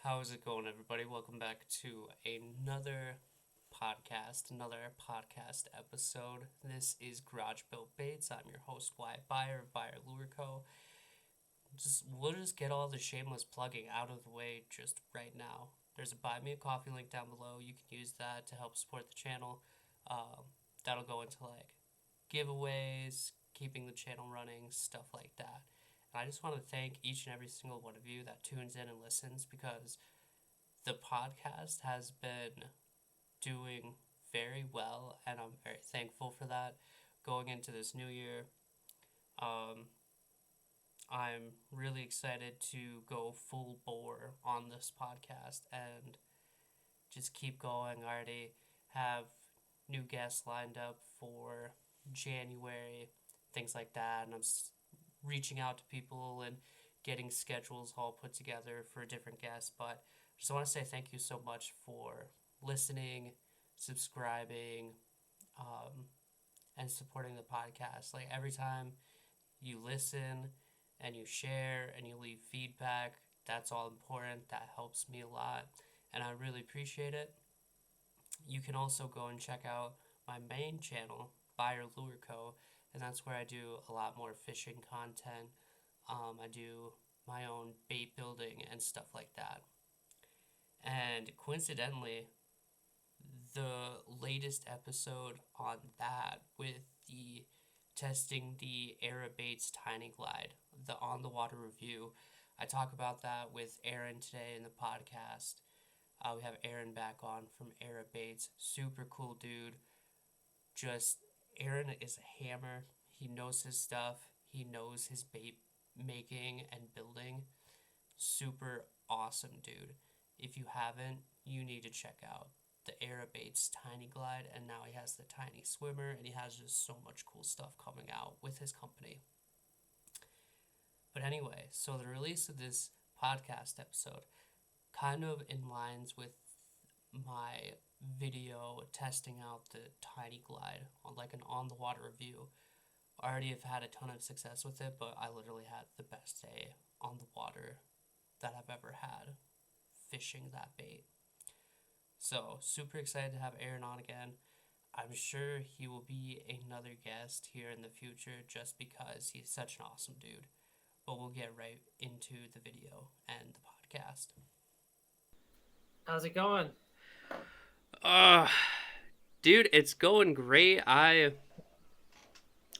How's it going, everybody? Welcome back to another podcast episode. This is Garage Built Baits. I'm your host, Wyatt Byer of Byer Lure Co. We'll just get all the shameless plugging out of the way just right now. There's a Buy Me a Coffee link down below. You can use that to help support the channel. That'll go into like giveaways, keeping the channel running, stuff like that. I just want to thank each and every single one of you that tunes in and listens because the podcast has been doing very well, and I'm very thankful for that. Going into this new year, um, I'm really excited to go full bore on this podcast and just keep going. I already have new guests lined up for January, things like that, and I'm reaching out to people and getting schedules all put together for different guests. But I just want to say thank you so much for listening, subscribing, um, and supporting the podcast. Like every time you listen and you share and you leave feedback, that's all important. That helps me a lot, and I really appreciate it. You can also go and check out my main channel, Buyer Lure Co., and that's where I do a lot more fishing content. I do my own bait building and stuff like that. And coincidentally, the latest episode on that with the testing the AirBait's Tiny Glide, the on the water review. I talk about that with Aaron today in the podcast. We have Aaron back on from AirBait's. Super cool dude. Just Aaron is a hammer. He knows his stuff. He knows his bait making and building. Super awesome dude. If you haven't, you need to check out the AirBait's Tiny Glide, and now he has the Tiny Swimmer, and he has just so much cool stuff coming out with his company. But anyway, so the release of this podcast episode kind of in lines with my video testing out the Tiny Glide on like an on the water review. I already have had a ton of success with it, but I literally had the best day on the water that I've ever had fishing that bait. So super excited to have Aaron on again. I'm sure he will be another guest here in the future just because he's such an awesome dude. But we'll get right into the video and the podcast. How's it going? Uh, Dude, it's going great.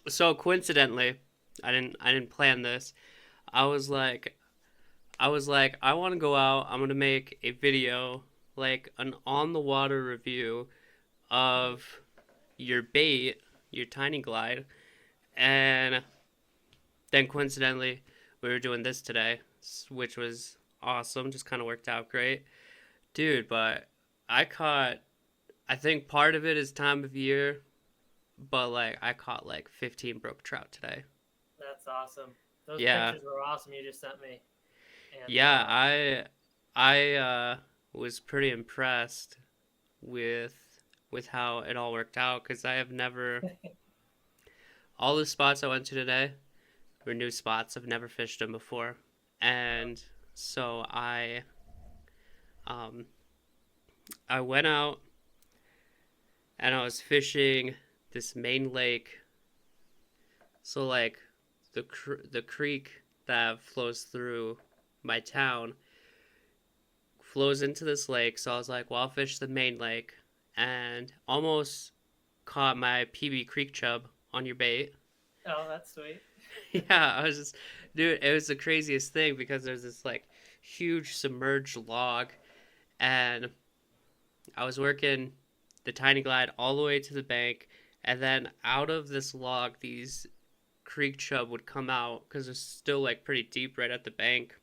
So coincidentally, I didn't plan this. I was like I want to go out. I'm going to make a video like an on the water review of your bait, your Tiny Glide. And then coincidentally, we were doing this today, which was awesome. Just kind of worked out great. Dude, but I think part of it is time of year, but like I caught like 15 brook trout today. That's awesome. Those Yeah. pictures were awesome you just sent me. And Yeah, I was pretty impressed with how it all worked out cuz I have never all the spots I went to today were new spots. I've never fished them before. And so um I went out and I was fishing this main lake. So like the creek that flows through my town flows into this lake. So I was like, well, I'll fish the main lake, and almost caught my PB Creek chub on your bait. oh, that's sweet. Yeah, I was just, dude, it was the craziest thing because there's this like huge submerged log, and I was working the Tiny Glide all the way to the bank, and then out of this log, these creek chub would come out because it's still like pretty deep right at the bank.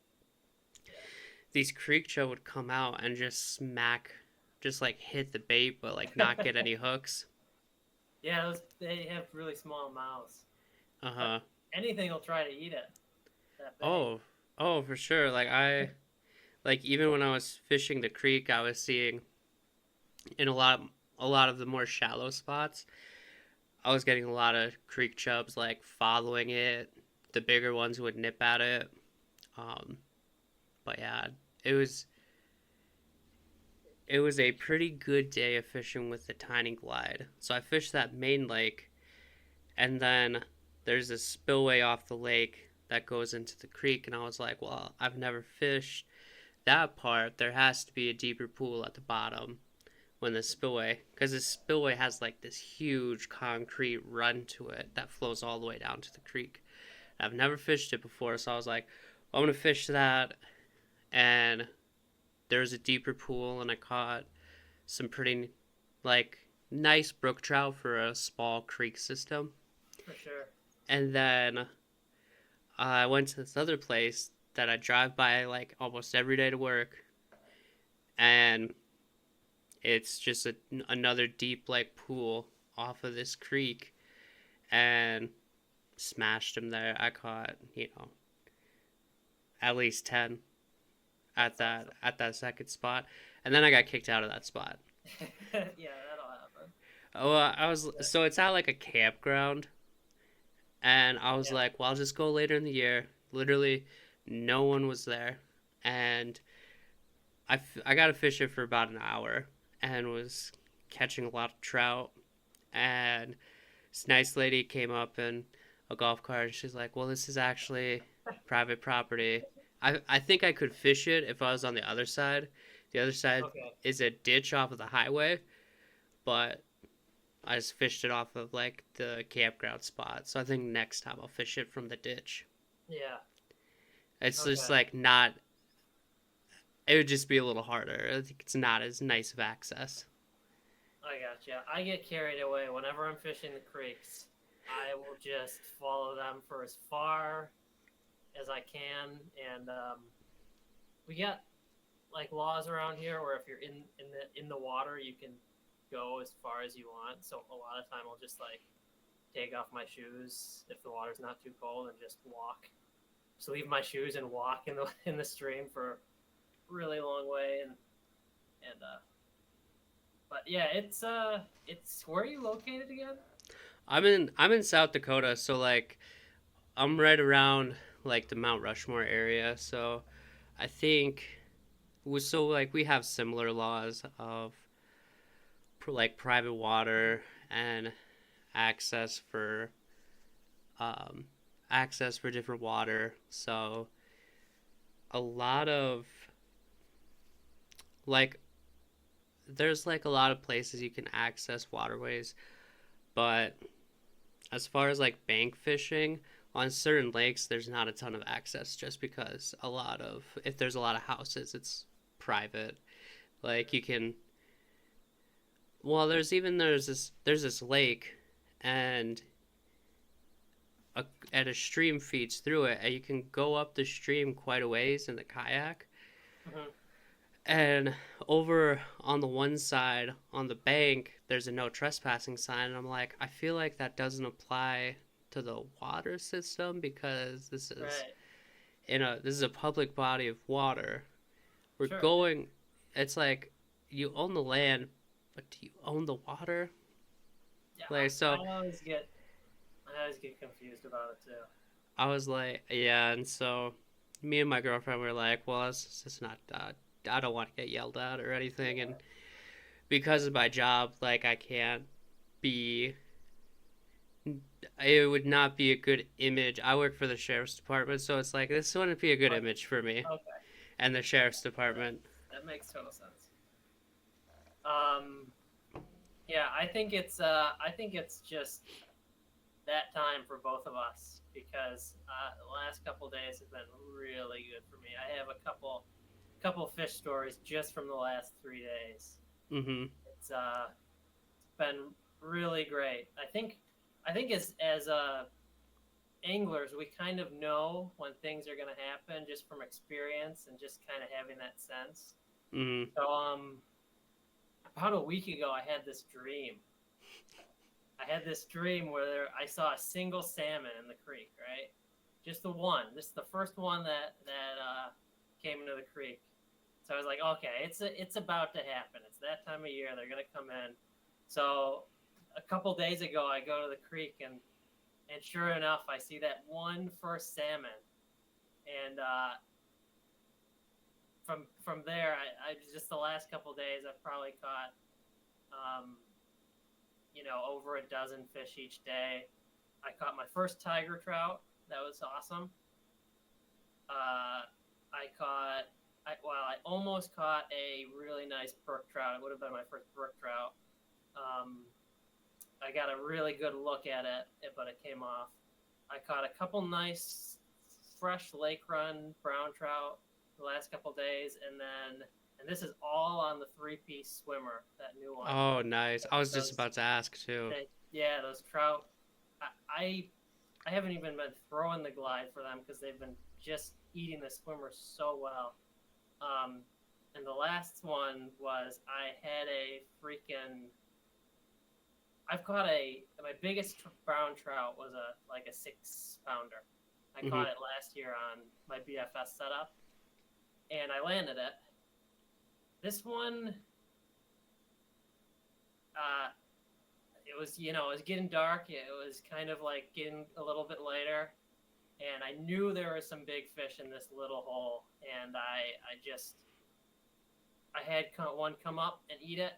These creek chub would come out and just like hit the bait, but like not get any hooks. Yeah, they have really small mouths. Uh But huh. anything will try to eat it. That big. Oh, oh, for sure. Like even when I was fishing the creek, I was seeing in a lot of the more shallow spots, I was getting a lot of creek chubs like following it. The bigger ones would nip at it. Um, but yeah, it was it was a pretty good day of fishing with the tiny glide. So I fished that main lake, and then there's a spillway off the lake that goes into the creek, and I was like, well, I've never fished that part. There has to be a deeper pool at the bottom when the spillway, because the spillway has like this huge concrete run to it that flows all the way down to the creek. I've never fished it before, so I was like, I'm gonna fish that, and there's a deeper pool, and I caught some pretty like nice brook trout for a small creek system. For sure. And then I went to this other place that I drive by like almost every day to work, and it's just another deep like pool off of this creek, and smashed him there. I caught, at least 10 at that second spot, and then I got kicked out of that spot. Yeah, that'll happen. Oh, so it's at like a campground, and I was Yeah. like, well, I'll just go later in the year. Literally, no one was there, and I got to fish it for about an hour, and was catching a lot of trout, and this nice lady came up in a golf cart, and she's like, well, this is actually private property. I think I could fish it if I was on the other side. The other side Okay. is a ditch off of the highway, but I just fished it off of like the campground spot. So I think next time I'll fish it from the ditch. Yeah. It's just Okay. like not. It would just be a little harder. I think it's not as nice of access. I gotcha. I get carried away whenever I'm fishing the creeks. I will just follow them for as far as I can, and we got like laws around here where if you're in the water, you can go as far as you want. So a lot of time I'll just like take off my shoes if the water's not too cold and just walk. Just leave my shoes and walk in the stream for a really long way, and but yeah, it's where are you located again? I'm in South Dakota, so like I'm right around like the Mount Rushmore area. So I think we have similar laws of like private water and access for um, access for different water. So a lot of like there's like a lot of places you can access waterways, but as far as like bank fishing on certain lakes, there's not a ton of access just because if there's a lot of houses, it's private. Like you can well, there's this lake, and and a stream feeds through it, and you can go up the stream quite a ways in the kayak. Hmm. And over on the one side on the bank, there's a no trespassing sign, and I'm like, I feel like that doesn't apply to the water system because Right. this is a public body of water. We're Sure. going. It's like you own the land, but do you own the water? Yeah. Like so, I always get confused about it too. I was like, yeah, and so me and my girlfriend were like, well, it's just not. I don't want to get yelled at or anything, and because of my job, like I can't be. It would not be a good image. I work for the sheriff's department, so it's like this wouldn't be a good image for me Okay. and the sheriff's department. That makes total sense. Um, yeah, I think it's just that time for both of us because the last couple days have been really good for me. I have a couple fish stories just from the last 3 days. Mm-hmm. It's been really great. I think as anglers, we kind of know when things are going to happen just from experience and just kind of having that sense. Mm-hmm. So about a week ago, I had this dream. Where I saw a single salmon in the creek, right? Just the one, just the first one that came into the creek. So I was like, okay, it's about to happen. It's that time of year. They're gonna come in. So a couple days ago, I go to the creek and sure enough, I see that one first salmon. And from there, I just the last couple days I've probably caught, over a dozen fish each day. I caught my first tiger trout. That was awesome. I almost caught a really nice brook trout. It would have been my first brook trout. I got a really good look at it, but it came off. I caught a couple nice fresh lake run brown trout the last couple days, and this is all on the 3-piece swimmer, that new one. Oh, nice. I was just about to ask too. Those trout. I haven't even been throwing the glide for them because they've been just eating the swimmer so well. And the last one was I've caught my biggest brown trout was a 6-pounder. I caught it last year on my BFS setup, and I landed it. This one, it was getting dark. It was kind of like getting a little bit later, and I knew there was some big fish in this little hole, and I had one come up and eat it,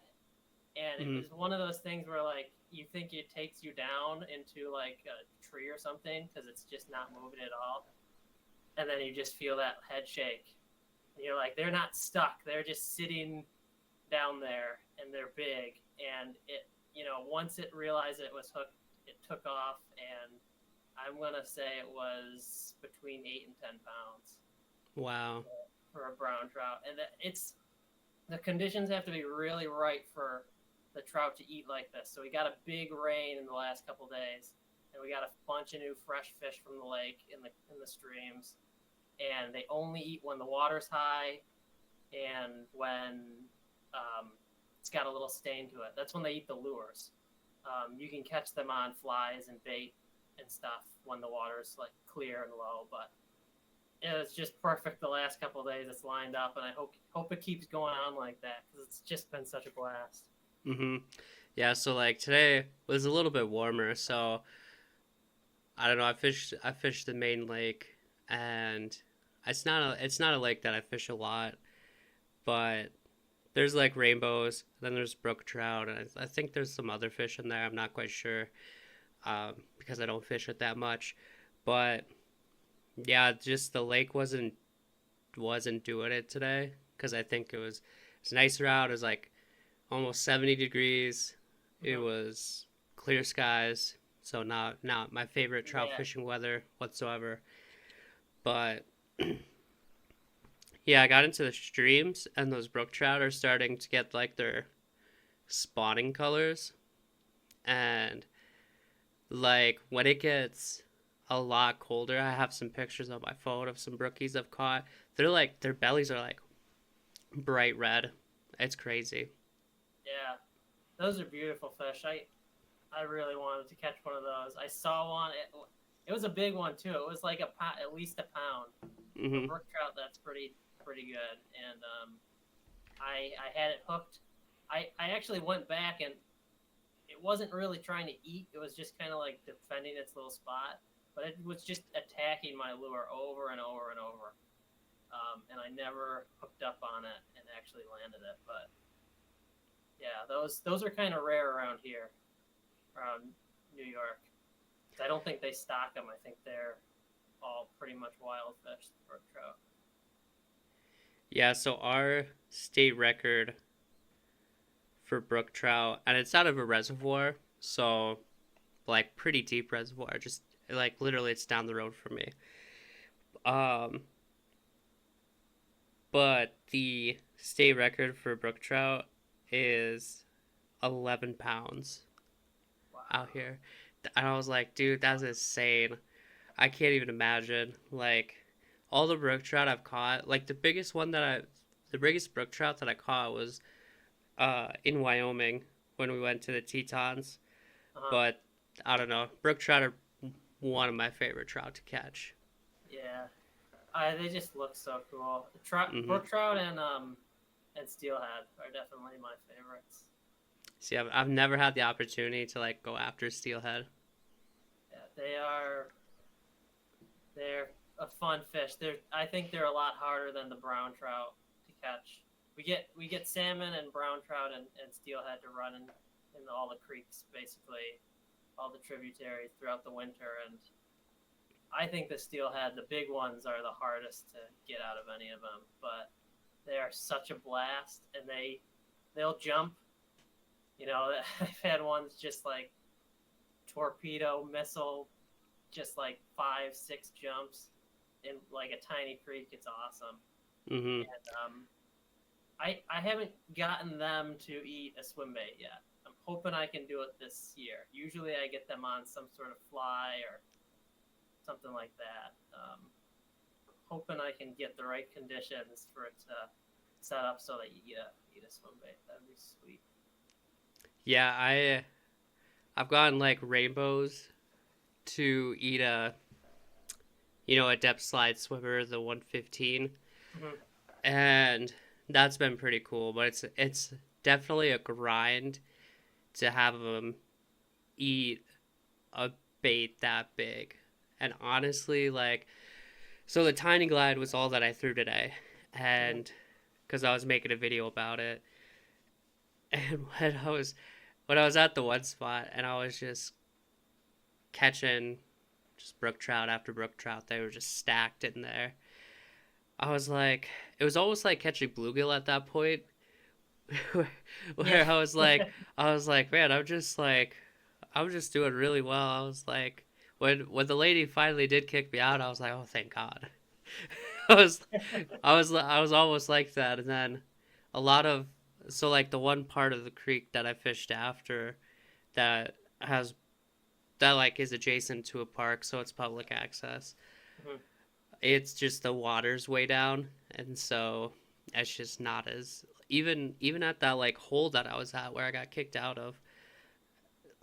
and it was one of those things where like you think it takes you down into like a tree or something because it's just not moving at all, and then you just feel that head shake, and you're like, they're not stuck, they're just sitting down there, and they're big, and it once it realized it was hooked, it took off, and I'm gonna say it was between 8 and 10 pounds. Wow. For a brown trout, and the conditions have to be really right for the trout to eat like this. So we got a big rain in the last couple days, and we got a bunch of new fresh fish from the lake in the streams, and they only eat when the water's high and when it's got a little stain to it. That's when they eat the lures. You can catch them on flies and bait and stuff when the water's like clear and low, but it's just perfect the last couple of days it's lined up, and I hope it keeps going on like that because it's just been such a blast. Yeah, so like today was a little bit warmer, so I don't know, I fished the main lake, and it's not a lake that I fish a lot, but there's like rainbows, then there's brook trout, and I think there's some other fish in there. I'm not quite sure because I don't fish it that much, but yeah, just the lake wasn't doing it today because I think it's nicer out. It was like almost 70 degrees. It was clear skies, so not my favorite trout fishing weather whatsoever. But yeah, I got into the streams, and those brook trout are starting to get like their spawning colors, and like when it gets a lot colder, I have some pictures on my phone of some brookies I've caught. They're like, their bellies are like bright red. It's crazy. Yeah, those are beautiful fish. I really wanted to catch one of those. I saw one. It was a big one too. It was like at least a pound. For brook trout, that's pretty good. And I had it hooked. I actually went back, and it wasn't really trying to eat. It was just kind of like defending its little spot. But it was just attacking my lure over and over and over. And I never hooked up on it and actually landed it. But yeah, those are kind of rare around here, around New York. I don't think they stock them. I think they're all pretty much wild fish, brook trout. Yeah, so our state record for brook trout, and it's out of a reservoir, so like pretty deep reservoir, just like literally it's down the road from me. But the state record for brook trout is 11 pounds out here. And I was like, dude, that's insane. I can't even imagine. Like, all the brook trout I've caught, like the biggest brook trout that I caught was in Wyoming when we went to the Tetons. But I don't know, brook trout are one of my favorite trout to catch. Yeah, they just look so cool. Brook trout and steelhead are definitely my favorites. See, I've never had the opportunity to like go after steelhead. Yeah, they're a fun fish. I think they're a lot harder than the brown trout to catch. We get salmon and brown trout and steelhead to run in all the creeks, basically, all the tributaries throughout the winter. And I think the steelhead, the big ones, are the hardest to get out of any of them. But they are such a blast, and they'll jump. You know, I've had ones just like torpedo missile, just like 5-6 jumps in like a tiny creek. It's awesome. Mm-hmm. And I haven't gotten them to eat a swim bait yet. I'm hoping I can do it this year. Usually I get them on some sort of fly or something like that. Hoping I can get the right conditions for it to set up so that you eat a swim bait. That'd be sweet. Yeah, I've gotten like rainbows to eat a depth slide swimmer, the 115, and that's been pretty cool. But it's definitely a grind to have them eat a bait that big. And honestly, like, so the tiny glide was all that I threw today, and because I was making a video about it, and when I was at the one spot and I was just catching just brook trout after brook trout, they were just stacked in there. I was like, it was almost like catching bluegill at that point, where I was like, man, I'm just doing really well. I was like, when the lady finally did kick me out, I was like, oh, thank God. I was almost like that, and then a lot of like the one part of the creek that I fished after that like is adjacent to a park, so it's public access. Mm-hmm. It's just the water's way down, and so it's just not as even at that like hole that I was at where I got kicked out of.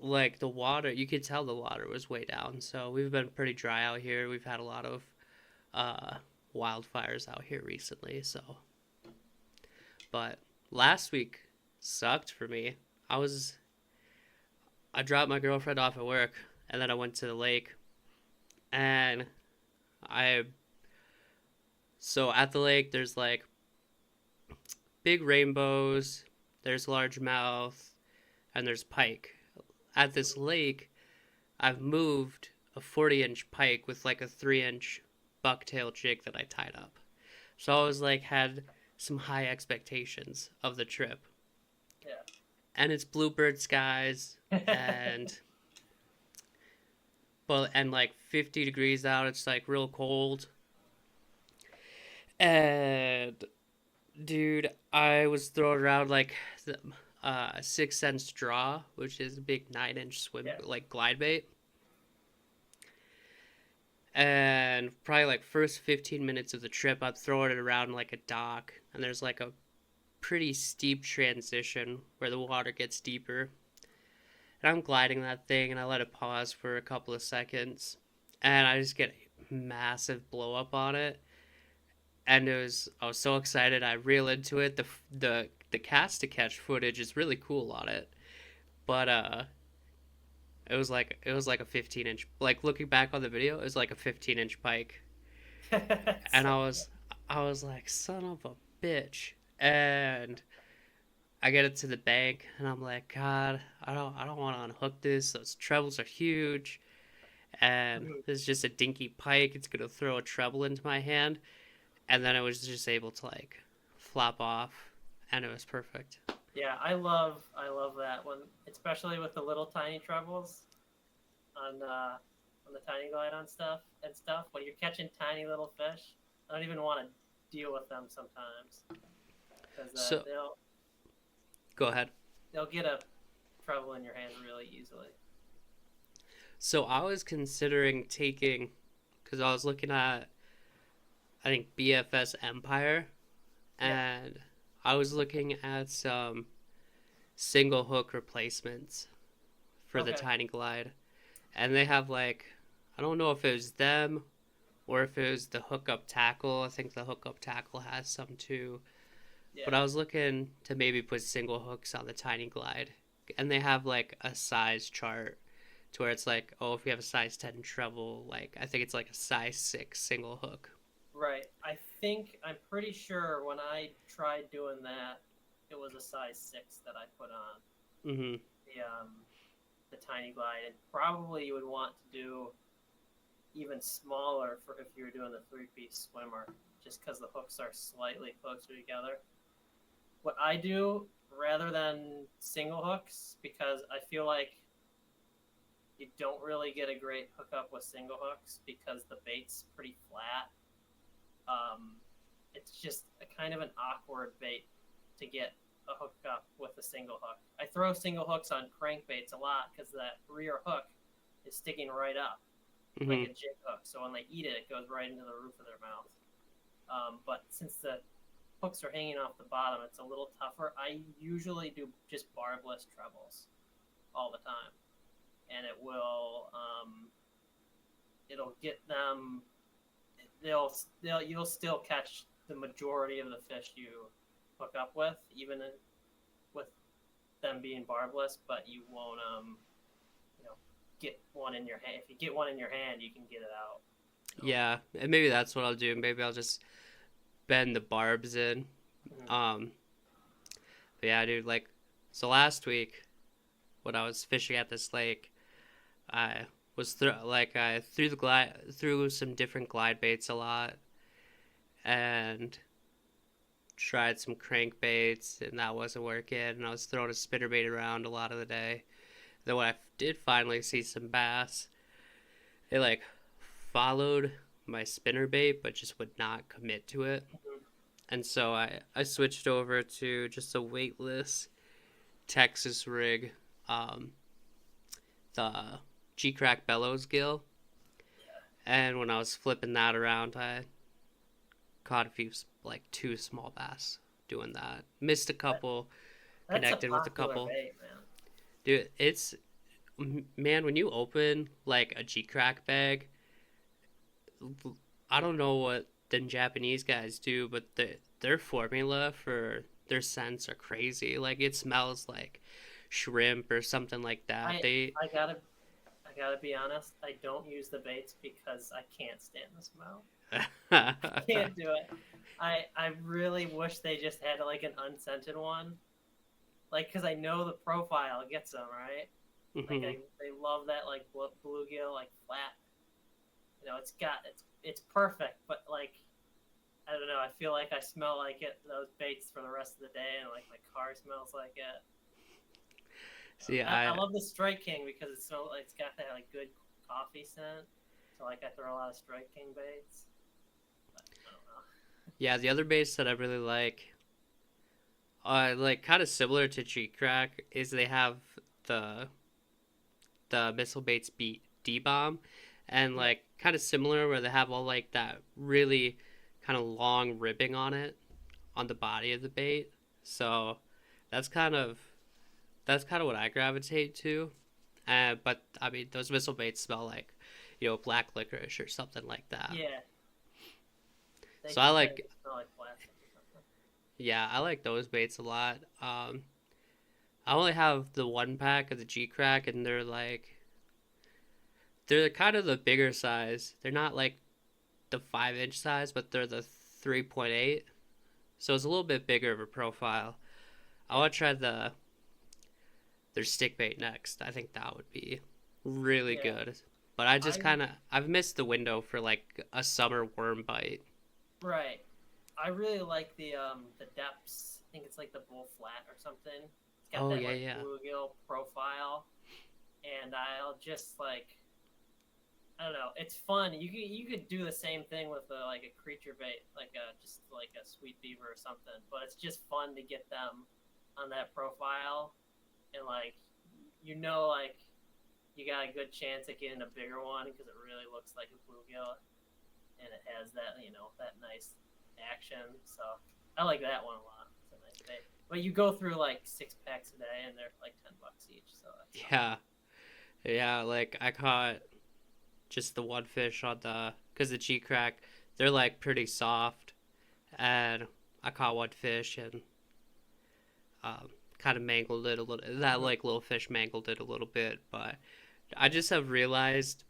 Like the water, you could tell the water was way down. So we've been pretty dry out here. We've had a lot of wildfires out here recently. So, but last week sucked for me. I dropped my girlfriend off at work, and then I went to the lake, and so at the lake there's like big rainbows, there's largemouth, and there's pike. At this lake, I've moved a 40-inch pike with like a 3-inch bucktail jig that I tied up. So I was like, had some high expectations of the trip. Yeah. And it's bluebird skies, and like 50 degrees out. It's like real cold. And dude, I was throwing around like 6 cents draw, which is a big 9-inch swim, like glide bait. And probably like first 15 minutes of the trip, I'm throwing it around like a dock, and there's like a pretty steep transition where the water gets deeper. And I'm gliding that thing, and I let it pause for a couple of seconds, and I just get a massive blow up on it. And I was so excited. I reel into it. The cast to catch footage is really cool on it, but it was like a 15-inch. Like looking back on the video, it was like a 15-inch pike, and I was like, son of a bitch. And I get it to the bank, and I'm like, God, I don't want to unhook this. Those trebles are huge, and this is just a dinky pike. It's gonna throw a treble into my hand, and then I was just able to like flop off, and it was perfect. Yeah, I love that one, especially with the little tiny trebles on the tiny glide on stuff. When you're catching tiny little fish, I don't even want to deal with them sometimes. Because go ahead. They'll get a treble in your hand really easily. So I was considering taking, because I was looking at, I think, BFS Empire, and I was looking at some single hook replacements for the tiny glide, and they have like, I don't know if it was them or if it was the hookup tackle. I think the hookup tackle has some too. Yeah. But I was looking to maybe put single hooks on the tiny glide, and they have like a size chart to where it's like, oh, if you have a size 10 treble, like I think it's like a size 6 single hook. Right. I'm pretty sure when I tried doing that, it was a size 6 that I put on Mm-hmm. the tiny glide, and probably you would want to do even smaller for if you were doing the 3-piece swimmer, just because the hooks are slightly closer together. What I do rather than single hooks, because I feel like you don't really get a great hookup with single hooks because the bait's pretty flat. It's just a kind of an awkward bait to get a hookup with a single hook. I throw single hooks on crankbaits a lot because that rear hook is sticking right up like Mm-hmm. a jig hook. So when they eat it, it goes right into the roof of their mouth. But since the hooks are hanging off the bottom, it's a little tougher. I usually do just barbless trebles all the time, and it'll get them. You'll still catch the majority of the fish you hook up with, even with them being barbless, but you won't get one in your hand. If you get one in your hand, you can get it out. Yeah, and maybe that's what I'll do. Maybe I'll just bend the barbs in. Mm-hmm. But yeah, dude, like, so last week when I was fishing at this lake, I I threw some different glide baits a lot, and tried some crankbaits, and that wasn't working. And I was throwing a spinnerbait around a lot of the day. Then when I did finally see some bass, they like followed my spinnerbait, but just would not commit to it. And so I switched over to just a weightless Texas rig, the G-Crack bellows gill. And when I was flipping that around, I caught a few, like 2 small bass doing that. Missed a couple, That's connected a with a popular couple. bait, man. Dude, man, when you open like a G-Crack bag, I don't know what the Japanese guys do, but their formula for their scents are crazy. Like it smells like shrimp or something like that. I They I gotta I gotta be honest. I don't use the baits because I can't stand the smell. Can't do it. I really wish they just had like an unscented one, like because I know the profile gets them right. Like Mhm. they love that like bluegill like flat. It's perfect, but like I don't know. I feel like I smell like those baits for the rest of the day, and like my car smells like it. See, I I love the Strike King because it's got that like good coffee scent. So like I throw a lot of Strike King baits. But I don't know. yeah, the other bass that I really like kind of similar to G-Crack, is they have the missile baits beat D-bomb, and Yeah, like kind of similar where they have all like that really kind of long ribbing on it on the body of the bait. So that's kind of what I gravitate to. But I mean, those missile baits smell like, black licorice or something like that. yeah. They So I do tend like, to smell like plastic or something. yeah, I like those baits a lot. I only have the 1 pack of the G Crack, and they're kind of the bigger size. They're not like the 5-inch size, but they're the 3.8. So it's a little bit bigger of a profile. I want to try their stick bait next. I think that would be really Yeah, good. But I just I I've missed the window for like a summer worm bite. right. I really like the depths. I think it's like the bull flat or something. It's got Oh that yeah, like yeah. bluegill profile, and I'll just like I don't know. It's fun. You could do the same thing with like a creature bait, like just like a sweet beaver or something. But it's just fun to get them on that profile, and like like you got a good chance at getting a bigger one because it really looks like a bluegill, and it has that nice action. So I like that one a lot. It's a nice bait. But you go through like 6 packs a day, and they're like $10 each. So that's something. Yeah. Yeah, like I caught just the one fish on cuz the G Crack, they're like pretty soft, and I caught one fish and kind of mangled it a little. That like little fish mangled it a little bit, but I just have realized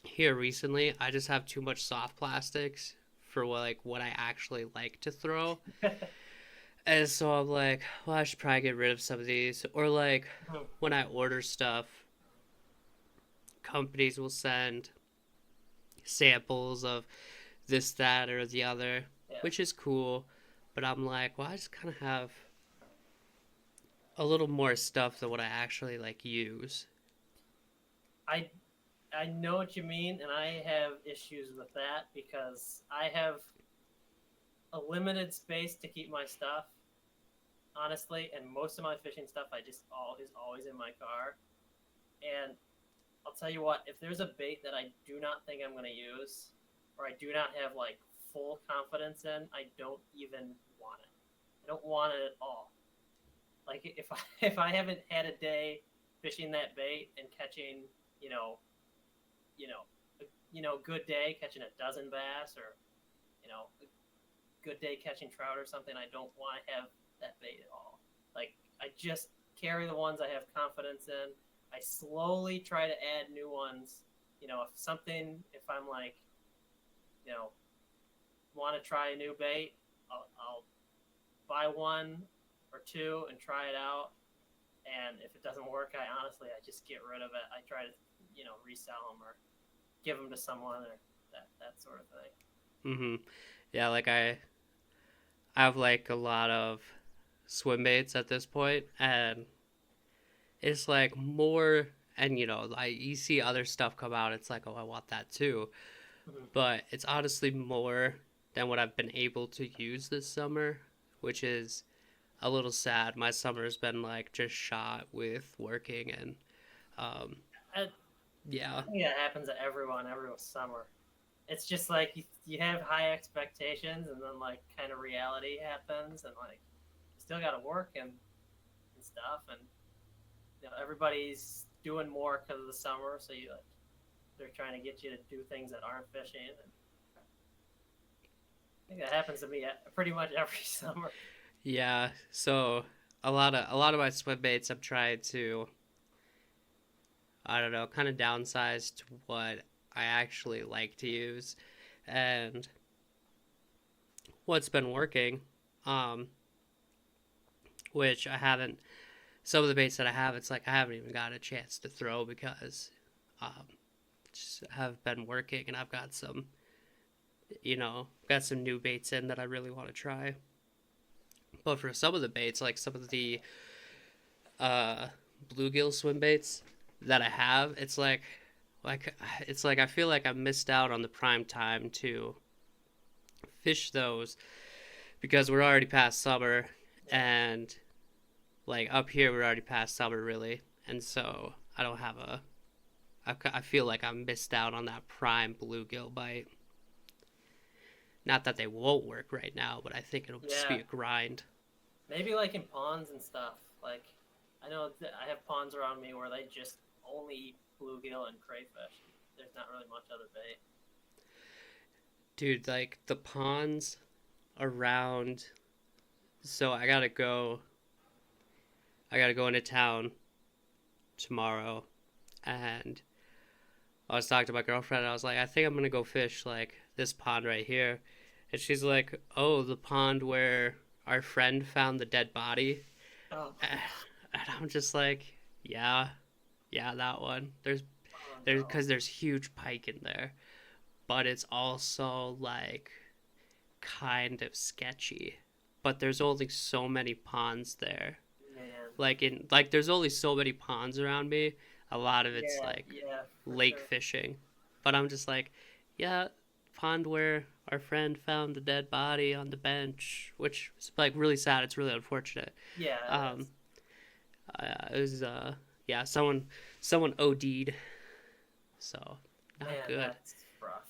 here recently I just have too much soft plastics for what I actually like to throw. And so I'm like, well, I should probably get rid of some of these. Or like when I order stuff, companies will send samples of this, that, or the other, Yeah. which is cool. But I'm like, well, I just kind of have a little more stuff than what I actually like use. I know what you mean, and I have issues with that because I have a limited space to keep my stuff, honestly, and most of my fishing stuff I just is always in my car. And I'll tell you what, if there's a bait that I do not think I'm going to use, or I do not have like full confidence in, I don't even want it. I don't want it at all. Like if I haven't had a day fishing that bait and catching, you know, good day catching a dozen bass, or a good day catching trout or something, I don't want to have that bait at all. Like I just carry the ones I have confidence in. I slowly try to add new ones. If I'm like, want to try a new bait, I'll buy one or two and try it out. And if it doesn't work, I just get rid of it. I try to, resell them or give them to someone or that sort of thing. Mm-hmm. Yeah, like I have like a lot of swim baits at this point, and it's like more, and you see other stuff come out, it's like, oh, I want that too. Mm-hmm. But it's honestly more than what I've been able to use this summer, which is a little sad. My summer's been like just shot with working and yeah. I think that happens to everyone every summer. It's just like you have high expectations, and then like kind of reality happens, and like you still got to work and stuff, and everybody's doing more because of the summer, so they're trying to get you to do things that aren't fishing. And I think that happens to me pretty much every summer. Yeah, so a lot of my swim baits I'm trying to, I don't know, kind of downsize to what I actually like to use, and what's been working, which I haven't. Some of the baits that I have, it's like I haven't even got a chance to throw because just have been working, and I've got some, new baits in that I really want to try. But for some of the baits, like some of the bluegill swim baits that I have, it's like I feel like I missed out on the prime time to fish those because we're already past summer, and like up here we're already past summer really, and so I don't have I feel like I missed out on that prime bluegill bite. Not that they won't work right now, but I think it'll just be a grind. Maybe like in ponds and stuff. Like I know I have ponds around me where they just only eat bluegill and crayfish. There's not really much other bait. Dude, like the ponds around. So I gotta go into town tomorrow, and I was talking to my girlfriend, and I was like, I think I'm gonna go fish like this pond right here. And she's like, oh, the pond where our friend found the dead body. Oh. And I'm just like, yeah, that one. Because there's huge pike in there, but it's also like kind of sketchy. But there's only so many ponds there. Man. There's only so many ponds around me. A lot of it's lake fishing. But I'm just like, yeah, pond where our friend found the dead body on the bench, which is like really sad. It's really unfortunate. Yeah. It was someone OD'd. So not good. That's rough.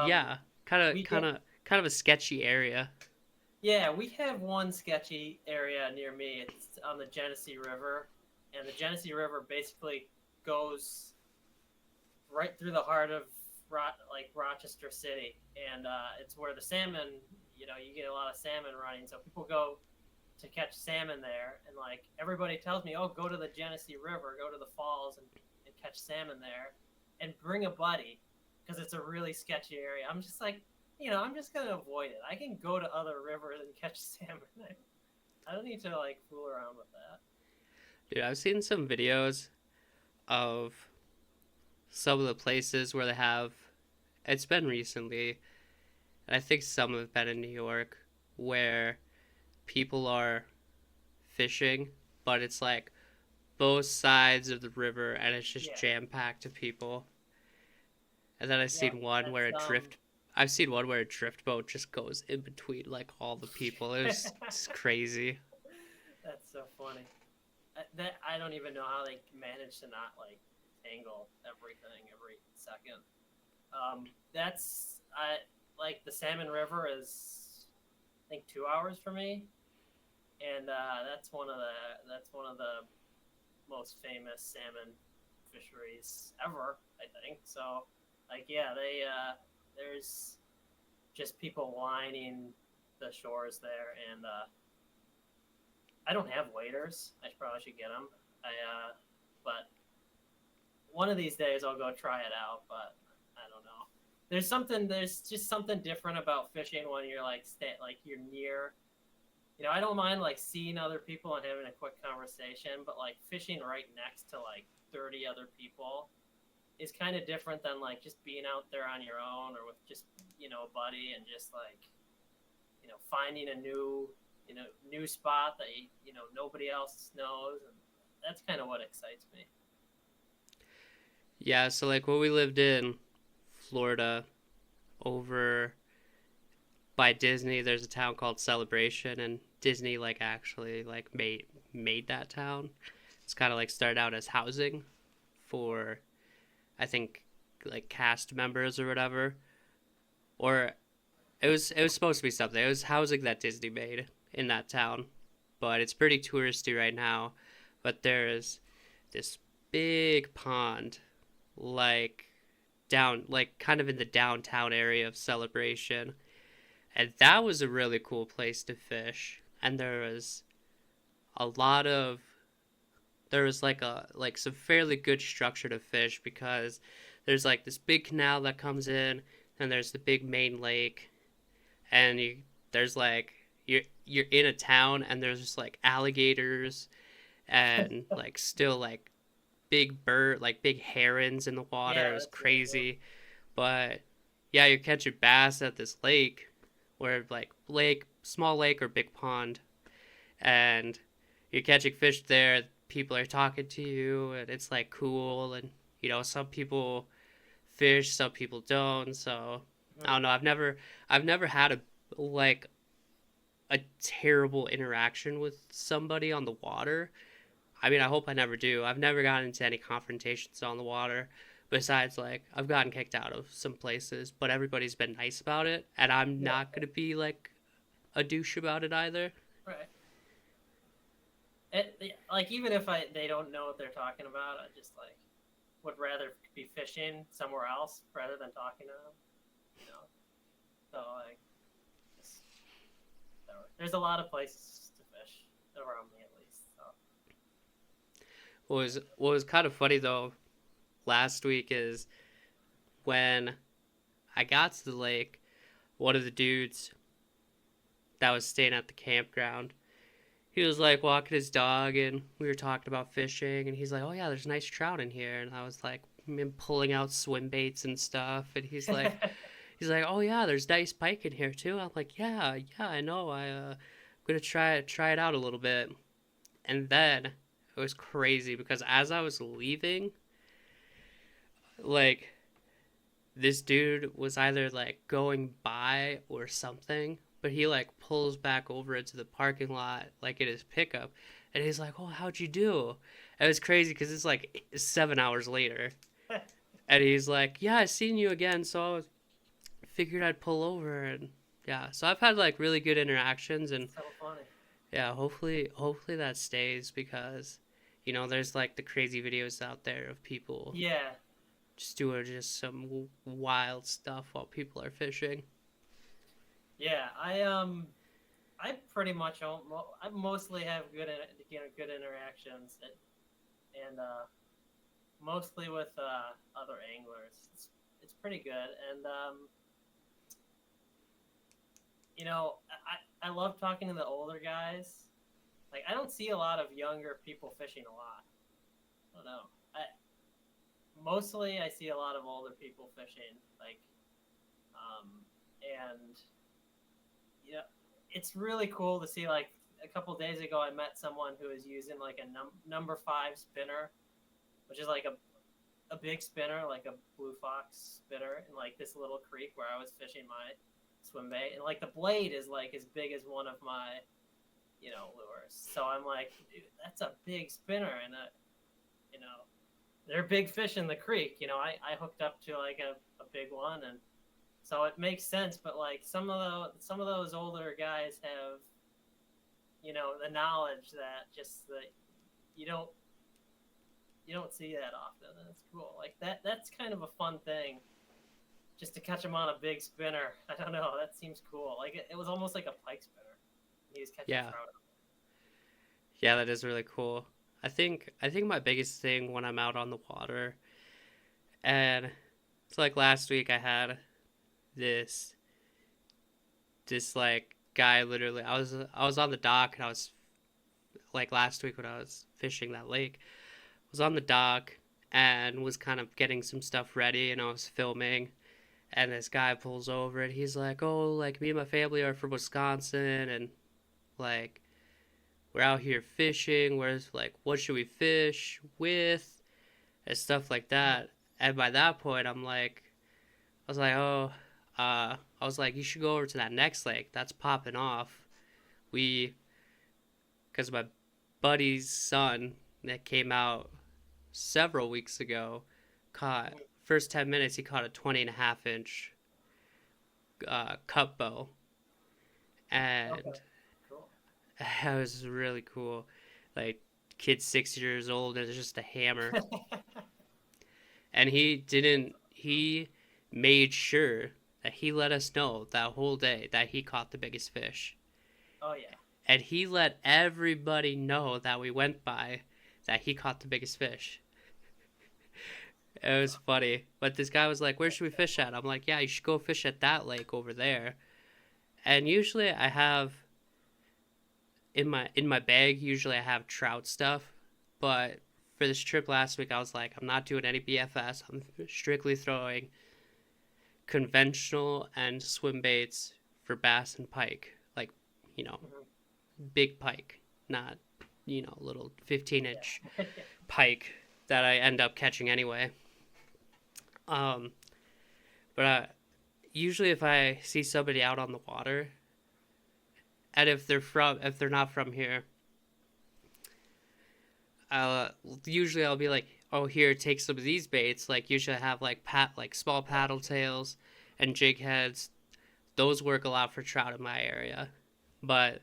Yeah, kind of a sketchy area. Yeah, we have one sketchy area near me. It's on the Genesee River, and the Genesee River basically goes right through the heart of Rochester City, and it's where the salmon, you get a lot of salmon running, so people go to catch salmon there, and like everybody tells me, oh, go to the Genesee River, go to the falls and catch salmon there, and bring a buddy, because it's a really sketchy area. I'm just like, I'm just gonna avoid it. I can go to other rivers and catch salmon. I don't need to like fool around with that. Dude, I've seen some videos of some of the places where they have. It's been recently, and I think some have been in New York, where people are fishing, but it's like both sides of the river, and it's just Yeah, jam packed to people. And then yeah. That's I've seen one where a drift boat just goes in between like all the people. It's crazy. that's so funny. That I don't even know how they manage to not like tangle everything every second. That's I like the Salmon River is I think 2 hours for me, and that's one of the most famous salmon fisheries ever. I think so. Like yeah, there's just people lining the shores there, and I don't have waders. I probably should get them. But one of these days I'll go try it out. But I don't know. There's just something different about fishing when you're like you're near. I don't mind like seeing other people and having a quick conversation, but like fishing right next to like 30 other people is kind of different than like just being out there on your own or with just a buddy and just like finding a new spot that nobody else knows, and that's kind of what excites me. Yeah, so like when we lived in Florida over by Disney, there's a town called Celebration, and Disney like actually like made that town. It's kind of like started out as housing for I think like cast members or whatever, or it was supposed to be something. It was housing that Disney made in that town, but it's pretty touristy right now. But there is this big pond, like down, like kind of in the downtown area of Celebration, and that was a really cool place to fish. And a lot of there was like some fairly good structure to fish because there's like this big canal that comes in, and there's the big main lake, and there's like you're in a town, and there's just like alligators and like still like big herons in the water. It Yeah, was that's really cool. crazy, but yeah, you're catching bass at this lake, where like small lake or big pond, and you're catching fish there. People are talking to you, and it's like cool. And some people fish, some people don't. So I Mhm. don't know. I've never had like a terrible interaction with somebody on the water. I mean, I hope I never do. I've never gotten into any confrontations on the water. Besides, like, I've gotten kicked out of some places, but everybody's been nice about it, and I'm Yeah, not gonna be like a douche about it either. right. Like even if they don't know what they're talking about, I just like would rather be fishing somewhere else rather than talking to them. You know, so like just, there's a lot of places to fish around me at least. So What was kind of funny though last week is when I got to the lake, one of the dudes that was staying at the campground, he was like walking his dog, and we were talking about fishing, and he's like, "Oh yeah, there's nice trout in here," and I was like, pulling out swim baits and stuff, and he's like, "Oh yeah, there's nice pike in here too." I'm like, "Yeah, yeah, I know. I'm gonna try it out a little bit," and then it was crazy because as I was leaving, like this dude was either like going by or something, but he like pulls back over into the parking lot like in his pickup, and he's like, "Oh, how'd you do?" And it was crazy because it's like 7 hours later, and he's like, "Yeah, I seen you again, so I figured I'd pull over." And yeah, so I've had like really good interactions, and so funny. yeah, hopefully that stays because there's like the crazy videos out there of people Yeah, just doing just some wild stuff while people are fishing. yeah. I pretty much I mostly have good interactions and mostly with other anglers. It's pretty good, and you know, I love talking to the older guys. Like, I don't see a lot of younger people fishing a lot. I don't know. Mostly I see a lot of older people fishing. Like, um, and yeah, it's really cool to see. Like a couple days ago, I met someone who was using like a number 5 spinner, which is like a big spinner, like a blue fox spinner, in like this little creek where I was fishing my swim bait, and like the blade is like as big as one of my, lures. So I'm like, dude, that's a big spinner, and you know, they're big fish in the creek. I hooked up to like a big one, and so it makes sense. But like some of those older guys have, the knowledge that just that you don't you don't see that often, and it's cool. Like that's kind of a fun thing, just to catch them on a big spinner. I don't know. That seems cool. Like it was almost like a pike spinner. He was catching Yeah. trout. Yeah, that is really cool. I think my biggest thing when I'm out on the water, and it's like last week I had this like guy, literally I was on the dock, and I was like, last week when I was fishing that lake, I was on the dock and was kind of getting some stuff ready, and I was filming, and this guy pulls over, and he's like, "Oh, like, me and my family are from Wisconsin, and like, we're out here fishing. Where's, like, what should we fish with?" And stuff like that. And by that point, I was like, "Oh, I was like, you should go over to that next lake that's popping off. We, because my buddy's son that came out several weeks ago caught, first 10 minutes, he caught a 20.5 inch cup bow. Okay, And cool. that was really cool. Like, kid's 6 years old, and it's just a hammer. And he made sure that he let us know that whole day that he caught the biggest fish. Oh yeah. And he let everybody know that we went by that he caught the biggest fish. It was funny. But this guy was like, "Where should we fish at?" I'm like, "Yeah, you should go fish at that lake over there." And usually I have in my bag, usually I have trout stuff, but for this trip last week I was like, I'm not doing any BFS. I'm strictly throwing conventional and swim baits for bass and pike. Like, you know, Mhm. big pike, not, little 15-inch Yeah. pike that I end up catching anyway. Um, but usually if I see somebody out on the water, and if they're not from here, I'll usually I'll be like, "Oh, here, take some of these baits." Like, usually I have like small paddle tails and jig heads. Those work a lot for trout in my area, but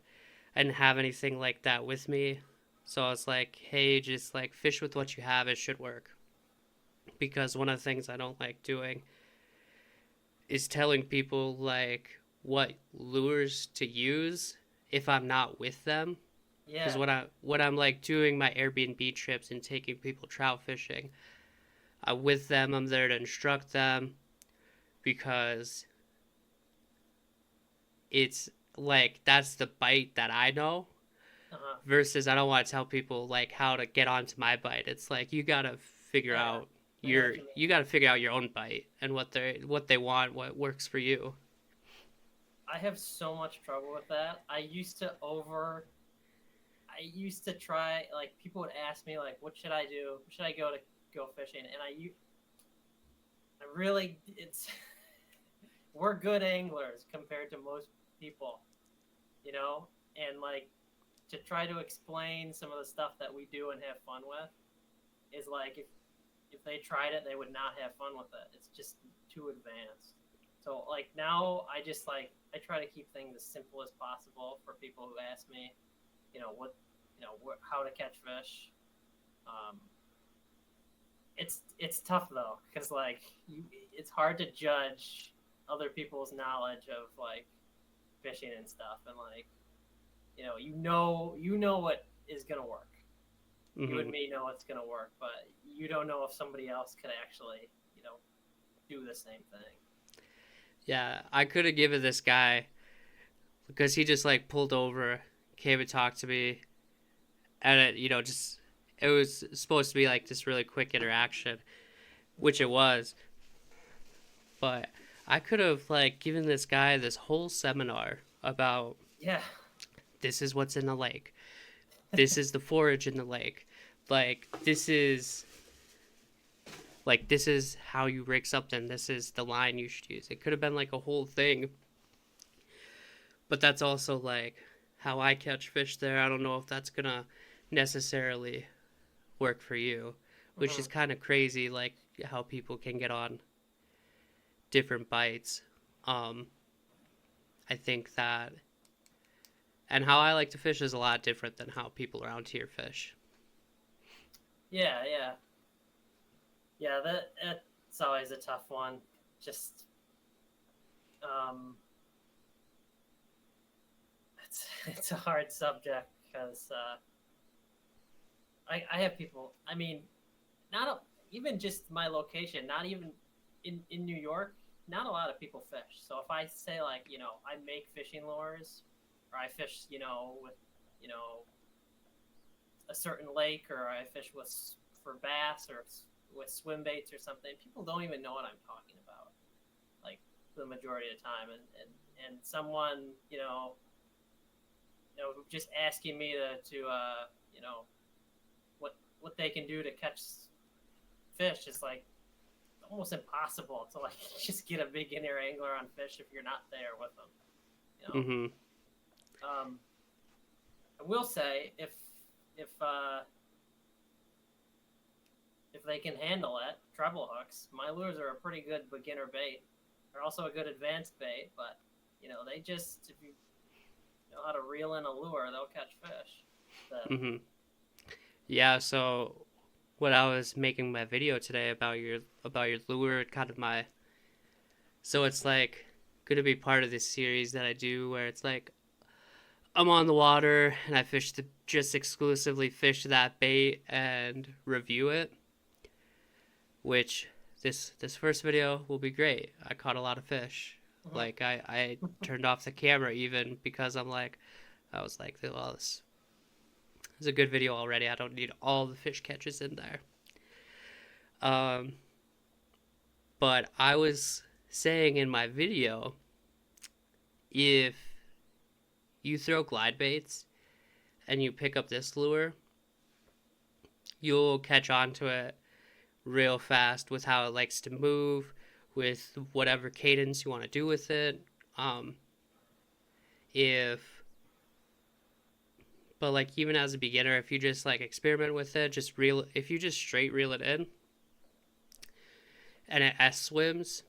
I didn't have anything like that with me. So I was like, "Hey, just like fish with what you have. It should work." Because one of the things I don't like doing is telling people like what lures to use if I'm not with them. Because Yeah. when I'm like doing my Airbnb trips and taking people trout fishing, with them, I'm there to instruct them, because it's like that's the bite that I know. Uh-huh. Versus, I don't want to tell people like how to get onto my bite. It's like you gotta figure Oh yeah. out I know what you mean. your own bite and what they want, what works for you. I have so much trouble with that. I used to try, like, people would ask me like, what should I do? Where should I go fishing? And I really, it's we're good anglers compared to most people, you know, and like to try to explain some of the stuff that we do and have fun with is like if they tried it, they would not have fun with it. It's just too advanced. So like now, I just like I try to keep things as simple as possible for people who ask me, what, how to catch fish. Um, it's tough though, because like it's hard to judge other people's knowledge of like fishing and stuff, and like you know what is gonna work. You and Hmm. me know it's gonna work, but you don't know if somebody else could actually do the same thing. Yeah, I could have given this guy because he just like pulled over, came and talked to me, and it was supposed to be like this really quick interaction, which it was, but I could have like given this guy this whole seminar about Yeah. this is what's in the lake, this is the forage in the lake, like this is how you rig something, this is the line you should use. It could have been like a whole thing, but that's also like how I catch fish there. I don't know if that's gonna necessarily work for you, which is kind of crazy, like how people can get on different bites. I think that, and how I like to fish is a lot different than how people around here fish. Yeah, yeah. Yeah, that's always a tough one. Just it's a hard subject because I have people. I mean, even just my location. Not even in New York. Not a lot of people fish. So if I say like I make fishing lures, or I fish with a certain lake, or I fish with for bass or with swim baits or something, people don't even know what I'm talking about. Like the majority of the time, and someone just asking me to what they can do to catch fish is like almost impossible to like just get a beginner angler on fish if you're not there with them. I will say if they can handle it, treble hooks, my lures are a pretty good beginner bait. They're also a good advanced bait, but they just, if you know how to reel in a lure, they'll catch fish. So, Yeah, so what I was making my video today about your lure, kind of so it's like gonna be part of this series that I do where it's like I'm on the water and I just exclusively fish that bait and review it. Which this first video will be great. I caught a lot of fish. Like I turned off the camera even because I was like, well, this is a good video already. I don't need all the fish catches in there. But I was saying in my video, if you throw glide baits and you pick up this lure, you'll catch on to it real fast with how it likes to move, with whatever cadence you want to do with it. But like even as a beginner, if you just like experiment with it, if you just straight reel it in and it S swims,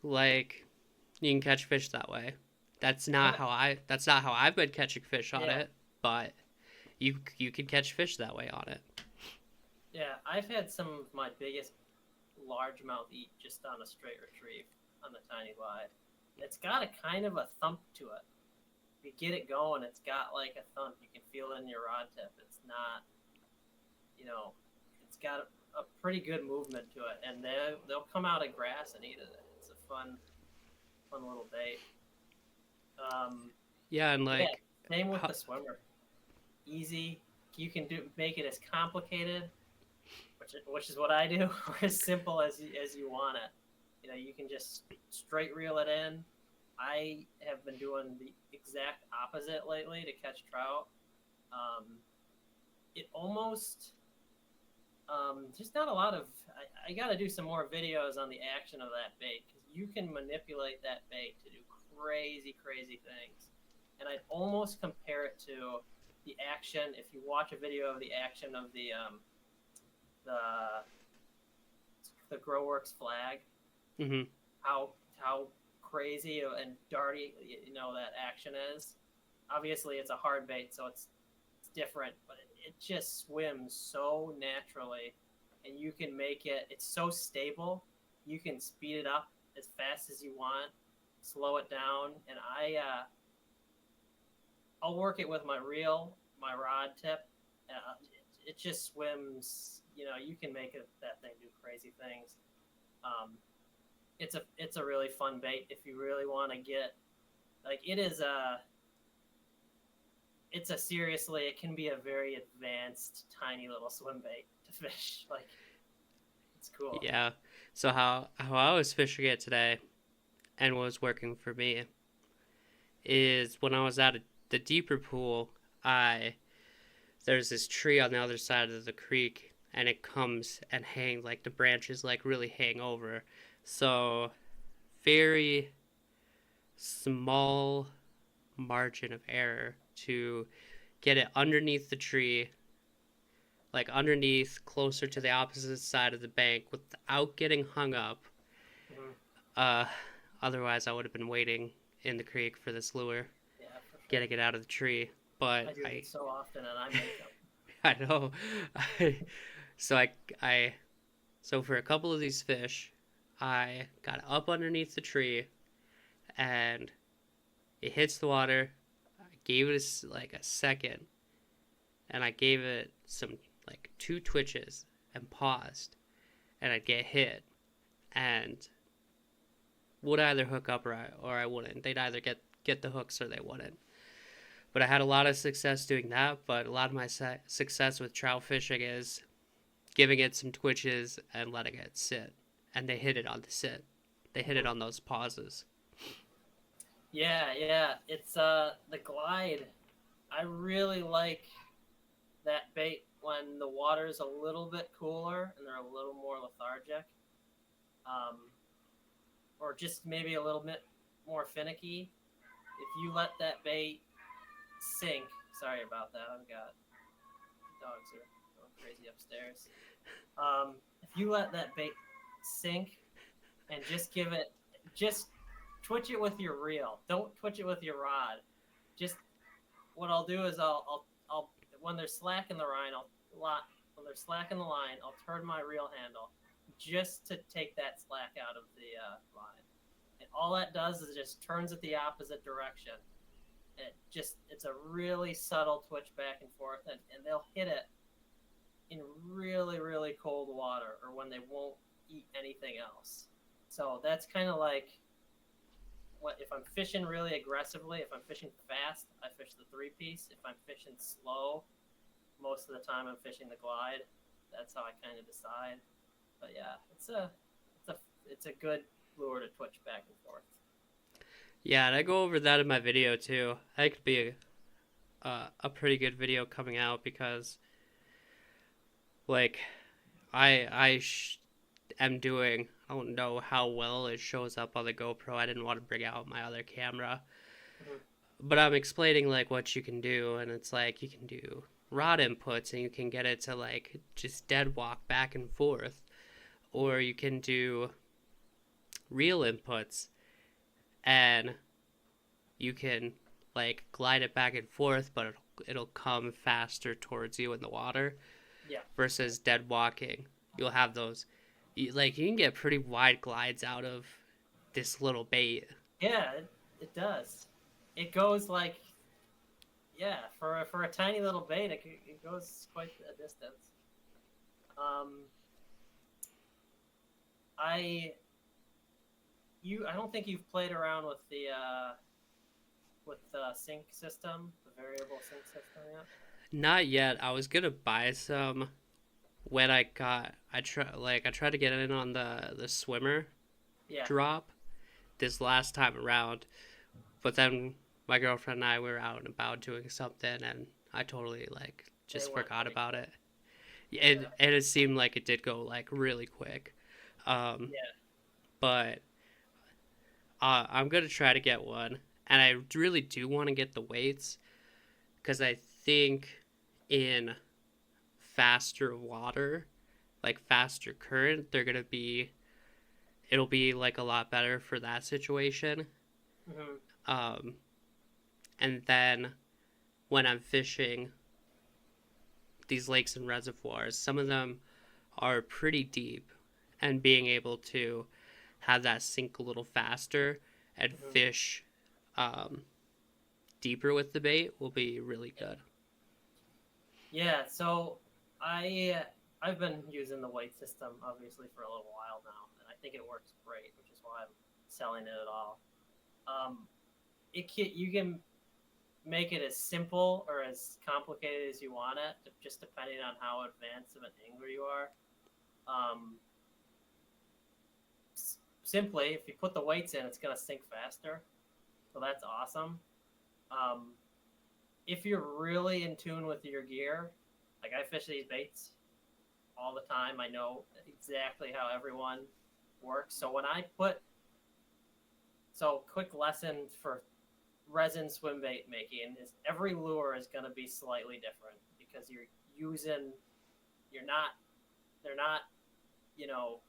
like you can catch fish that way. That's not how I've been catching fish on it, but you can catch fish that way on it. Yeah, I've had some of my biggest largemouth eat just on a straight retrieve on the tiny glide. It's got a kind of a thump to it. If you get it going, it's got like a thump. You can feel it in your rod tip. It's not, it's got a pretty good movement to it, and they'll come out of grass and eat it. It's a fun little bait. And like same with the swimmer. Easy. You can make it as complicated, which is what I do, or as simple as you want it. You can just straight reel it in. I have been doing the exact opposite lately to catch trout. It almost just not a lot of. I got to do some more videos on the action of that bait, because you can manipulate that bait to do crazy things, and I'd almost compare it to the action. If you watch a video of the action of the Growworks flag, how crazy and darty that action is. Obviously, it's a hard bait, so it's different, but it just swims so naturally, and you can make it. It's so stable. You can speed it up as fast as you want, slow it down, and I'll work it with my reel, my rod tip. It just swims. You can make that thing do crazy things. It's a really fun bait if you really want to get, like, it is it can be a very advanced, tiny little swim bait to fish. Like, it's cool. Yeah. So how I was fishing it today and what was working for me is when I was at the deeper pool, I there's this tree on the other side of the creek and it comes and hang like the branches like really hang over. So very small margin of error to get it underneath the tree, like underneath closer to the opposite side of the bank without getting hung up. Mm-hmm. Uh Otherwise I would have been waiting in the creek for this lure, Yeah, for sure. getting it out of the tree. But I do it so often, and I make them. I know. so I so for a couple of these fish, I got up underneath the tree, and it hits the water. I gave it like a second, and I gave it some like 2 twitches and paused, and I'd get hit, and would either hook up or I wouldn't. They'd either get the hooks or they wouldn't. But I had a lot of success doing that. But a lot of my success with trout fishing is giving it some twitches and letting it sit. And they hit it on the sit. They hit it on those pauses. Yeah. It's the glide. I really like that bait when the water's a little bit cooler and they're a little more lethargic. Or just maybe a little bit more finicky. If you let that bait sink, sorry about that, I've got dogs are going crazy upstairs. If you let that bait sink and just twitch it with your reel. Don't twitch it with your rod. Just what I'll do is I'll when they're slack in the line, I'll turn my reel handle just to take that slack out of the line. And all that does is it just turns it the opposite direction. It's a really subtle twitch back and forth, and they'll hit it in really, really cold water or when they won't eat anything else. So that's kind of like what if I'm fishing really aggressively, if I'm fishing fast, I fish the 3-piece. If I'm fishing slow, most of the time I'm fishing the glide. That's how I kind of decide. But yeah, it's a good lure to twitch back and forth. Yeah, and I go over that in my video too. That could be a pretty good video coming out because, like, am doing. I don't know how well it shows up on the GoPro. I didn't want to bring out my other camera, but I'm explaining like what you can do, and it's like you can do rod inputs, and you can get it to like just dead walk back and forth, or you can do reel inputs and you can like glide it back and forth, but it'll come faster towards you in the water. Yeah. Versus dead walking, you'll have those. You can get pretty wide glides out of this little bait. Yeah, it does. It goes like, for a tiny little bait, it goes quite a distance. I don't think you've played around with the sync system, the variable sync system yet? Not yet. I was gonna buy some when I tried to get in on the swimmer drop this last time around, but then my girlfriend and I were out and about doing something, and I totally just forgot about it. And it seemed like it did go like really quick. But I'm gonna try to get one, and I really do want to get the weights because I think in faster water, like faster current, it'll be like a lot better for that situation. And then when I'm fishing these lakes and reservoirs, some of them are pretty deep, and being able to have that sink a little faster and fish deeper with the bait will be really good. Yeah, so I've been using the weight system obviously for a little while now, and I think it works great, which is why I'm selling it at all. make it as simple or as complicated as you want it, just depending on how advanced of an angler you are. Um, Simply, if you put the weights in, it's going to sink faster. So that's awesome. If you're really in tune with your gear, like I fish these baits all the time, I know exactly how everyone works. So when I quick lesson for resin swim bait making is every lure is going to be slightly different because they're not, you know,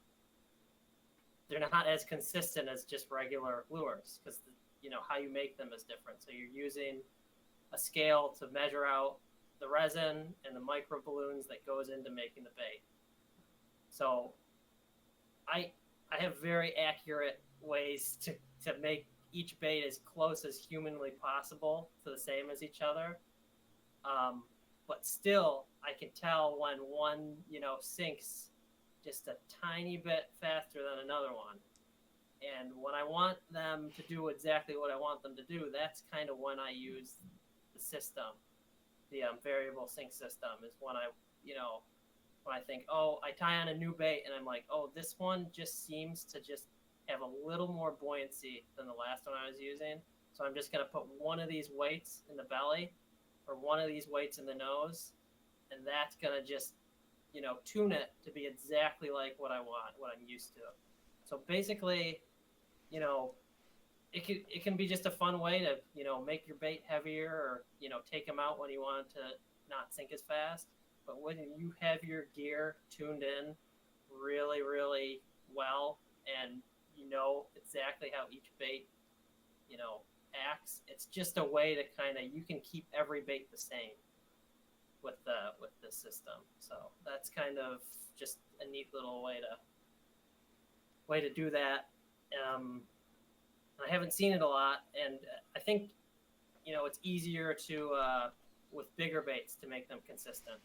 they're not as consistent as just regular lures because how you make them is different. So you're using a scale to measure out the resin and the micro balloons that goes into making the bait. So I have very accurate ways to make each bait as close as humanly possible to the same as each other. But still, I can tell when one, sinks just a tiny bit faster than another one. And when I want them to do exactly what I want them to do, that's kind of when I use the system, the variable sink system is when when I think, oh, I tie on a new bait and I'm like, oh, this one just seems to just have a little more buoyancy than the last one I was using. So I'm just going to put one of these weights in the belly or one of these weights in the nose. And that's going to just, tune it to be exactly like what I want, what I'm used to. So basically, it can be just a fun way to, make your bait heavier or, take them out when you want to not sink as fast. But when you have your gear tuned in really, really well and you know exactly how each bait, acts, it's just a way to you can keep every bait the same with the system. So that's kind of just a neat little way to do that. I haven't seen it a lot, and I think it's easier to with bigger baits to make them consistent.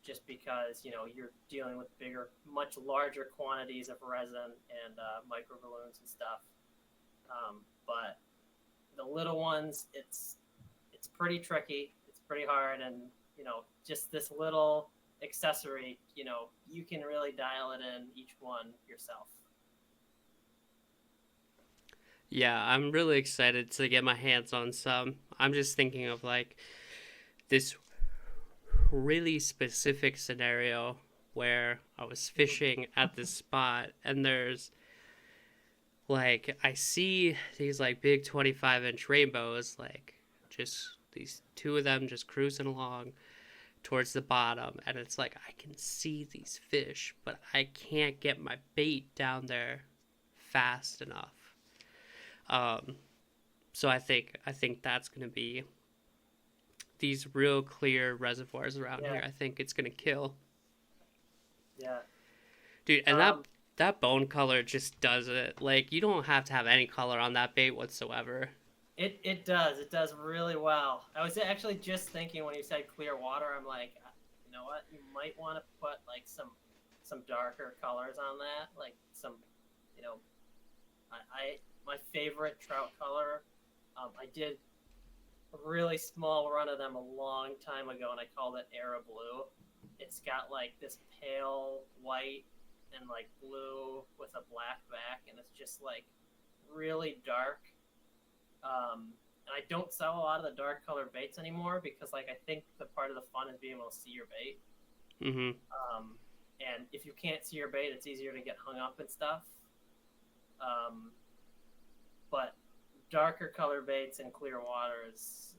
Just because you're dealing with bigger, much larger quantities of resin and micro balloons and stuff. But the little ones, it's pretty tricky. It's pretty hard, and just this little accessory, you can really dial it in each one yourself. Yeah, I'm really excited to get my hands on some. I'm just thinking of like this really specific scenario where I was fishing at this spot and there's like I see these like big 25-inch rainbows, like just these two of them just cruising along towards the bottom, and it's like I can see these fish but I can't get my bait down there fast enough. So I think that's gonna be these real clear reservoirs around here. I think it's gonna kill. Yeah, dude, and that bone color just does it. Like you don't have to have any color on that bait whatsoever. It does really well. I was actually just thinking when you said clear water, I'm like, you know what, you might want to put like some darker colors on that, like some, my favorite trout color. I did a really small run of them a long time ago, and I called it Era Blue. It's got like this pale white and like blue with a black back, and it's just like really dark. And I don't sell a lot of the dark colored baits anymore because like I think the part of the fun is being able to see your bait. Mm-hmm. And if you can't see your bait, it's easier to get hung up and stuff. But darker color baits and clear water is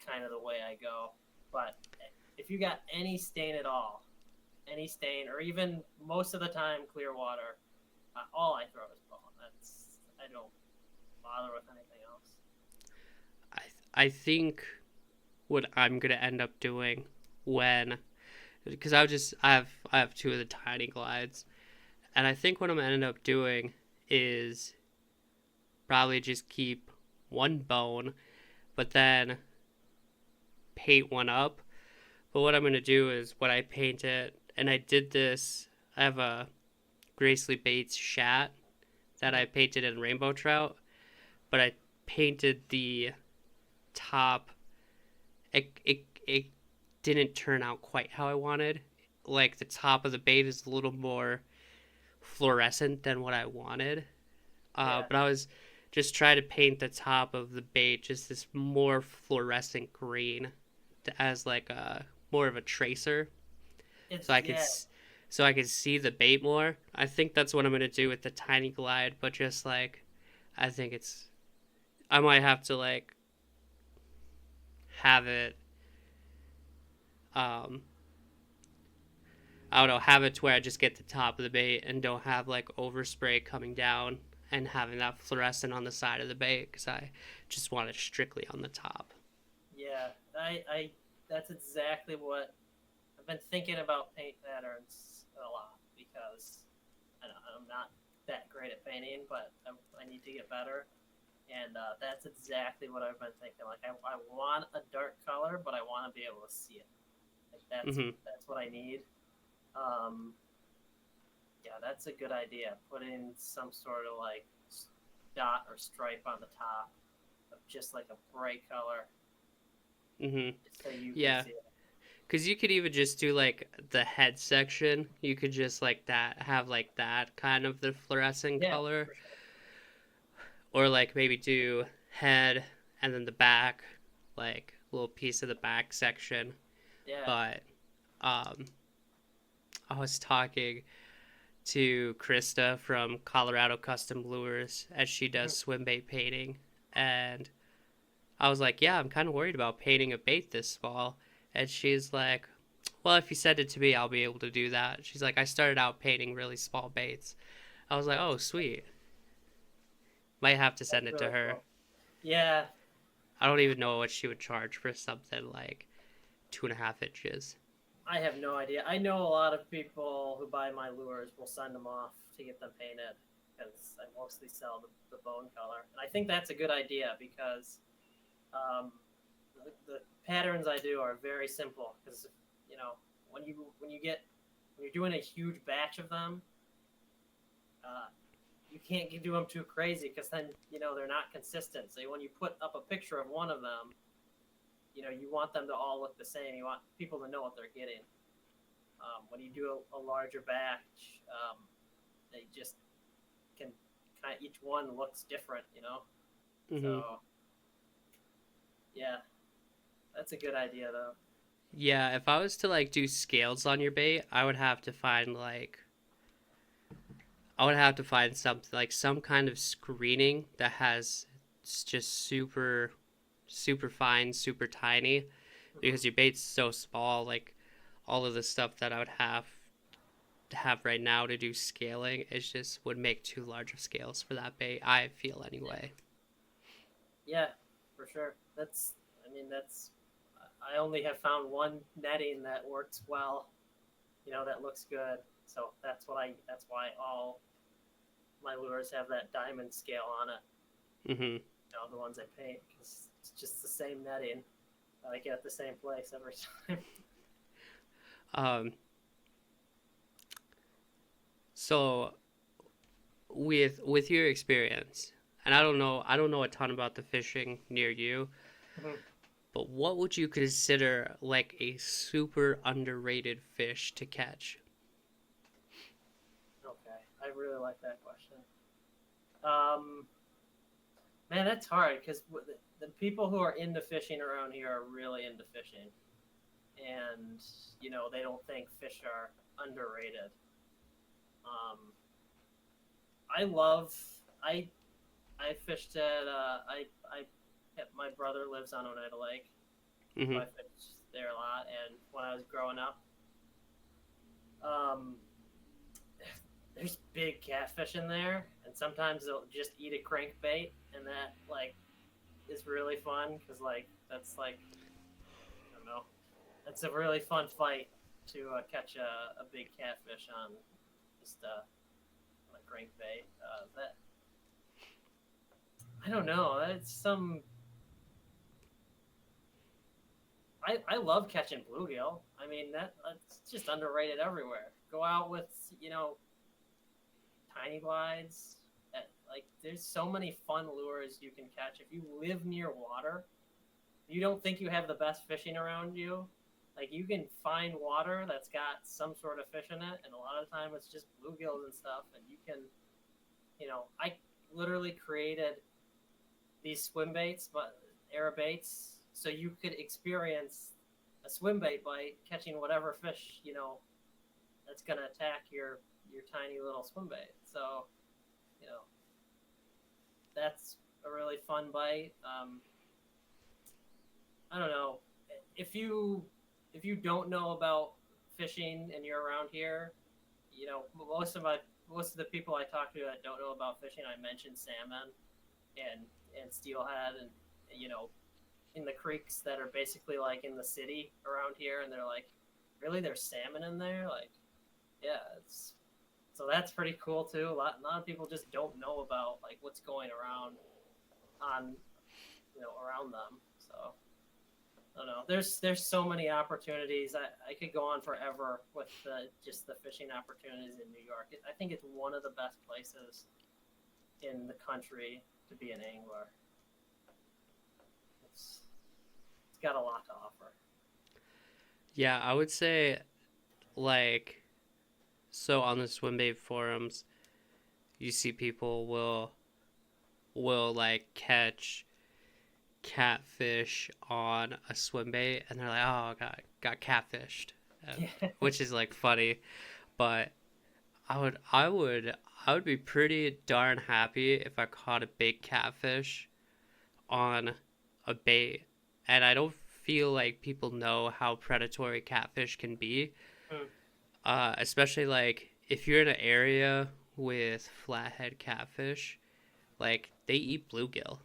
kind of the way I go. But if you got any stain at all, any stain, or even most of the time clear water, all I throw is bone. I don't bother with anything else. I think what I'm gonna end up doing because I have two of the tiny glides, and I think what I'm gonna end up doing is probably just keep one bone, but then paint one up. But what I'm going to do is when I paint it, and I did this, I have a Gracely Bates Shat that I painted in rainbow trout, but I painted the top, it didn't turn out quite how I wanted. Like the top of the bait is a little more fluorescent than what I wanted. Yeah. But I was just trying to paint the top of the bait just this more fluorescent green as like a more of a tracer, It's so I could yeah. so I could see the bait more. I think that's what I'm gonna do with the tiny glide, but just like I think it's I might have to like have it um I don't know, have it to where I just get the top of the bait and don't have like overspray coming down and having that fluorescent on the side of the bait because I just want it strictly on the top. Yeah. I that's exactly what I've been thinking about paint patterns a lot because I'm not that great at painting, but I need to get better. And that's exactly what I've been thinking. Like I want a dark color, but I want to be able to see it. Like Mm-hmm. that's what I need. Um, yeah, that's a good idea. Putting some sort of like dot or stripe on the top of just like a bright color, Mm-hmm. just so you can Yeah, see it. because you could even just do like the head section. You could just like that have like that kind of the fluorescent Yeah, color, for sure. or like maybe do head and then the back, like a little piece of the back section. Yeah. But um, I was talking to Krista from Colorado Custom Lures as she does Mhm. swim bait painting, and I was like, "Yeah, I'm kind of worried about painting a bait this fall," and she's like, "Well, if you send it to me, I'll be able to do that." She's like, "I started out painting really small baits." I was like, That's "Oh, sweet." Might have to send that's it to really her. cool. Yeah, I don't even know what she would charge for something like 2.5 inches. I have no idea. I know a lot of people who buy my lures will send them off to get them painted because I mostly sell the bone color, and I think that's a good idea because um, the patterns I do are very simple because you know when you're doing a huge batch of them, uh, you can't do them too crazy because then they're not consistent. So when you put up a picture of one of them, you want them to all look the same. You want people to know what they're getting. When you do a larger batch, they just can kind of each one looks different. Mm-hmm. So yeah, that's a good idea though. Yeah, if I was to like do scales on your bait, I would have to find something like some kind of screening that has just super fine, super tiny Mm-hmm. because your bait's so small. Like all of the stuff that I would have to have right now to do scaling, it just would make too large of scales for that bait. I feel anyway. Yeah, for sure. That's. I only have found one netting that works well. That looks good. So That's why all my lures have that diamond scale on it. Mm-hmm. The ones I paint because it's just the same netting that I get at the same place every time. Um. So with your experience, and I don't know a ton about the fishing near you, but what would you consider like a super underrated fish to catch? Okay, I really like that question. Um, Man, that's hard because the people who are into fishing around here are really into fishing, and they don't think fish are underrated. Um, I love I I fished at my brother lives on Oneida Lake, so Mm-hmm. I fished there a lot. And when I was growing up, um, there's big catfish in there, and sometimes they'll just eat a crankbait, and that like is really fun because that's I don't know, that's a really fun fight to catch a big catfish on just on a crankbait. That I don't know. It's some. I love catching bluegill. I mean that's just underrated everywhere. Go out with tiny glides. Like there's so many fun lures you can catch if you live near water. you don't think you have the best fishing around you, like you can find water that's got some sort of fish in it, and a lot of the time it's just bluegills and stuff, and you can, I literally created these swim baits, but air baits, so you could experience a swim bait by catching whatever fish that's gonna attack your tiny little swim bait. So you know that's a really fun bite. I don't know if you don't know about fishing and you're around here. Most of the people I talk to that don't know about fishing, I mentioned salmon and steelhead, and you know in the creeks that are basically like in the city around here, and they're like, really, there's salmon in there? Like, yeah, it's so that's pretty cool too. A lot of people just don't know about like what's going around on around them. So I don't know. There's so many opportunities. I could go on forever with just the fishing opportunities in New York. I think it's one of the best places in the country to be an angler. It's got a lot to offer. Yeah, I would say, like, so on the swim bait forums, you see people will like catch catfish on a swim bait, and they're like, "Oh, I got catfished," which is like funny. But I would be pretty darn happy if I caught a big catfish on a bait, and I don't feel like people know how predatory catfish can be. Especially like if you're in an area with flathead catfish, like they eat bluegill.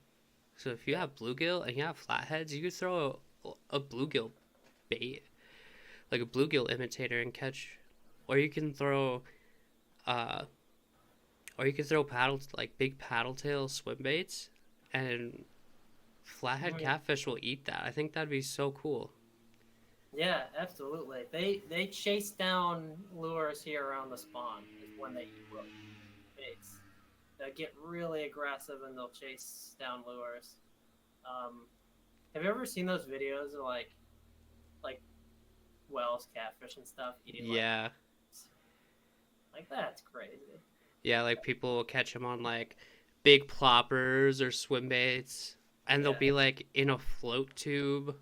So if you have bluegill and you have flatheads, you could throw a bluegill bait, like a bluegill imitator, and catch, or you can throw, uh, big paddle tail swim baits, and flathead catfish will eat that. I think that'd be so cool. Yeah, absolutely. They chase down lures here around the spawn when they eat baits. They get really aggressive and they'll chase down lures. Have you ever seen those videos of like Wells catfish and stuff eating Yeah. like that's crazy. Yeah, like people will catch them on like big ploppers or swim baits, and they'll be like in a float tube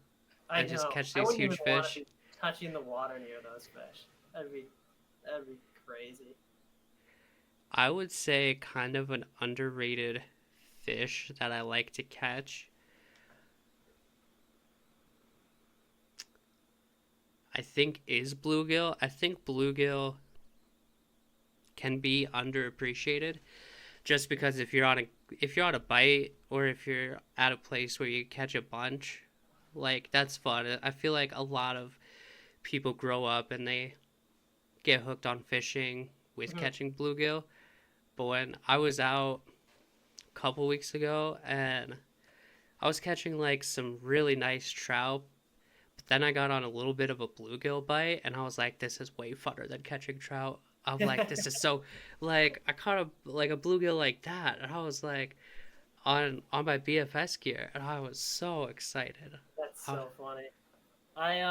I and just know. catch I these wouldn't even huge want to fish. be touching the water near those fish. That'd be crazy. I would say kind of an underrated fish that I like to catch. I think is bluegill. I think bluegill can be underappreciated just because if you're on a bite, or if you're at a place where you catch a bunch, like that's fun. I feel like a lot of people grow up and they get hooked on fishing with catching bluegill. But when I was out a couple weeks ago and I was catching like some really nice trout, but then I got on a little bit of a bluegill bite and I was like, this is way funner than catching trout. I'm like, this is so, like, I caught a bluegill like that, and I was like on my BFS gear, and I was so excited. That's so funny. I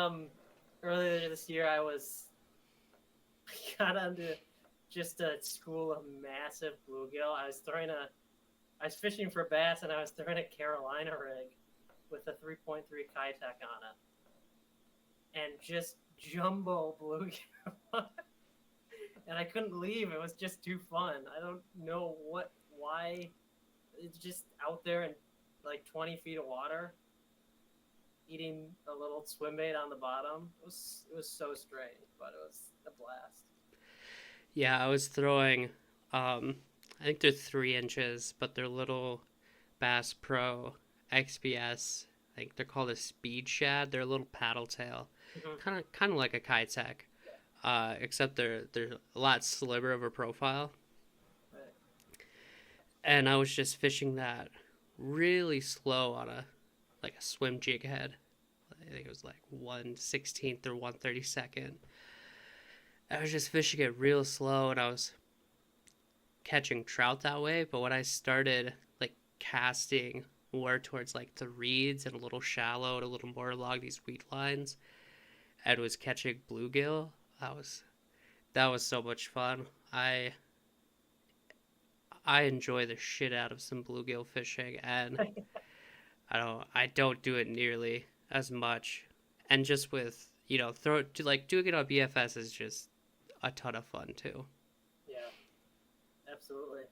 earlier this year I got onto just a school of massive bluegill. I was fishing for bass, and I was throwing a Carolina rig with a 3.3 Kitech on it, and just jumbo bluegill. And I couldn't leave. It was just too fun. I don't know why. It's just out there in like 20 feet of water, eating a little swim bait on the bottom. It was so strange, but it was a blast. Yeah, I was throwing, I think they're 3 inches, but they're little Bass Pro XPS. I think they're called a speed shad. They're a little paddle tail, kind of like a Kitech, except they're a lot slimmer of a profile. Right. And I was just fishing that really slow on a swim jig head. I think it was like 1/16 or 1/32. I was just fishing it real slow, and I was catching trout that way. But when I started like casting more towards like the reeds and a little shallow and a little more along these weed lines, and was catching bluegill. That was so much fun. I enjoy the shit out of some bluegill fishing, and I don't do it nearly as much. And just with doing it on BFS is just a ton of fun too. Yeah, absolutely.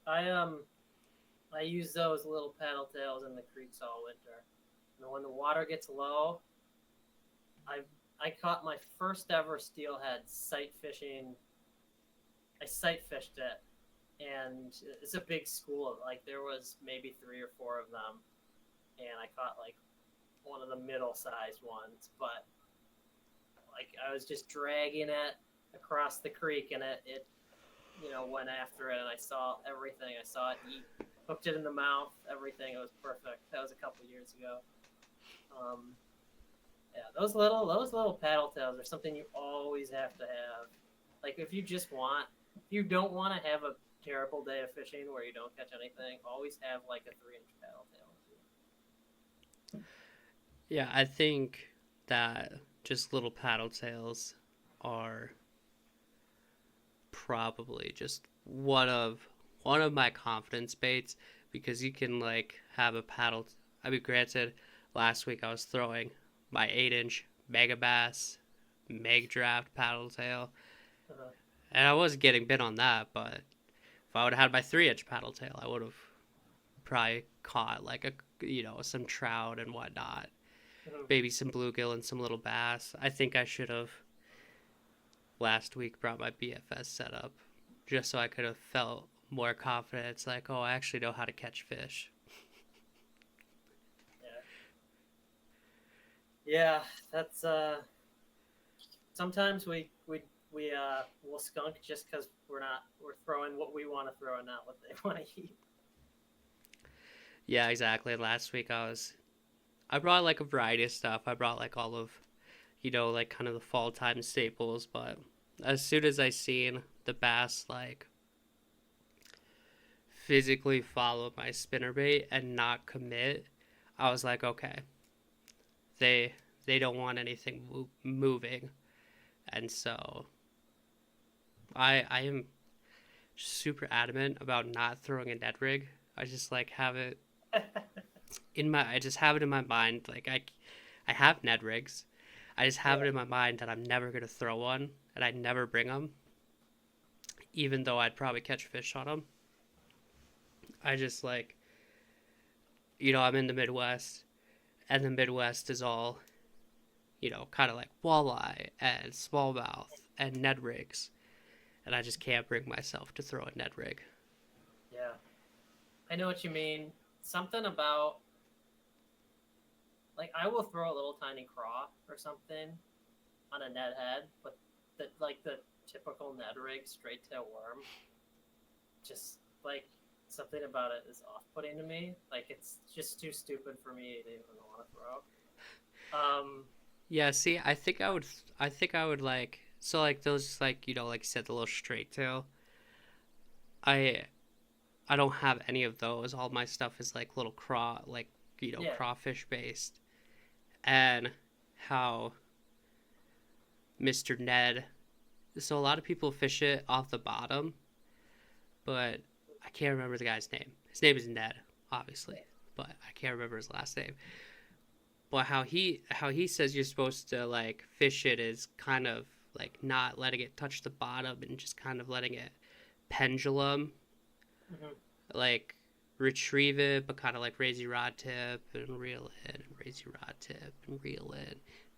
I use those little paddle tails in the creeks all winter. And when the water gets low, I caught my first ever steelhead sight fishing. I sight fished it, and it's a big school. Like there was maybe 3 or 4 of them, and I caught like one of the middle-sized ones. But like I was just dragging it across the creek, and it went after it, and I saw everything. I saw it eat, hooked it in the mouth, everything. It was perfect. That was a couple years ago. Yeah, those little paddle tails are something you always have to have. Like if you don't want to have a terrible day of fishing where you don't catch anything, always have like a 3-inch paddle tail. Yeah, I think that just little paddle tails are probably just one of my confidence baits, because you can like have a paddle. I mean, granted, last week I was throwing my 8-inch Mega Bass Meg Draft paddle tail, and I was getting bit on that. But if I would have had my 3-inch paddle tail, I would have probably caught like some trout and whatnot, maybe some bluegill and some little bass. I think I should have last week brought my BFS setup just so I could have felt more confident. It's like, oh, I actually know how to catch fish. Yeah, that's sometimes we'll skunk just because we're throwing what we want to throw and not what they want to eat. Yeah, exactly. Last week I brought like a variety of stuff. I brought like all of, like kind of the fall time staples, but as soon as I seen the bass like physically follow my spinnerbait and not commit, I was like, okay, they don't want anything moving, and so I am super adamant about not throwing a Ned rig. I just like have it I just have it in my mind, like I have Ned rigs. I just have it in my mind that I'm never gonna throw one, and I never bring them, even though I'd probably catch fish on them. I just like, I'm in the Midwest, and the Midwest is all, kind of like walleye and smallmouth and Ned rigs, and I just can't bring myself to throw a Ned rig. Yeah, I know what you mean. Something about, like, I will throw a little tiny craw or something on a Ned head, but the typical Ned rig straight tail worm, just like something about it is off-putting to me. Like it's just too stupid for me to even want to throw. Yeah, see, I think I would like, so like those, like, like you said, the little straight tail. I don't have any of those. All my stuff is like little craw, like, crawfish based. And how Mr. Ned, so a lot of people fish it off the bottom, but I can't remember the guy's name. His name is Ned, obviously, but I can't remember his last name. But how he says you're supposed to like fish it is kind of like not letting it touch the bottom and just kind of letting it pendulum, like retrieve it, but kind of like raise your rod tip and reel in, and raise your rod tip and reel in.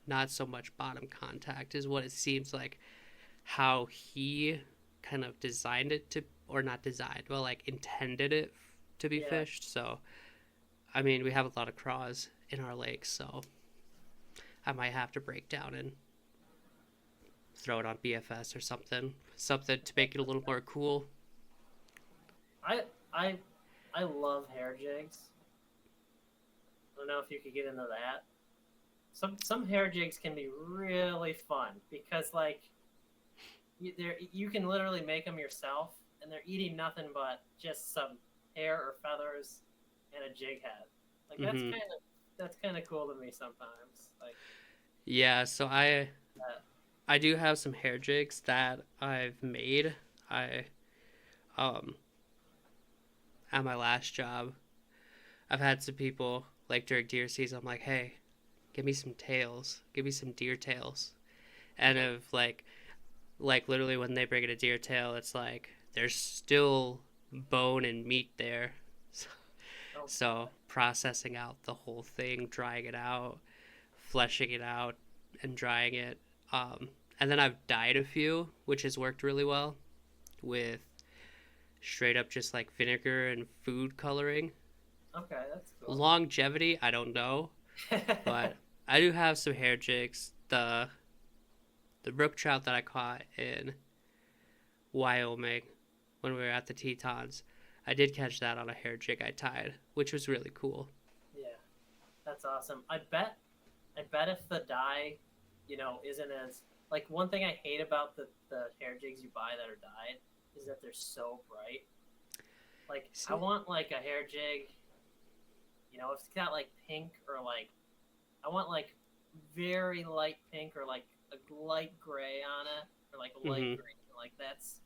Not so much bottom contact is what it seems like how he kind of designed it to, or not designed, but like intended it to be fished. So, I mean, we have a lot of craws in our lakes, so I might have to break down and throw it on BFS or something to make it a little more cool. I love hair jigs. I don't know if you could get into that. Some hair jigs can be really fun because like you can literally make them yourself, and they're eating nothing but just some hair or feathers and a jig head. Like Mhm. that's kind of cool to me sometimes. Like Yeah, so I that. I do have some hair jigs that I've made. I um at my last job, I've had some people like during deer season. I'm like, hey, give me some tails, give me some deer tails, and Mhm. if like literally when they bring in a deer tail, it's like there's still bone and meat there. So, Oh, so processing out the whole thing, drying it out, fleshing it out, and drying it. Um, and then I've dyed a few, which has worked really well with straight up just like vinegar and food coloring. okay, that's cool. Longevity, I don't know, but I do have some hair jigs. The brook trout that I caught in Wyoming when we were at the Tetons, I did catch that on a hair jig I tied, which was really cool. Yeah, that's awesome. I bet if the dye, isn't as like one thing I hate about the hair jigs you buy that are dyed is that they're so bright. Like I See? want like a hair jig, if it's got like pink or like I want like very light pink or like a light gray on it or like a light Mm-hmm. green. Like that's,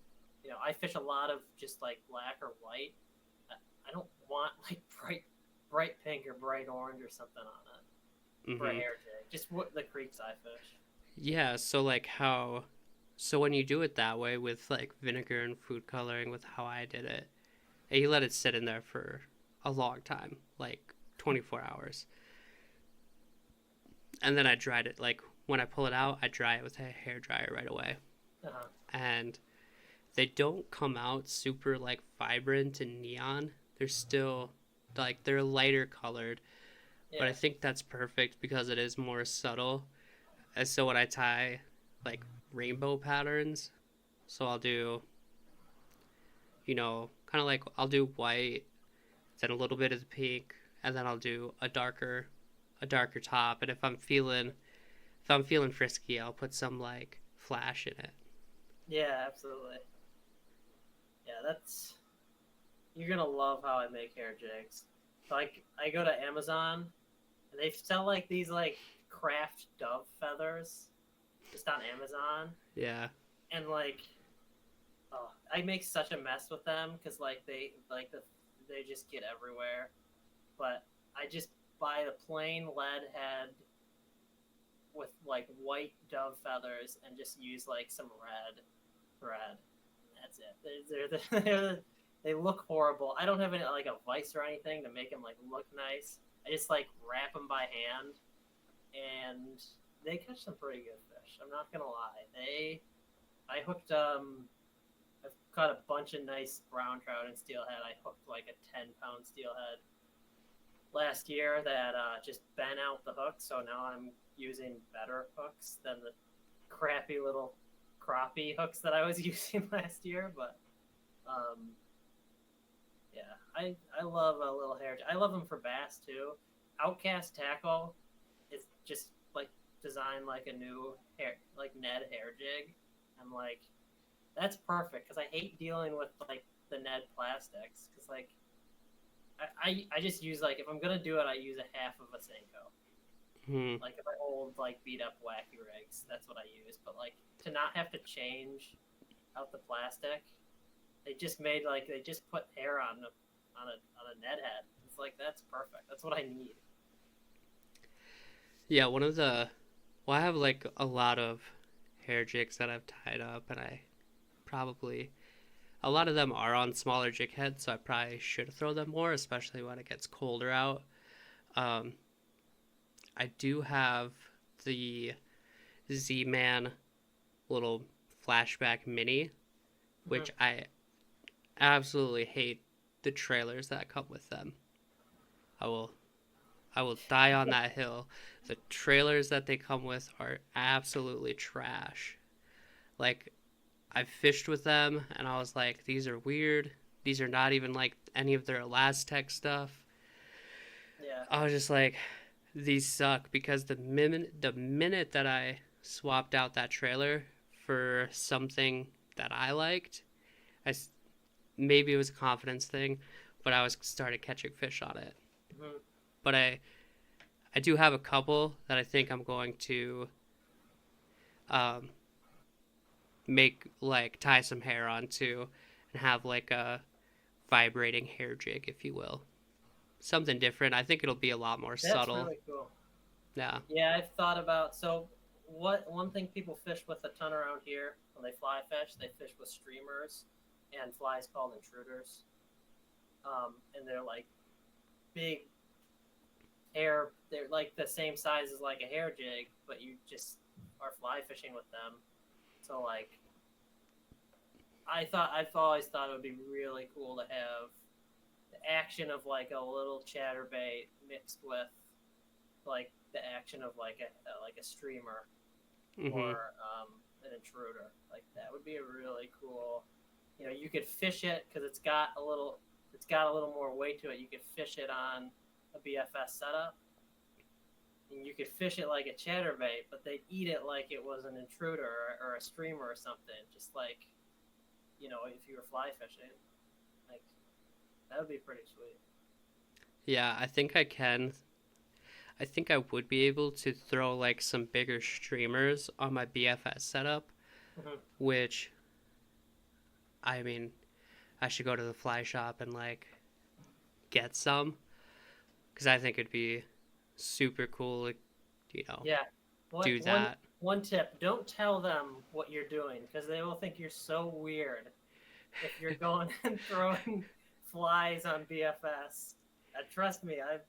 I fish a lot of just like black or white. I don't want like bright pink or bright orange or something on it for a Mm-hmm. hair jig. Just what the creeks I fish. Yeah, so like how so when you do it that way with like vinegar and food coloring with how I did it, and you let it sit in there for a long time, like 24 hours. And then I dried it like when I pull it out, I dry it with a hair dryer right away. Uh-huh. And they don't come out super like vibrant and neon. They're still like they're lighter colored, but I Yeah. think that's perfect because it is more subtle. And so when I tie like rainbow patterns, so I'll do, kind of like I'll do white, then a little bit of the pink, and then I'll do a darker top. And if I'm feeling frisky, I'll put some like flash in it. Yeah, absolutely. Yeah, that's you're gonna love how I make hair jigs. So I go to Amazon and they sell like these like craft dove feathers just on Amazon Yeah. and like oh, I make such a mess with them because they just get everywhere. But I just buy the plain lead head with like white dove feathers and just use like some red thread. That's it. They look horrible. I don't have any like a vise or anything to make them like look nice. I just like wrap them by hand, and they catch some pretty good fish. I'm not gonna lie. I hooked I've caught a bunch of nice brown trout and steelhead. I hooked like a 10-pound steelhead last year that just bent out the hook. So now I'm using better hooks than the crappy little crappie hooks that I was using last year. But um, yeah, I love a little hair. I love them for bass too. Outcast tackle is just like designed like a new hair like Ned hair jig. I'm like that's perfect because I hate dealing with like the Ned plastics because like I just use like if I'm gonna do it I use a half of a Senko. Hmm. Like if I hold like beat up wacky rigs, that's what I use. But like to not have to change out the plastic, they just put hair on a Ned head. It's like that's perfect. That's what I need. Yeah, I have like a lot of hair jigs that I've tied up, and a lot of them are on smaller jig heads, so I probably should throw them more, especially when it gets colder out. Um, I do have the Z-Man little flashback mini, Mm-hmm. which I absolutely hate the trailers that come with them. I will I will die on that hill. The trailers that they come with are absolutely trash. Like I've fished with them and I was like, these are weird. These are not even like any of their Elastec stuff. Yeah. I was just like, these suck because the minute that I swapped out that trailer for something that I liked, I maybe it was a confidence thing, but I was started catching fish on it. Mm-hmm. but I do have a couple that I think I'm going to um, make like tie some hair onto and have like a vibrating hair jig, if you will. Something different. I think it'll be a lot more That's subtle. really cool. Yeah. Yeah, I've thought about one thing people fish with a ton around here when they fly fish, they fish with streamers and flies called intruders. And they're like big hair. They're like the same size as like a hair jig, but you just are fly fishing with them. So like, I've always thought it would be really cool to have the action of like a little chatterbait mixed with like the action of like a streamer Mm-hmm. or an intruder. Like that would be a really cool. You know, you could fish it because it's got a little more weight to it. You could fish it on a BFS setup, and you could fish it like a chatterbait, but they eat it like it was an intruder or a streamer or something. Just like, you know, if you were fly fishing, like that would be pretty sweet. Yeah, I think I can. I think I would be able to throw like some bigger streamers on my BFS setup, Mm-hmm. which, I mean, I should go to the fly shop and like get some, because I think it'd be super cool, like, you know, Yeah. do that. One tip: don't tell them what you're doing because they will think you're so weird if you're going and throwing flies on BFS. Trust me, I've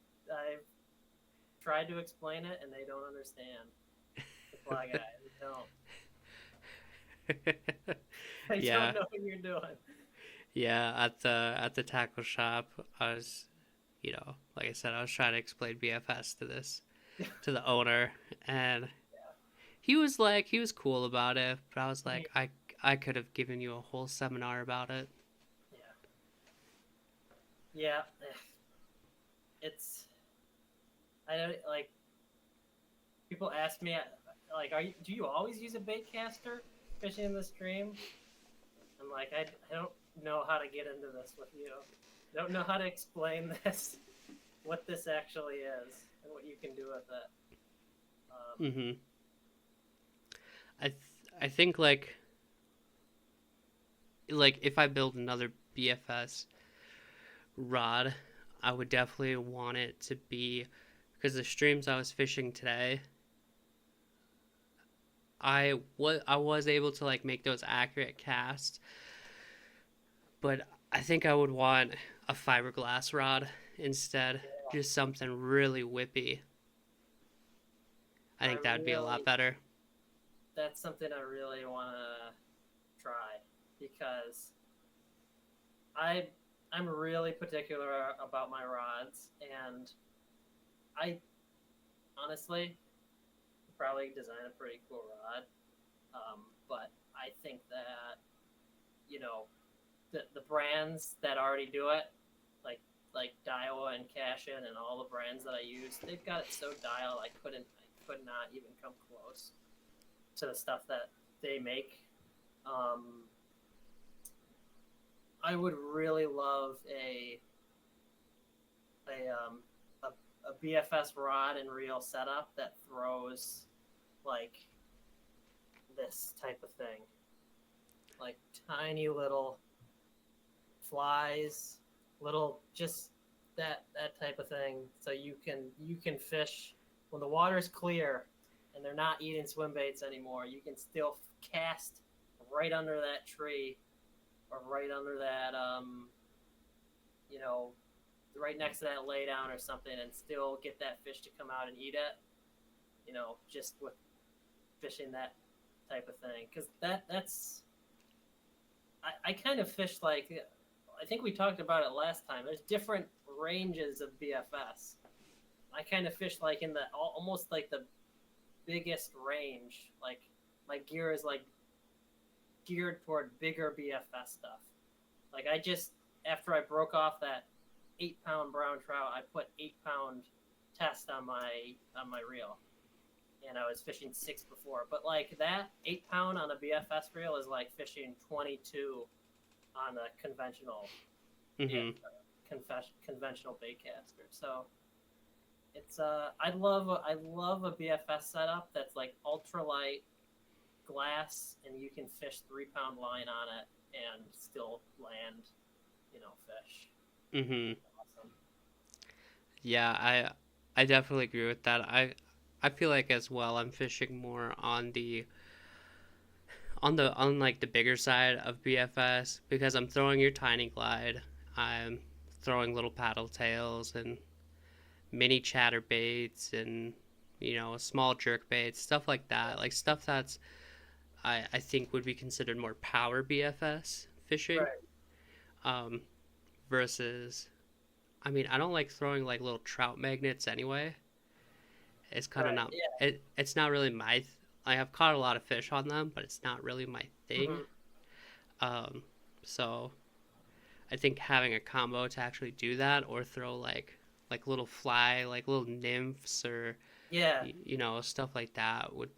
tried to explain it and they don't understand. The fly guys don't. They Yeah, don't know what you're doing. yeah. At the tackle shop, I was, you know, like I said, I was trying to explain BFS to the owner, and he was cool about it, but I was like, I could have given you a whole seminar about it. Yeah. It's I don't like people ask me like, do you always use a bait caster fishing in the stream? I'm like, I don't know how to get into this with you. I don't know how to explain this, what this actually is, and what you can do with it. Mm-hmm. I think like if I build another BFS rod, I would definitely want it to be, because the streams I was fishing today, I was able to like make those accurate casts, but I think I would want a fiberglass rod instead, just something really whippy. I think that'd be a lot better. That's something I really want to try because I'm really particular about my rods, and I honestly probably design a pretty cool rod, but I think that, you know, the brands that already do it, like Daiwa and Cashin and all the brands that I use, they've got it so dialed I could not even come close to the stuff that they make. I would really love a BFS rod and reel setup that throws like this type of thing, like tiny little flies, little just that type of thing, so you can fish when the water's clear and they're not eating swim baits anymore. You can still cast right under that tree or right under that you know, right next to that laydown or something, and still get that fish to come out and eat it, you know, just with fishing that type of thing. Because that's I kind of fish like, I think we talked about it last time, there's different ranges of BFS. I kind of fish like in the almost like the biggest range. Like my gear is like geared toward bigger BFS stuff. Like I just, after I broke off that 8-pound brown trout, I put 8-pound test on my reel, and I was fishing 6 before. But like that 8-pound on a BFS reel is like fishing 22 on a conventional, Mm-hmm. conventional bait caster. So It's I love a BFS setup that's like ultralight glass, and you can fish 3 pound line on it and still land, fish. Mm-hmm. Awesome. Yeah, I definitely agree with that. I feel like as well I'm fishing more on on like the bigger side of BFS because I'm throwing your tiny glide. I'm throwing little paddle tails and mini chatterbaits and small jerk baits, stuff like that. Like stuff that's I think would be considered more power BFS fishing. Right. Um, versus I don't like throwing like little trout magnets anyway. It's kind of Right. not Yeah. it's not really I have caught a lot of fish on them, but it's not really my thing. Hmm. Um, so I think having a combo to actually do that or throw little fly like little nymphs or Yeah. stuff like that would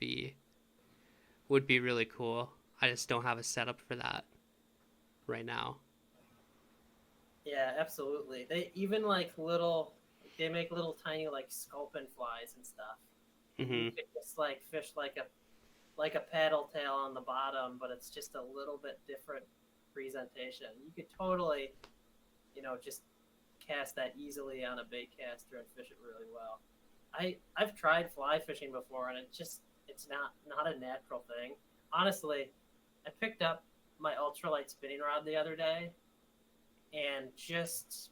be really cool. I just don't have a setup for that right now. Yeah. Absolutely. They even like little. They make little tiny like sculpin flies and stuff. You Mhm. could just like fish like a paddle tail on the bottom, but it's just a little bit different presentation. You could totally, just cast that easily on a bait caster and fish it really well. I've tried fly fishing before, and it's not a natural thing. Honestly, I picked up my ultralight spinning rod the other day, and just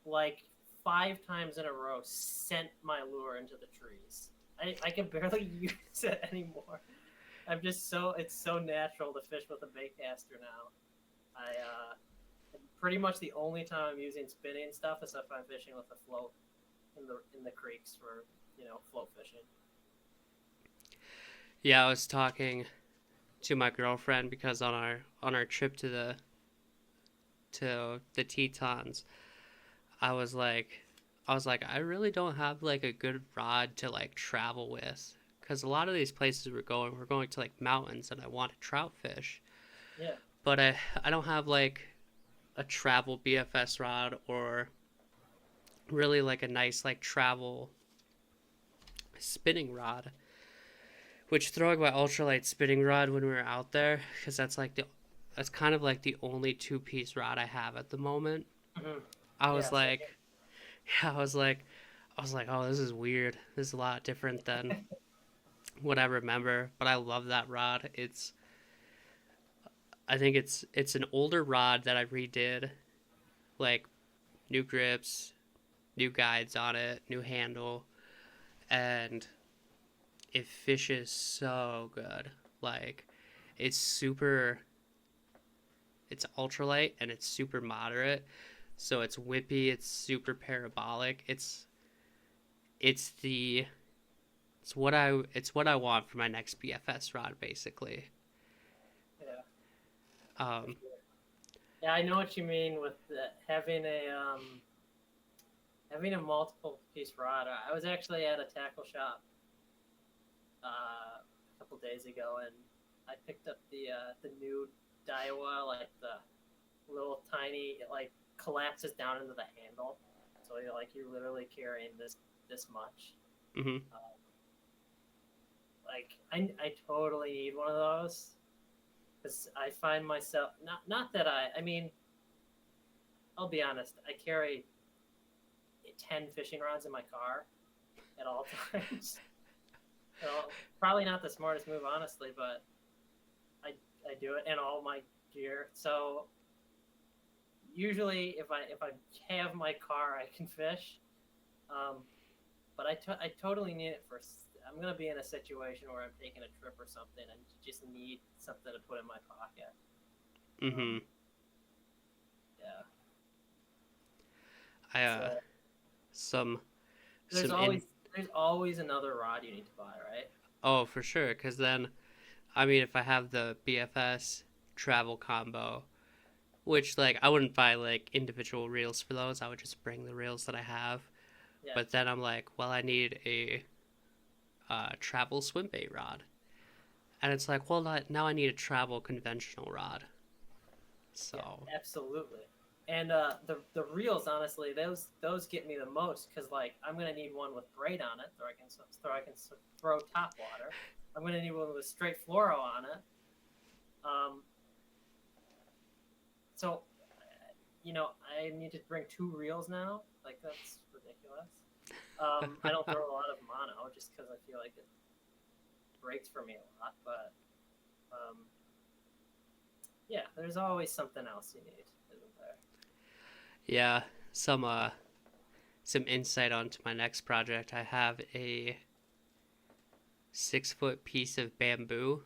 like 5 times in a row sent my lure into the trees. I can barely use it anymore. It's so natural to fish with a bait caster now. Pretty much the only time I'm using spinning stuff is if I'm fishing with a float in the creeks for float fishing. Yeah, I was talking to my girlfriend because on our trip to the Tetons, I was like I really don't have like a good rod to like travel with because a lot of these places we're going to like mountains and I want to trout fish, Yeah. but I don't have like a travel BFS rod or really like a nice like travel spinning rod. Which throwing my ultralight spinning rod when we were out there because that's kind of like the only two-piece rod I have at the moment. Hmm. I Yeah. was Same. like, yeah, I was like, oh, this is weird. This is a lot different than what I remember, but I love that rod. I think it's an older rod that I redid, like new grips, new guides on it, new handle, and it fishes so good. Like, it's super, it's ultralight and it's super moderate, so it's whippy. It's super parabolic. It's the it's what I want for my next BFS rod, basically. Yeah. For Um, sure. Yeah, I know what you mean with having a multiple piece rod. I was actually at a tackle shop a couple days ago, and I picked up the new Daiwa, like the little tiny, it like collapses down into the handle, so you're literally carrying this much. mhm. Um, like I totally need one of those because I find myself not that I mean I'll be honest, I carry 10 fishing rods in my car at all times. Probably not the smartest move, honestly, but I I do it in all my gear. So usually, if I have my car, I can fish. Um, but I totally need it for. I'm gonna be in a situation where I'm taking a trip or something, and just need something to put in my pocket. Um, Mhm. yeah. I So some there's some in always there's always another rod you need to buy, right? oh for sure because then if I have the BFS travel combo, which like I wouldn't buy like individual reels for those. I would just bring the reels that I have. Yeah. But then I'm like, well, I need a travel swim bait rod, and it's like, well, now I need a travel conventional rod. Yeah. So Absolutely. And the reels, honestly, those get me the most because like I'm gonna need one with braid on it, so I can throw top water. I'm gonna need one with straight fluoro on it. Um, so I need to bring 2 reels now. Like that's ridiculous. I don't throw a lot of mono just because I feel like it breaks for me a lot. But yeah, there's always something else you need, isn't there? Yeah, some insight onto my next project. I have a 6-foot piece of bamboo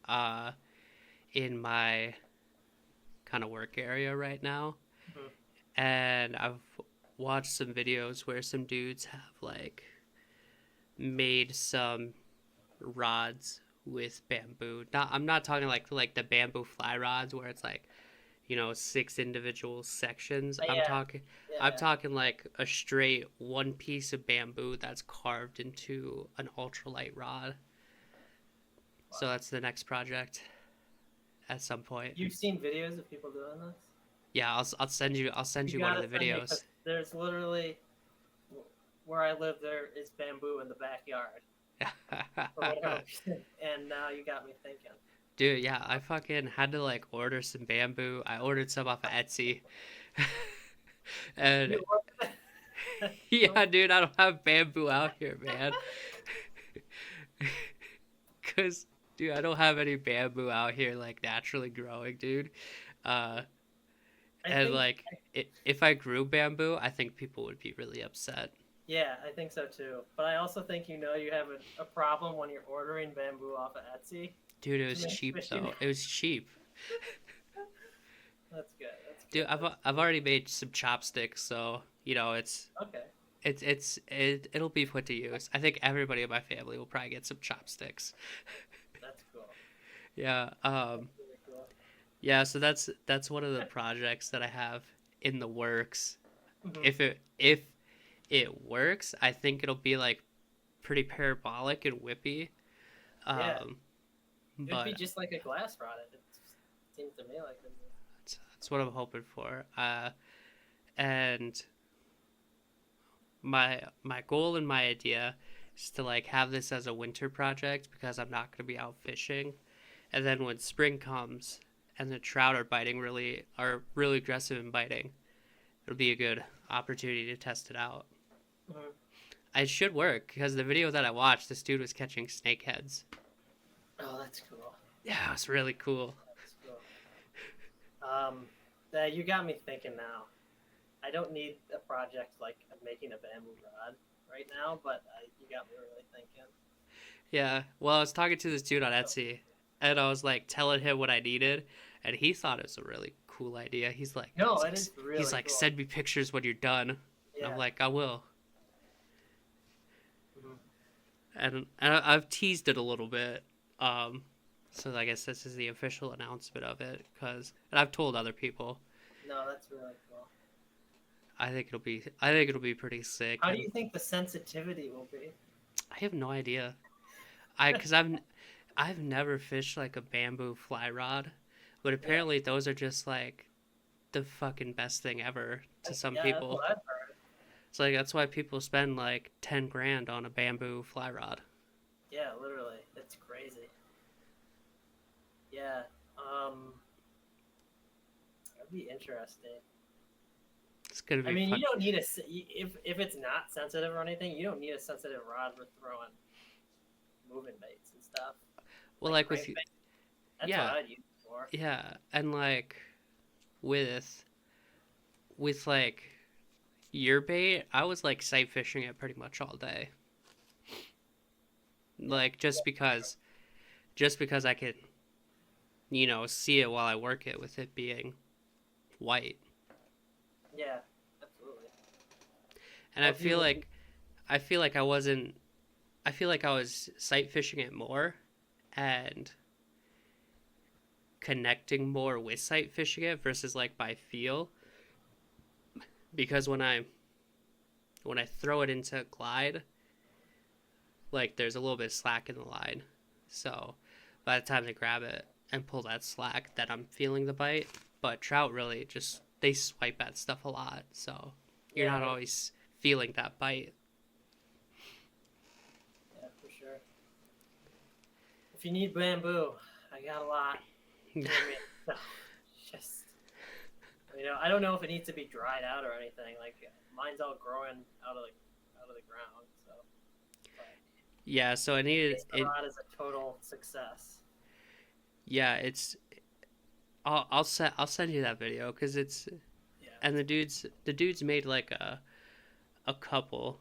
uh, in my kind of work area right now. Mm-hmm. And I've watched some videos where some dudes have like made some rods with bamboo. I'm not talking like the bamboo fly rods where it's like 6 individual sections. Yeah, I'm yeah. talking like a straight one piece of bamboo that's carved into an ultralight rod. Wow. So that's the next project at some point. You've seen videos of people doing this? Yeah, I'll send you one of the videos. There's literally where I live. There is bamboo in the backyard. And now you got me thinking. Dude, yeah, I fucking had to like order some bamboo. I ordered some off of Etsy. And yeah, dude, I don't have bamboo out here, man. Cause, dude, I don't have any bamboo out here like naturally growing, dude. If I grew bamboo, I think people would be really upset. Yeah, I think so too. But I also think you have a problem when you're ordering bamboo off of Etsy. Dude, it was cheap though. It was cheap. That's good. Dude, I've already made some chopsticks, so it's okay. It'll be put to use. I think everybody in my family will probably get some chopsticks. That's cool. Yeah. That's really cool. Yeah. So that's one of the projects that I have in the works. Mm-hmm. If it works, I think it'll be like pretty parabolic and whippy. Yeah. But it'd be just like a glass rod. It seems to me like that's what I'm hoping for. And my goal and my idea is to like have this as a winter project because I'm not going to be out fishing, and then when spring comes and the trout are really aggressive in biting, it'll be a good opportunity to test it out. Mm-hmm. It should work because the video that I watched, this dude was catching snakeheads. Oh, that's cool. Yeah, it was really cool. That's cool. You got me thinking now. I don't need a project like making a bamboo rod right now, but you got me really thinking. Yeah, well, I was talking to this dude on Etsy, and I was like telling him what I needed, and he thought it was a really cool idea. He's like, it is really he's like, cool. send me pictures when you're done. Yeah. And I'm like, I will. Mm-hmm. And I've teased it a little bit. So I guess this is the official announcement of it, and I've told other people. No, that's really cool. I think it'll be pretty sick. How do you think the sensitivity will be? I have no idea. Because I've never fished like a bamboo fly rod, but apparently those are just like the fucking best thing ever to some people. That's what I've heard. So like that's why people spend like 10 grand on a bamboo fly rod. Yeah, literally, it's crazy. Yeah, that'd be interesting. It's gonna be. You don't need if it's not sensitive or anything. You don't need a sensitive rod for throwing moving baits and stuff. Well, like with that's what I'd use it for. Yeah, and like with like your bait, I was like sight fishing it pretty much all day. Like just because I could, see it while I work it with it being white. Yeah, absolutely. And I feel like I was sight fishing it more and connecting more with sight fishing it versus like by feel. Because when I throw it into glide, like there's a little bit of slack in the line. So by the time they grab it and pull that slack, then I'm feeling the bite. But trout really just they swipe at stuff a lot, so you're Yeah, not always feeling that bite. yeah, for sure. If you need bamboo, I got a lot near me. So just I don't know if it needs to be dried out or anything. Like mine's all growing out of the ground. So, but Yeah, so I needed this it. rod is a total success. Yeah, it's. I'll send you that video because it's Yeah. and the dude's made like a couple.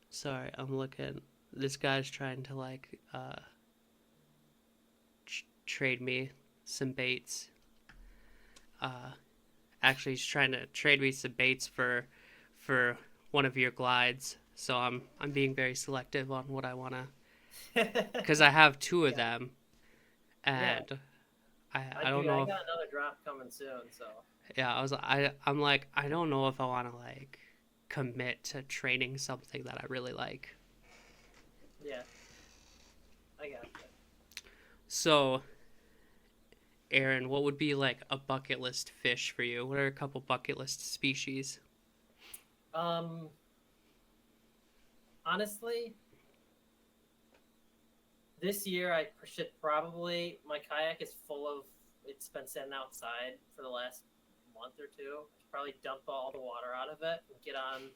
Sorry, I'm looking. This guy's trying to like trade me some baits. Uh, Actually, he's trying to trade me some baits for one of your glides. So I'm being very selective on what I wanna because I have two of Yeah. them, Yeah. and I don't I know if got another drop coming soon. So yeah I'm like I don't know if I want to like commit to training something that I really like. yeah, I got you. So Aaron, what would be like a bucket list fish for you? What are a couple bucket list species? Um, honestly, this year I should probably my kayak is full of. It's been sitting outside for the last month or two. I should probably dump all the water out of it and get on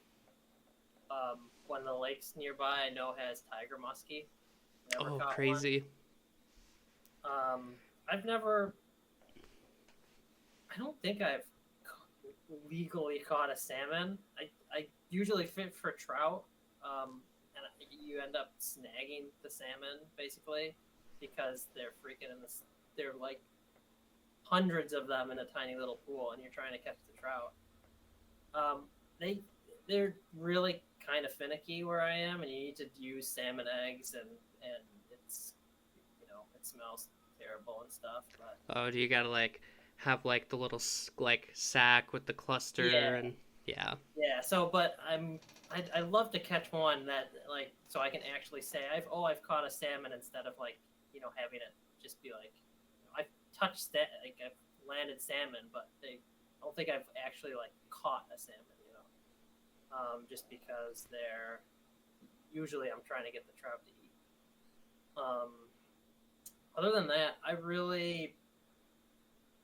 one of the lakes nearby. I know has tiger muskie. Never Oh, caught one. crazy. I've never. I don't think I've legally caught a salmon. I usually fit for trout, and you end up snagging the salmon basically because they're freaking in this. They're like hundreds of them in a tiny little pool, and you're trying to catch the trout. Um, they they're really kind of finicky where I am, and you need to use salmon eggs, and it's it smells terrible and stuff. But Oh, do you gotta like have like the little like sack with the cluster yeah, and yeah. yeah. So, but I love to catch one that like so I can actually say I've caught a salmon instead of like having it just be like I've touched that like I've landed salmon, but I don't think I've actually like caught a salmon. Just because they're usually I'm trying to get the trout to eat. Other than that,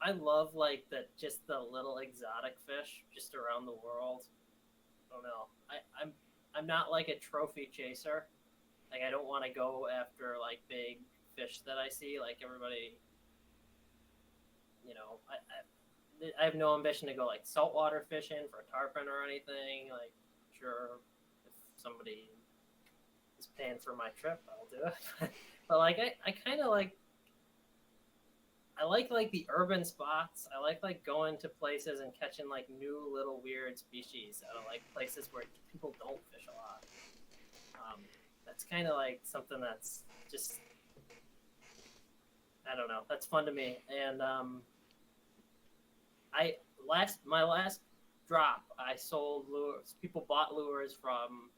I love like the little exotic fish just around the world. I don't know. I'm not like a trophy chaser. Like I don't want to go after like big fish that I see. Like everybody, I have no ambition to go like saltwater fishing for tarpon or anything. Like, sure, if somebody is paying for my trip, I'll do it. But like, I kind of I like the urban spots. I like going to places and catching like new little weird species out of like places where people don't fish a lot. That's kind of like something that's just I don't know. That's fun to me. And my last drop, I sold lures. People bought lures from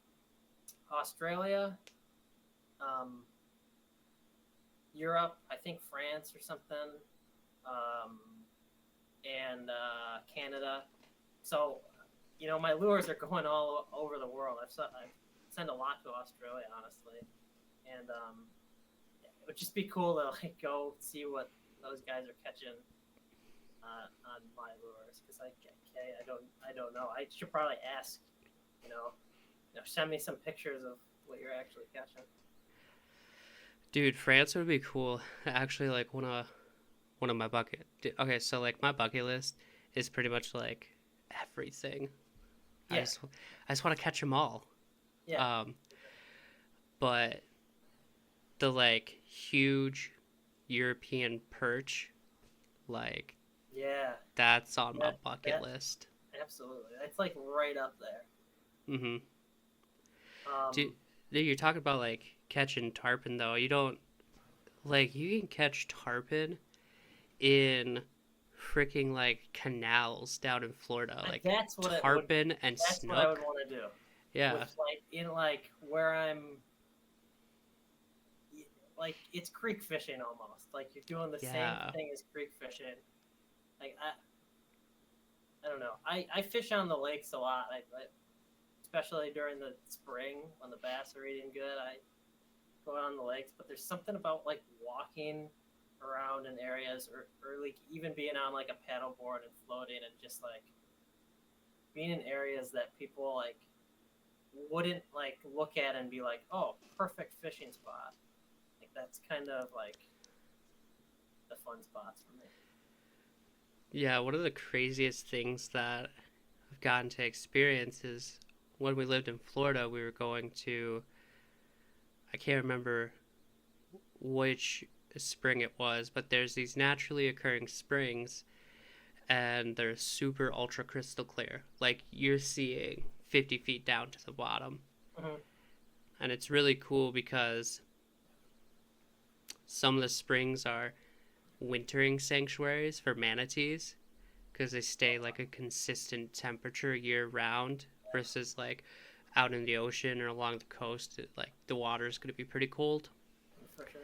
Australia, um, Europe, I think France or something, and Canada. So, my lures are going all over the world. I send a lot to Australia, honestly, and it would just be cool to like go see what those guys are catching on my lures because I don't know. I should probably ask, send me some pictures of what you're actually catching. Dude, France would be cool. Actually, like one of my bucket. Okay, so like my bucket list is pretty much like everything. Yeah, I just want to catch them all. yeah, But the like huge European perch, like yeah. that's on my That, bucket that list. absolutely. That's like right up there. Mm-hmm. Um, Dude, you're talking about like catching tarpon though. You don't like you can catch tarpon in freaking like canals down in Florida, like that's what it would. tarpon and That's what I would snook. want to do. Yeah, With like in like where I'm, like it's creek fishing almost. Like you're doing the same yeah. thing as creek fishing, Like I don't know. I fish on the lakes a lot. Especially during the spring when the bass are eating good. I go out on the lakes, but there's something about like walking around in areas or like even being on like a paddle board and floating and just like being in areas that people like wouldn't like look at and be like, oh, perfect fishing spot. Like that's kind of like the fun spots for me. Yeah, one of the craziest things that I've gotten to experience is when we lived in Florida, we were going to, I can't remember which spring it was, but there's these naturally occurring springs and they're super ultra crystal clear. Like you're seeing 50 feet down to the bottom. Mm-hmm. And it's really cool because some of the springs are wintering sanctuaries for manatees because they stay like a consistent temperature year round versus like out in the ocean or along the coast, like the water's going to be pretty cold. For sure.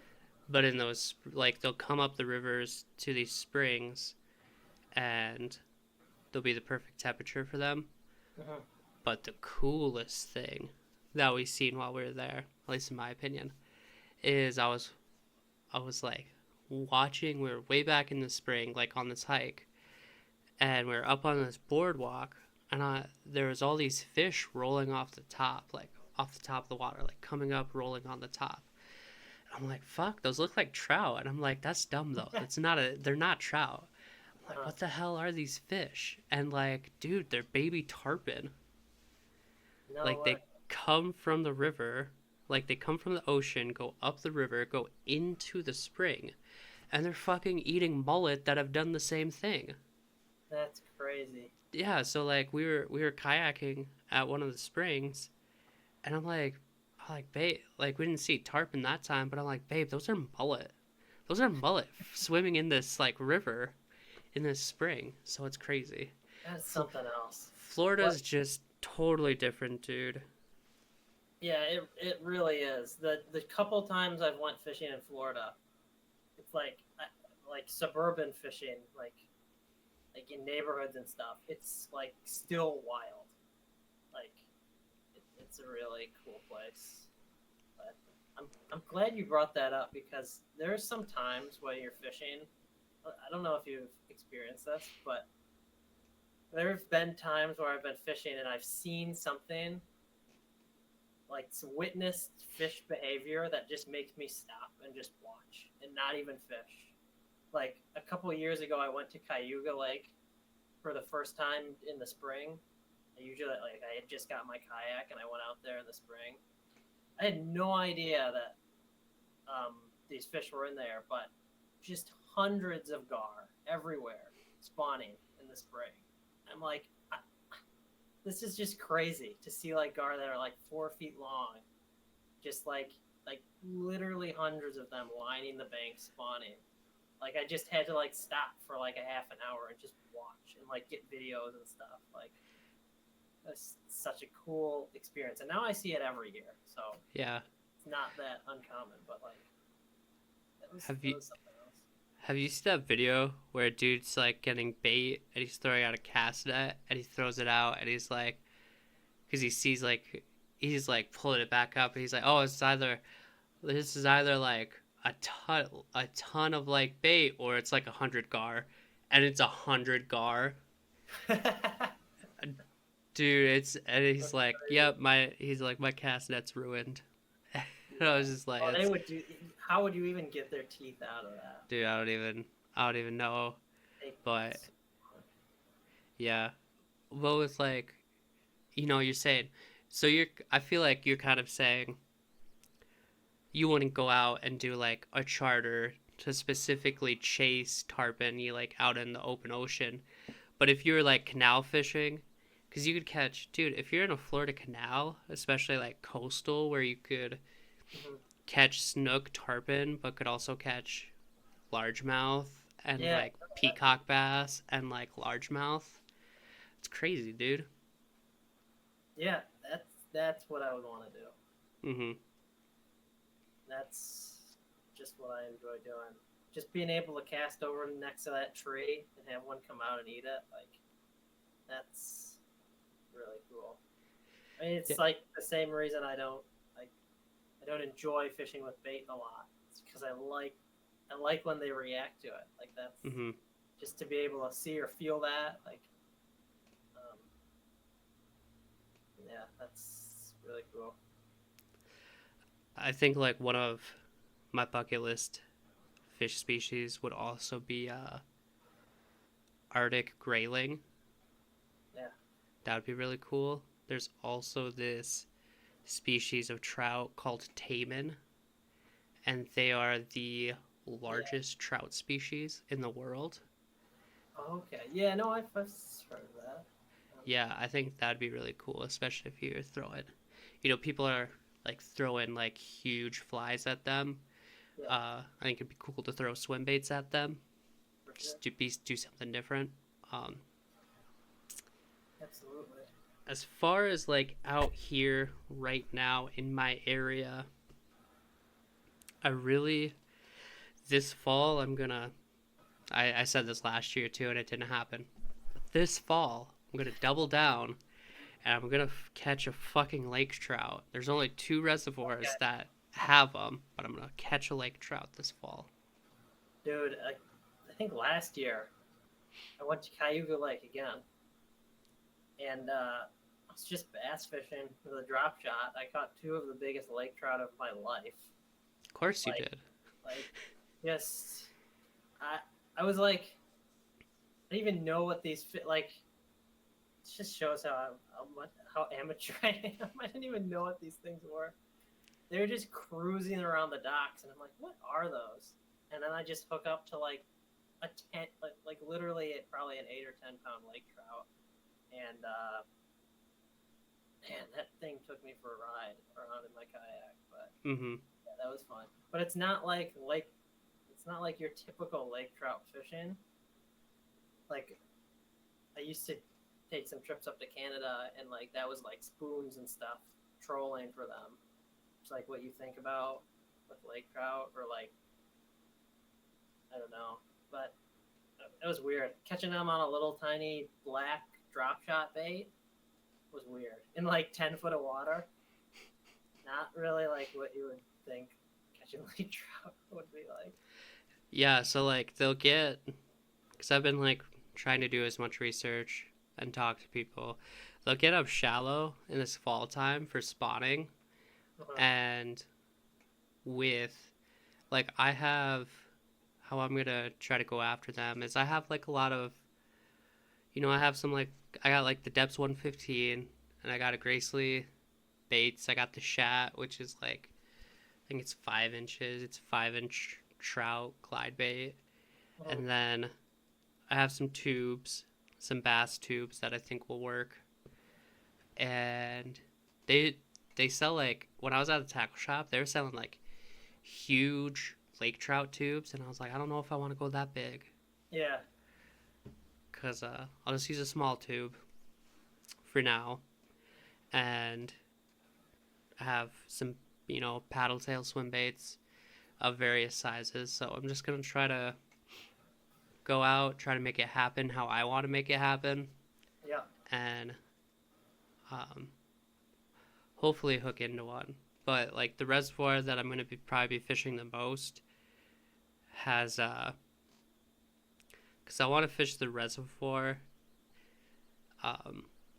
But in those, like, they'll come up the rivers to these springs and they'll be the perfect temperature for them. Mm-hmm. But the coolest thing that we seen while we were there, at least in my opinion, is I was like watching, we were way back in the spring, like on this hike, and we were up on this boardwalk, and there was all these fish rolling off the top, like off the top of the water, like coming up, rolling on the top. I'm like, fuck, those look like trout. And I'm like, that's dumb though. They're not trout. I'm like, what the hell are these fish? And like, dude, they're baby tarpon. No Like way. they come from the river, like they come from the ocean, go up the river, go into the spring, and they're fucking eating mullet that have done the same thing. That's crazy. Yeah, so like we were kayaking at one of the springs, and I'm like, babe, like we didn't see tarpon that time, but I'm like, babe, those are mullet. Those are mullet swimming in this like river in this spring. So it's crazy. That's something else. Florida's just totally different, dude. Yeah, it really is. The couple times I've went fishing in Florida, it's like suburban fishing, like in neighborhoods and stuff. It's like still wild. Like it's a really cool place. But I'm glad you brought that up because there's some times when you're fishing. I don't know if you've experienced this, but there have been times where I've been fishing and I've seen something like witnessed fish behavior that just makes me stop and just watch and not even fish. Like a couple of years ago, I went to Cayuga Lake for the first time in the spring. I had just got my kayak and I went out there in the spring. I had no idea that these fish were in there, but just hundreds of gar everywhere spawning in the spring. I'm like, this is just crazy to see like gar that are like 4 feet long, just like literally hundreds of them lining the bank spawning. Like I just had to like stop for like a half an hour and just watch and like get videos and stuff. Like that's such a cool experience, and now I see it every year, so yeah, it's not that uncommon. But like, have you seen that video where a dude's like getting bait and he's throwing out a cast net and he throws it out and he's like, because he sees like he's like pulling it back up and he's like, oh, this is either like a ton of like bait or it's like 100 gar, and it's 100 gar. Dude, and he's like, yep, my cast net's ruined. And I was just like, how would you even get their teeth out of that? Dude, I don't even know. But yeah. Well, it's like, you're saying, so I feel like you're kind of saying you wouldn't go out and do like a charter to specifically chase tarpon, like out in the open ocean. But if you're like canal fishing, because you could catch, dude, if you're in a Florida canal, especially like coastal, where you could catch snook tarpon, but could also catch largemouth and like peacock bass and like largemouth. It's crazy, dude. Yeah, that's what I would want to do. Mm-hmm. That's just what I enjoy doing. just being able to cast over next to that tree and have one come out and eat it, like that's really cool. I mean, it's like the same reason I don't enjoy fishing with bait a lot. It's because I like when they react to it. Like that's just to be able to see or feel that. Like, yeah, that's really cool. I think like one of my bucket list fish species would also be Arctic grayling. Yeah, that would be really cool. There's also this species of trout called taimen, and they are the largest trout species in the world. Okay. Yeah, no, I've heard of that. Yeah, I think that'd be really cool, especially if you're throwing, people are like throwing like huge flies at them. Yeah. I think it'd be cool to throw swim baits at them, For just sure. do something different. Absolutely. As far as like out here right now in my area, this fall I said this last year too and it didn't happen. But this fall, I'm gonna double down and I'm gonna catch a fucking lake trout. There's only 2 reservoirs that have them, but I'm gonna catch a lake trout this fall. Dude, I think last year I went to Cayuga Lake again, and I was just bass fishing with a drop shot. I caught 2 of the biggest lake trout of my life. Of course you did. Like, just I was like, I didn't even know what these like. It just shows how amateur I am. I didn't even know what these things were. They were just cruising around the docks, and I'm like, what are those? And then I just hook up to like a 10, like literally probably an 8 or 10 pound lake trout, and man, that thing took me for a ride around in my kayak. But yeah, that was fun. But it's not like your typical lake trout fishing. Like, I used to take some trips up to Canada, and like that was like spoons and stuff, trolling for them. It's like what you think about with lake trout, or like, I don't know, but it was weird. Catching them on a little tiny black drop shot bait was weird in like 10 foot of water. Not really like what you would think catching lake trout would be like. Yeah, so like they'll get, because I've been like trying to do as much research and talk to people. They'll get up shallow in this fall time for spawning, and with like I have, how I'm gonna try to go after them is I have like a lot of, I have some like, I got like the Depths 115, and I got a Gracely baits. I got the Shat, which is like, I think it's 5 inches. It's 5-inch trout glide bait. And then I have some tubes, some bass tubes that I think will work. And they sell like, when I was at the tackle shop, they were selling like huge lake trout tubes, and I was like, I don't know if I want to go that big. Yeah. Because I'll just use a small tube for now. And I have some, paddle tail swim baits of various sizes. So I'm just going to try to go out, try to make it happen how I want to make it happen. Yeah. And hopefully hook into one. But like the reservoir that I'm going to probably be fishing the most has, because I want to fish the reservoir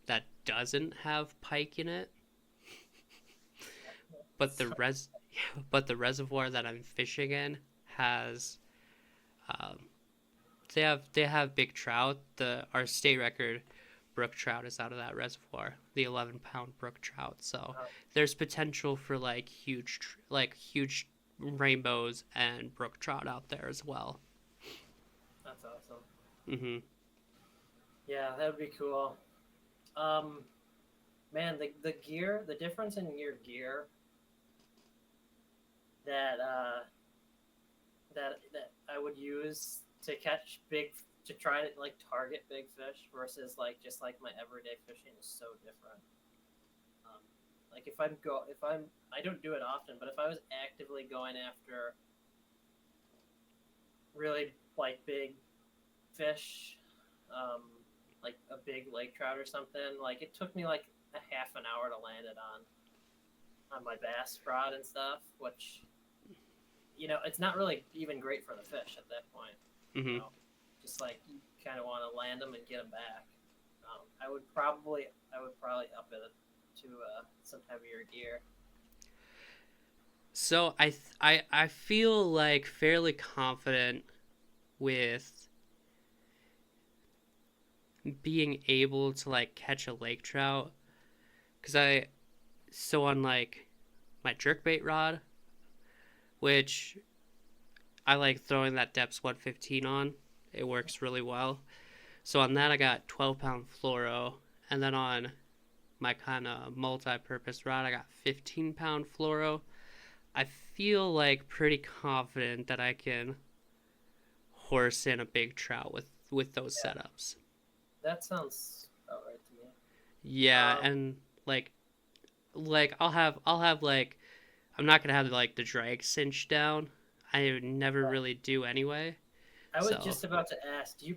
that doesn't have pike in it. But the reservoir that I'm fishing in has, they have big trout. Our state record brook trout is out of that reservoir, the 11-pound brook trout. So there's potential for like huge rainbows and brook trout out there as well. That's awesome. Mm-hmm. Yeah, that would be cool. Man, the gear, the difference in your gear that I would use to catch to try to like target big fish versus like just like my everyday fishing is so different. Like I don't do it often, but if I was actively going after really like big fish, like a big lake trout or something, like it took me like a half an hour to land it on my bass rod and stuff, which it's not really even great for the fish at that point. Mm-hmm. Just like you kind of want to land them and get them back. I would probably up it to some heavier gear. So I feel like fairly confident with being able to like catch a lake trout, because on like my jerkbait rod, which I like throwing that depths 115 on. It works really well. So on that I got 12-pound fluoro, and then on my kind of multi-purpose rod I got 15-pound fluoro. I feel like pretty confident that I can horse in a big trout with those setups. That sounds about right to me. Yeah, and like I'll have like, I'm not gonna have like the drag cinch down. I never really do anyway. I was just about to ask, do you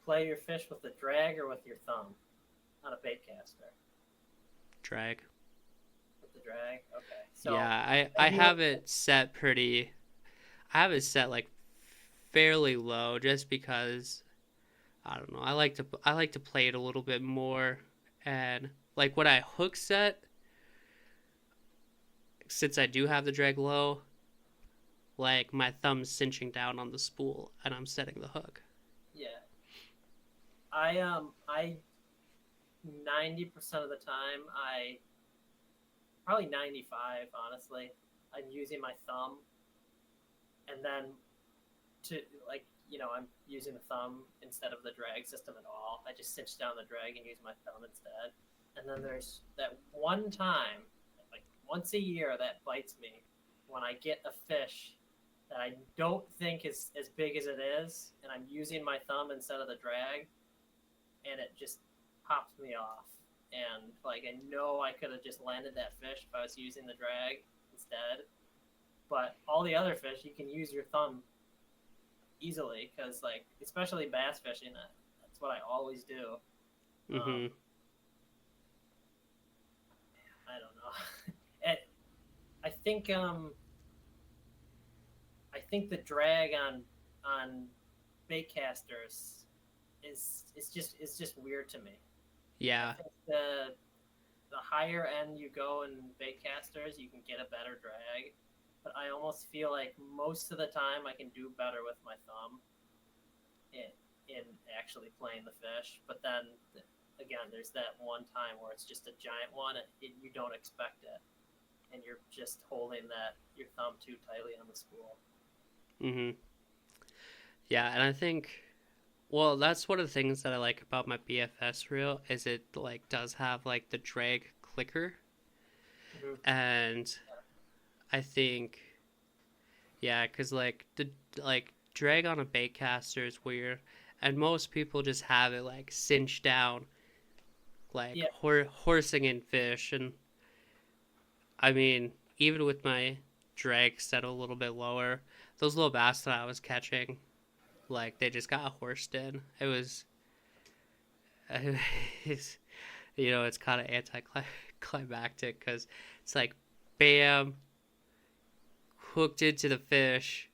play your fish with the drag or with your thumb on a bait caster? Drag. With the drag? Okay. So yeah, I have it set pretty. I have it set like fairly low, just because I don't know. I like to play it a little bit more, and like when I hook set, since I do have the drag low, like my thumb's cinching down on the spool and I'm setting the hook. Yeah. I 90% of the time, probably 95 honestly, I'm using my thumb, and then I'm using the thumb instead of the drag system at all. I just cinch down the drag and use my thumb instead. And then there's that one time, like once a year, that bites me when I get a fish that I don't think is as big as it is, and I'm using my thumb instead of the drag, and it just pops me off. And like I know I could have just landed that fish if I was using the drag instead. But all the other fish, you can use your thumb easily, because like especially bass fishing, that's what I always do. Mm-hmm. I don't know. I think the drag on bait casters is just weird to me. Yeah. I think the higher end you go in bait casters, you can get a better drag. But I almost feel like most of the time I can do better with my thumb in actually playing the fish. But then, again, there's that one time where it's just a giant one, and you don't expect it. And you're just holding your thumb too tightly on the spool. Mm-hmm. Yeah, and I think, well, that's one of the things that I like about my BFS reel, is it like does have like the drag clicker. Mm-hmm. And I think, yeah, because like the drag on a bait caster is weird, and most people just have it like cinched down, like horsing in fish. And I mean, even with my drag set a little bit lower, those little bass that I was catching, like they just got horsed in. It was, it's kind of anticlimactic, because it's like, bam, hooked into the fish,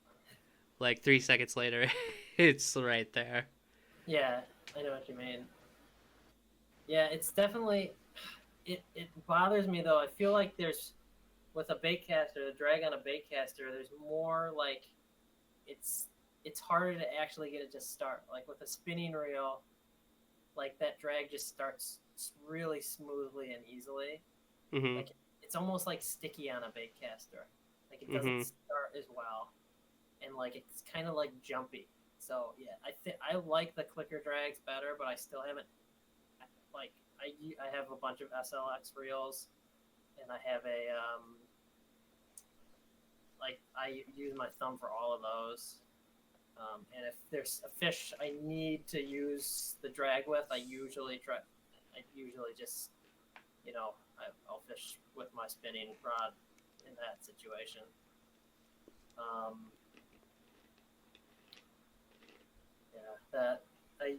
like 3 seconds later it's right there. Yeah, I know what you mean. Yeah, it's definitely, it bothers me though. I feel like there's, with a bait caster, the drag on a bait caster, there's more like, it's harder to actually get it to start. Like with a spinning reel, like that drag just starts really smoothly and easily. Mm-hmm. Like it's almost like sticky on a bait caster. Like it doesn't start as well, and like it's kind of like jumpy. So yeah, I like the clicker drags better, but I still haven't. Like I have a bunch of SLX reels, and I have I use my thumb for all of those. And if there's a fish I need to use the drag with, I usually just, I'll fish with my spinning rod in that situation. that I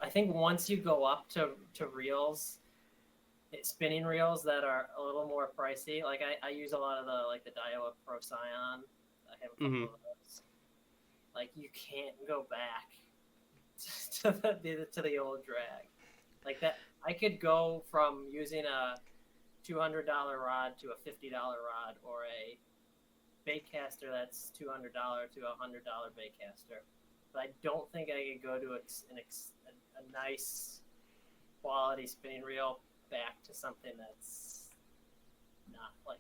I think once you go up to reels, spinning reels that are a little more pricey. Like I use a lot of the Daiwa Pro Scion. I have a couple Mm-hmm. of those. Like you can't go back to the old drag. Like that, I could go from using a $200 rod to a $50 rod, or a baitcaster that's $200 to a $100 baitcaster. But I don't think I could go to a nice quality spinning reel back to something that's not like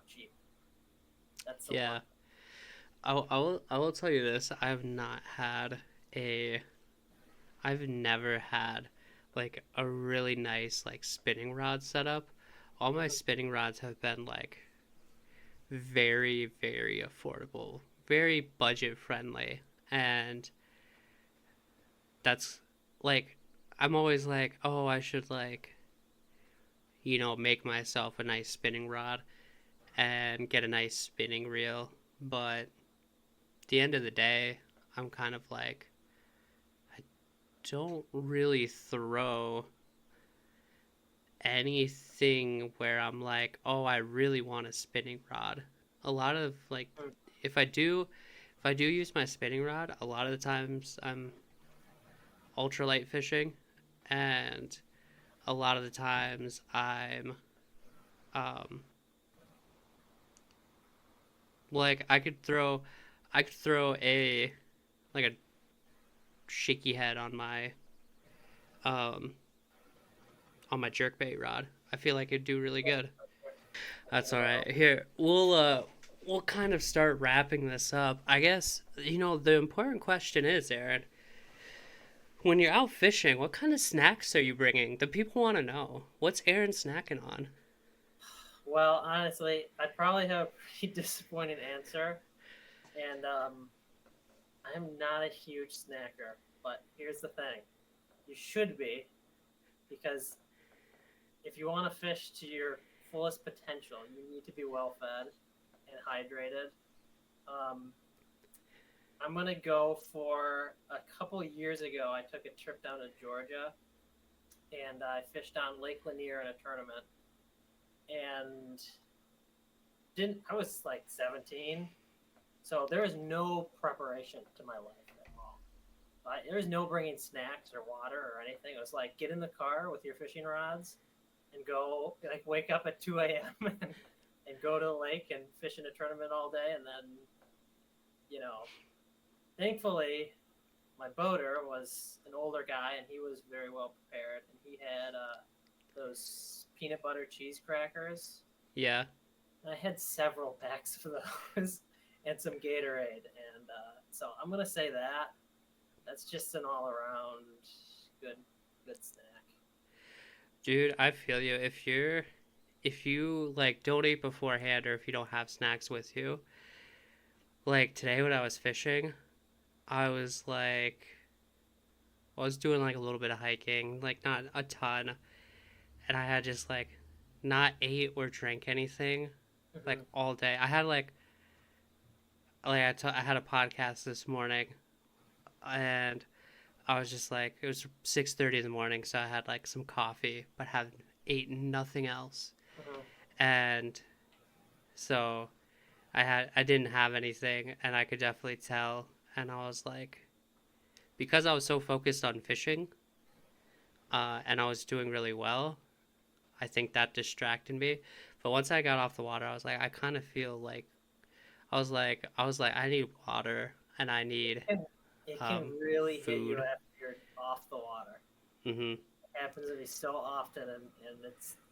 cheap. That's the Yeah. one. I will tell you this. A I've never had like a really nice like spinning rod setup. All my Mhm. spinning rods have been like very, very affordable, very budget friendly. And that's like, I'm always like, oh, I should like, make myself a nice spinning rod and get a nice spinning reel. But at the end of the day, I'm kind of like, I don't really throw anything where I'm like, oh, I really want a spinning rod. A lot of like, Mm. if I do, if I do use my spinning rod, a lot of the times I'm ultralight fishing, and a lot of the times um, like I could throw a like a shaky head um, on my jerkbait rod. I feel like it'd do really good. That's all right. Here, we'll kind of start wrapping this up. I guess the important question is, Aaron, when you're out fishing, what kind of snacks are you bringing? The people want to know. What's Aaron snacking on? Well, honestly, I'd probably have a pretty disappointing answer, and I'm not a huge snacker. But here's the thing: you should be, because if you want to fish to your fullest potential, you need to be well fed and hydrated. Um, I'm gonna go for a couple years ago. I took a trip down to Georgia, and I fished on Lake Lanier in a tournament, and didn't I was like 17, so there was no preparation to my life at all. There was no bringing snacks or water or anything. It was like get in the car with your fishing rods and go, like wake up at 2 a.m. and go to the lake and fish in a tournament all day, and then you know, thankfully my boater was an older guy and he was very well prepared, and he had those peanut butter cheese crackers. Yeah, And I had several packs of those and some Gatorade, and so I'm gonna say that that's just an all around good good snack. dude, I feel you. If you like don't eat beforehand, or if you don't have snacks with you, like today when I was fishing, I was like, I was doing like a little bit of hiking, like not a ton, and I had just like not ate or drank anything like Mm-hmm. all day. I had a podcast this morning, and I was just like, it was 6:30 in the morning, so I had like some coffee, but had ate nothing else. Mm-hmm. And so I didn't have anything, and I could definitely tell. And I was like, because I was so focused on fishing, and I was doing really well, I think that distracted me. But once I got off the water, I was like, I kind of feel like I was like, I need water, and I need It can really hit you food. after you're off the water. Mhm. It happens to me so often, and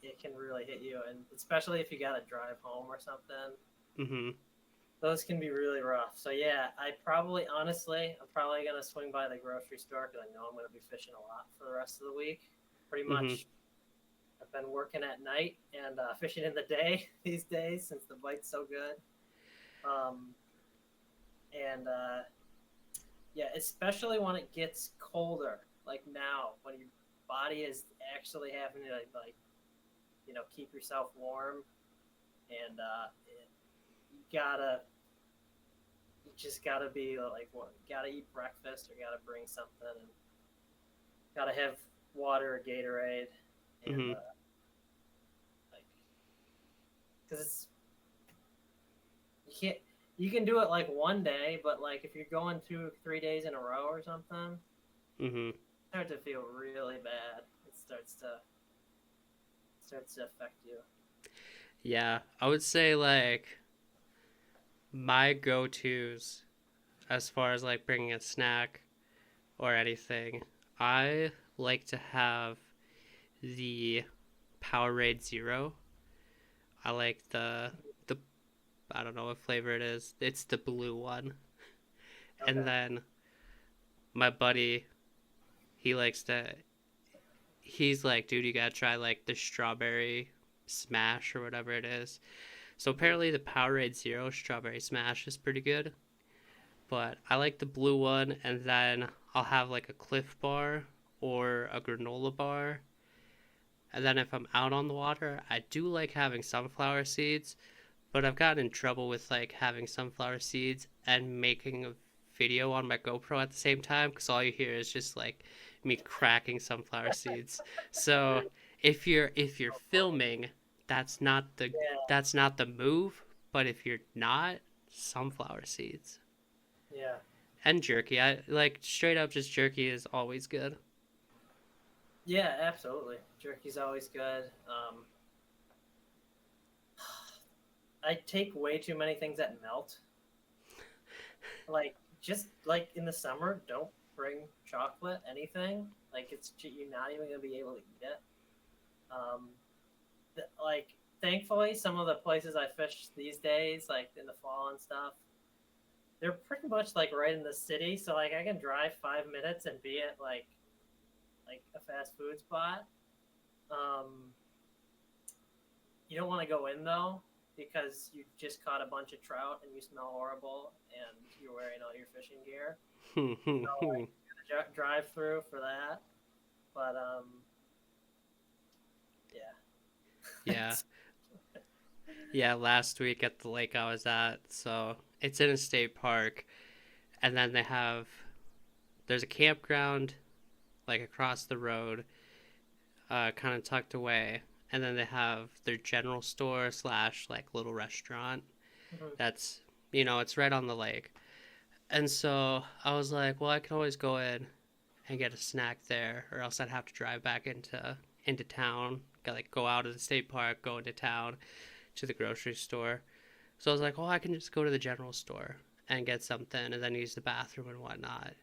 it can really hit you, and especially if you got to drive home or something. Mhm. Those can be really rough. So yeah, I'm probably gonna swing by the grocery store because I know I'm gonna be fishing a lot for the rest of the week. Pretty Mhm. much, I've been working at night and fishing in the day these days since the bite's so good. Um, and yeah, especially when it gets colder, like now when your body is actually having to like keep yourself warm, and you gotta you just gotta be like, what? Gotta eat breakfast or gotta bring something, and gotta have water or Gatorade, and Mm-hmm. like, because it's you can't. You can do it like one day, but like if you're going 2 or 3 days in a row or something, Mm-hmm. start to feel really bad. It starts to affect you. Yeah, I would say like my go-tos as far as like bringing a snack or anything, I like to have the Powerade Zero. I like the I don't know what flavor it is. It's the blue one. And Okay. then my buddy, he likes to he's like, dude, you gotta try like the strawberry smash or whatever it is. So Mm-hmm. apparently the Powerade Zero strawberry smash is pretty good. But I like the blue one, and then I'll have like a Cliff Bar or a granola bar. And then if I'm out on the water, I do like having sunflower seeds, but I've gotten in trouble with like having sunflower seeds and making a video on my GoPro at the same time because all you hear is just like me cracking sunflower seeds. So if you're filming, that's not the Yeah. that's not the move, but if you're not, sunflower seeds Yeah. and jerky. I like straight up just jerky is always good. Yeah. Absolutely. Jerky's always good. I take way too many things that melt. Like just like in the summer, don't bring chocolate, anything. Like you're not even gonna be able to eat it. Um, like thankfully, some of the places I fish these days, like in the fall and stuff, they're pretty much like right in the city. So like I can drive 5 minutes and be at like a fast food spot. Um, you don't want to go in though because you just caught a bunch of trout and you smell horrible and you're wearing all your fishing gear. So like drive through for that. But yeah. Yeah. Yeah, last week at the lake I was at, so it's in a state park, and then there's a campground like across the road, kind of tucked away, and then they have their general store slash like little restaurant. Mhm. That's it's right on the lake, and so I was like, well, I could always go in and get a snack there, or else I'd have to drive back into town, like go out of the state park, go into town to the grocery store. So I was like, well, I can just go to the general store and get something and then use the bathroom and whatnot.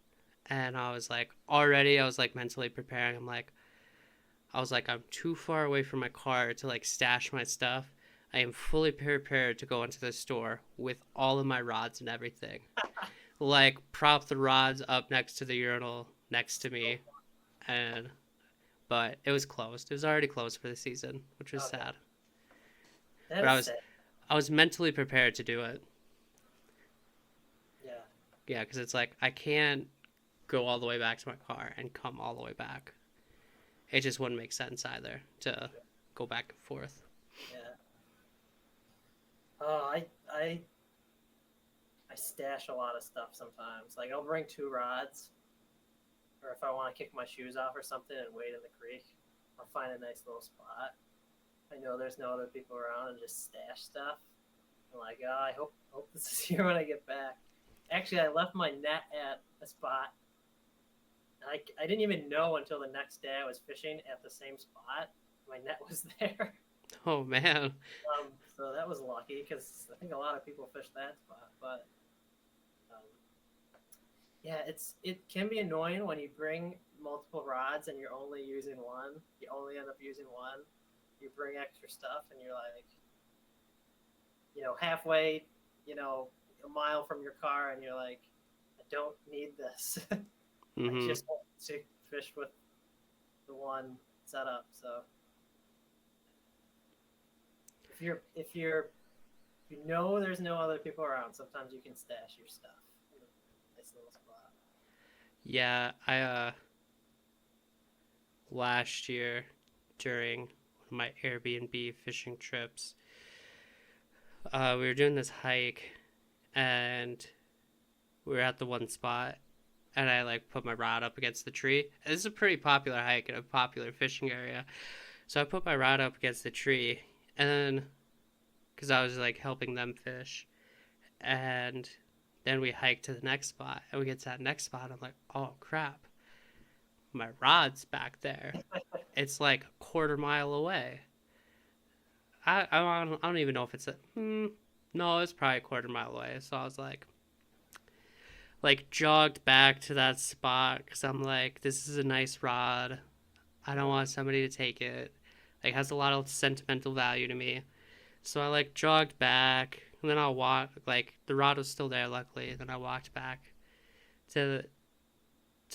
And I was like mentally preparing. I'm too far away from my car to like stash my stuff. I am fully prepared to go into the store with all of my rods and everything. Like, prop the rods up next to the urinal next to me. And, but it was closed. It was already closed for the season, which was Okay. sad. That But is sad. I was mentally prepared to do it. Yeah. Yeah, because it's like I can't go all the way back to my car and come all the way back. It just wouldn't make sense either to go back and forth. Yeah. Oh, I stash a lot of stuff sometimes. Like I'll bring 2 rods, or if I want to kick my shoes off or something and wade in the creek, I'll find a nice little spot. I know there's no other people around and just stash stuff. I'm like, oh, I hope this is here when I get back. Actually, I left my net at a spot. I didn't even know until the next day I was fishing at the same spot. My net was there. Oh man. So that was lucky because I think a lot of people fish that spot. But um, yeah, it can be annoying when you bring multiple rods and you're only using one. You only end up using one. You bring extra stuff and you're like, halfway, a mile from your car, and you're like, I don't need this. I Mm-hmm. just want to fish with the one setup. So if you know there's no other people around, sometimes you can stash your stuff in a nice little spot. Yeah, I last year during one of my Airbnb fishing trips, we were doing this hike, and we were at the one spot, and I like put my rod up against the tree. This is a pretty popular hike in a popular fishing area. So I put my rod up against the tree, and then because I was like helping them fish, and then we hiked to the next spot, and we get to that next spot. I'm like, oh crap, my rod's back there. It's like a quarter mile away. I don't even know if it's no, it's probably a quarter mile away. So I was like jogged back to that spot because I'm like, this is a nice rod. I don't want somebody to take it. Like, has a lot of sentimental value to me. So I like jogged back, and then I'll walk. Like, the rod was still there, luckily. And then I walked back to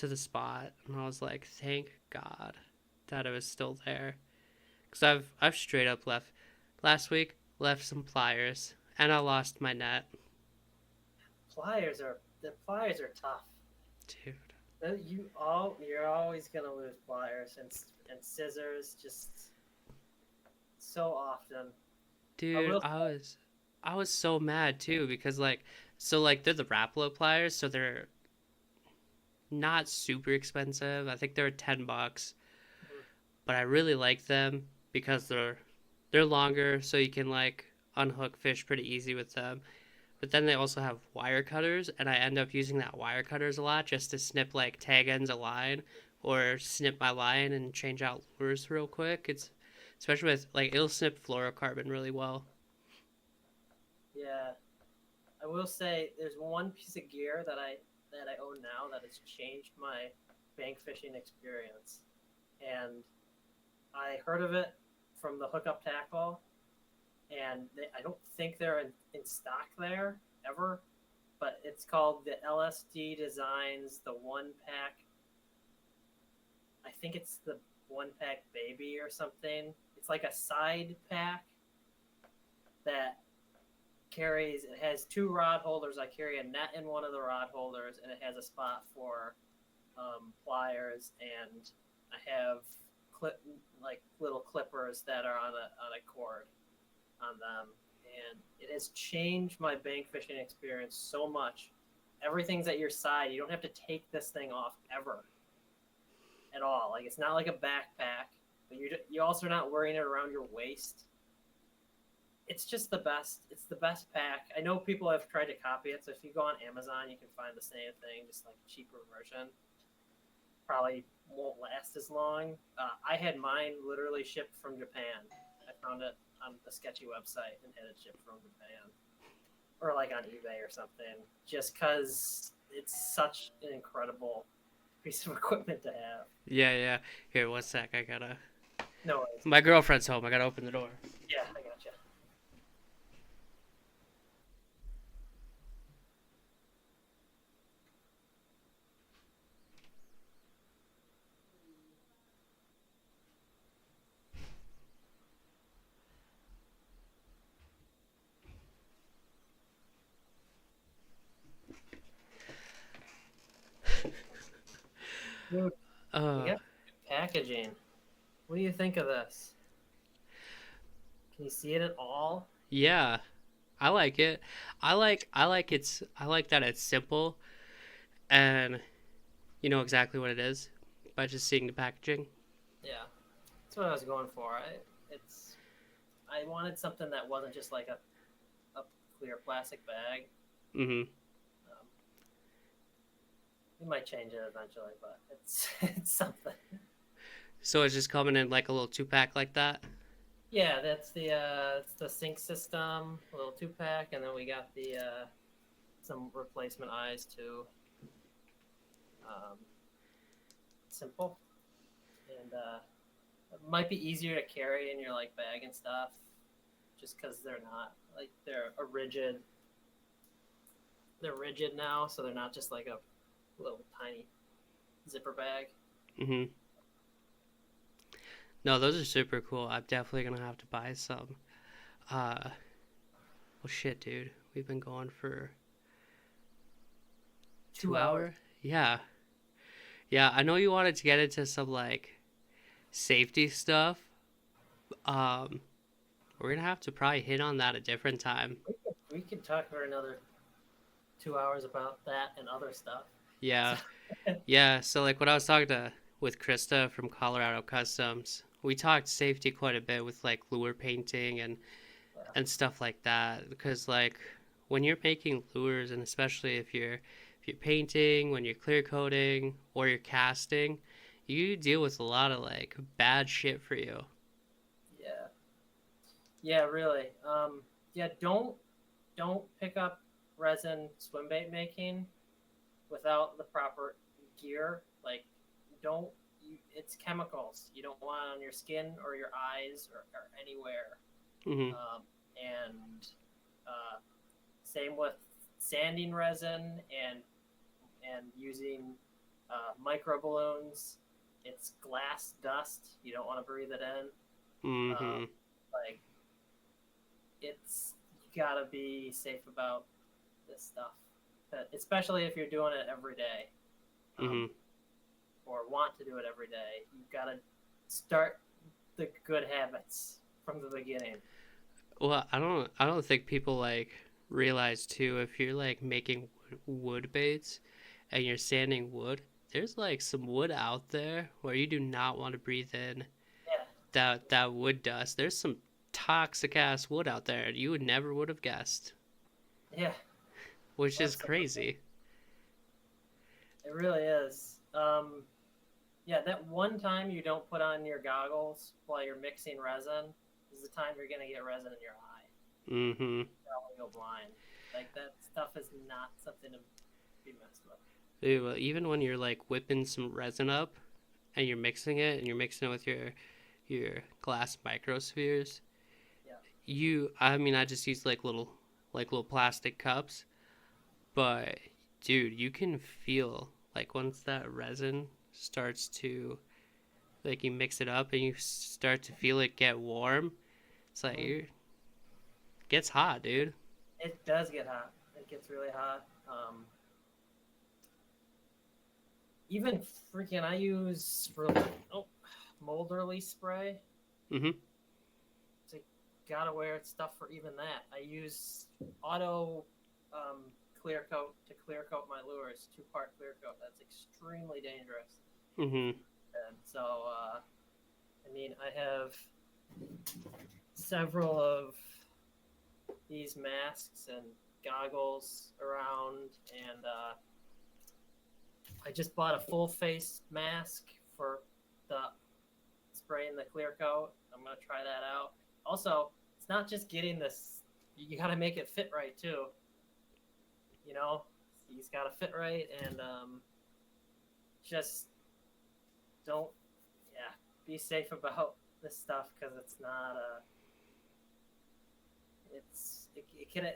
the spot, and I was like, thank God that it was still there. Because I've straight up last week left some pliers, and I lost my net. The pliers are tough. Dude. You're always gonna lose pliers and scissors just so often. Dude, I was so mad too because like they're the Rapala pliers, so they're not super expensive. I think they're $10, but I really like them because they're longer, so you can like unhook fish pretty easy with them. But then they also have wire cutters, and I end up using that wire cutters a lot just to snip like tag ends of line or snip my line and change out lures real quick. It's especially with like it'll snip fluorocarbon really well. Yeah, I will say there's one piece of gear that I own now that has changed my bank fishing experience, and I heard of it from the Hookup Tackle, and I don't think they're in stock there ever, but it's called the LSD Designs the One Pack. I think it's the One Pack Baby or something. It's like a side pack that it has two rod holders. I carry a net in one of the rod holders, and it has a spot for pliers, and I have like little clippers that are on a cord on them, and it has changed my bank fishing experience so much. Everything's at your side. You don't have to take this thing off ever at all. Like, it's not like a backpack, but you also are not wearing it around your waist. It's just the best. It's the best pack. I know people have tried to copy it, so if you go on Amazon, you can find the same thing, just like a cheaper version. Probably won't last as long. I had mine literally shipped from Japan. I found it on a sketchy website and had it shipped from Japan, or like on eBay or something, just because it's such an incredible piece of equipment to have. Yeah. Here, one sec. I gotta. No worries. My girlfriend's home. I gotta open the door. Yeah, I gotcha. Dude, we got packaging. What do you think of this? Can you see it at all? Yeah, I like it. I like that it's simple, and you know exactly what it is by just seeing the packaging. Yeah, that's what I was going for. I wanted something that wasn't just like a clear plastic bag. Mm-hmm. We might change it eventually, but it's something. So it's just coming in like a little 2-pack like that? Yeah, that's the sync system, a little 2-pack, and then we got the some replacement eyes too. Simple, and it might be easier to carry in your like bag and stuff, just because they're not like they're rigid now, so they're not just like a little tiny zipper bag. Mm-hmm. No, those are super cool. I'm definitely gonna have to buy some. Well, shit, dude. We've been going for 2 hours. Yeah. I know you wanted to get into some like safety stuff. We're gonna have to probably hit on that a different time. We could talk for another 2 hours about that and other stuff. So, Yeah. Yeah, so like when I was talking to with Krista from Colorado Customs, we talked safety quite a bit with like lure painting yeah, and stuff like that because like when you're making lures and especially if you're painting, when you're clear coating or you're casting, you deal with a lot of like bad shit for you. yeah, yeah, really. Yeah, don't pick up resin swim bait making without the proper gear. Like, don't it's chemicals. You don't want it on your skin or your eyes or anywhere. Mhm. And same with sanding resin and using micro balloons. It's glass dust. You don't want to breathe it in. Mhm. Like it's you gotta be safe about this stuff, especially if you're doing it every day, um, Mhm. or want to do it every day. You've got to start the good habits from the beginning. Well, I don't think people like realize too if you're like making wood baits and you're sanding wood, there's like some wood out there where you do not want to breathe in Yeah, that wood dust. There's some toxic ass wood out there you would never would have guessed, yeah, which is absolutely. crazy. It really is. Yeah, that one time you don't put on your goggles while you're mixing resin is the time you're gonna get resin in your eye. Mhm. You're probably go blind. Like that stuff is not something to be messed with. Dude, well, even when you're like whipping some resin up and you're mixing it and you're mixing it with your glass microspheres, Yeah. I mean I just use like little plastic cups. But dude, you can feel like once that resin starts to like you mix it up and you start to feel it get warm, it's like Mm-hmm. it gets hot, dude. It does get hot. It gets really hot. Even freaking, I use really oh, molderly spray. Mhm. So gotta wear stuff for even that. I use auto clear coat to clear coat my lures. 2-part clear coat. That's extremely dangerous. Mhm. And so, I mean, I have several of these masks and goggles around, and I just bought a full face mask for the spraying the clear coat. I'm gonna try that out. Also, it's not just getting this; you got to make it fit right too. You know, he's got to fit right, and just don't, yeah, be safe about this stuff because it's not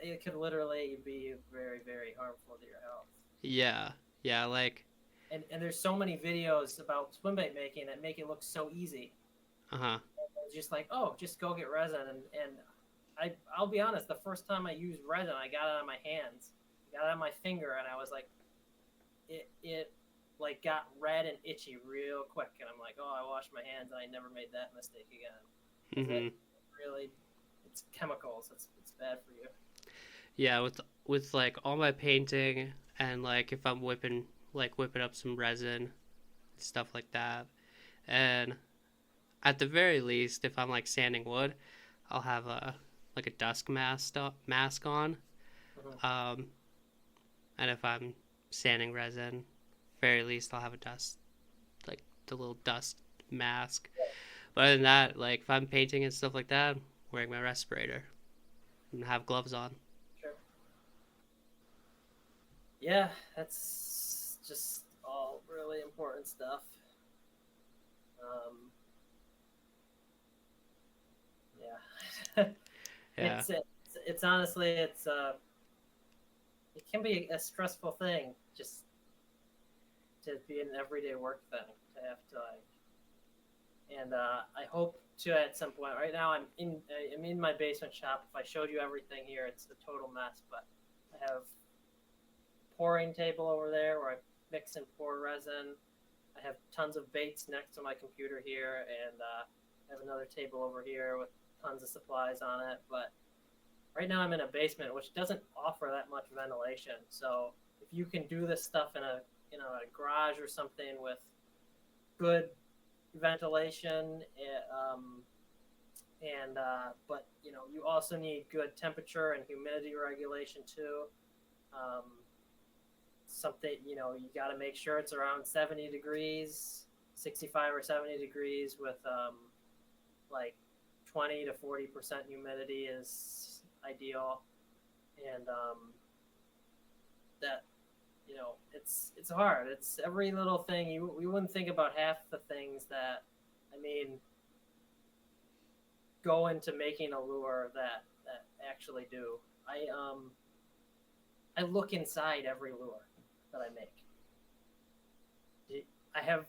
it could literally be very harmful to your health. Yeah. Yeah, like And there's so many videos about swim bait making that make it look so easy. uh-huh. It's just like, oh, just go get resin. And I'll be honest, the first time I used resin, I got it on my hands, I got it on my finger, and I was like, it like got red and itchy real quick, and I'm like, oh, I washed my hands, and I never made that mistake again because it Mhm. really it's chemicals. It's bad for you. Yeah, with like all my painting and like if I'm whipping up some resin, stuff like that. And at the very least, if I'm like sanding wood, I'll have a like a mask on. Mm-hmm. Um, and if I'm sanding resin, very least I'll have a dust like the little dust mask. But other than that, like if I'm painting and stuff like that, I'm wearing my respirator and have gloves on. Sure. Yeah, that's just all really important stuff. Um, yeah, Yeah. it's honestly it can be a stressful thing just to be an everyday work thing to have to like, and I hope to at some point. Right now, I'm in my basement shop. If I showed you everything here, it's a total mess. But I have pouring table over there where I mix and pour resin. I have tons of baits next to my computer here, and I have another table over here with tons of supplies on it. But right now I'm in a basement, which doesn't offer that much ventilation. So if you can do this stuff in a garage or something with good ventilation, and but you also need good temperature and humidity regulation too. Um, Something you got to make sure it's around 70 degrees, 65 or 70 degrees with like 20 to 40% humidity is ideal, and that it's hard. It's every little thing we wouldn't think about half the things that I mean go into making a lure that actually do. I look inside every lure that I make. I have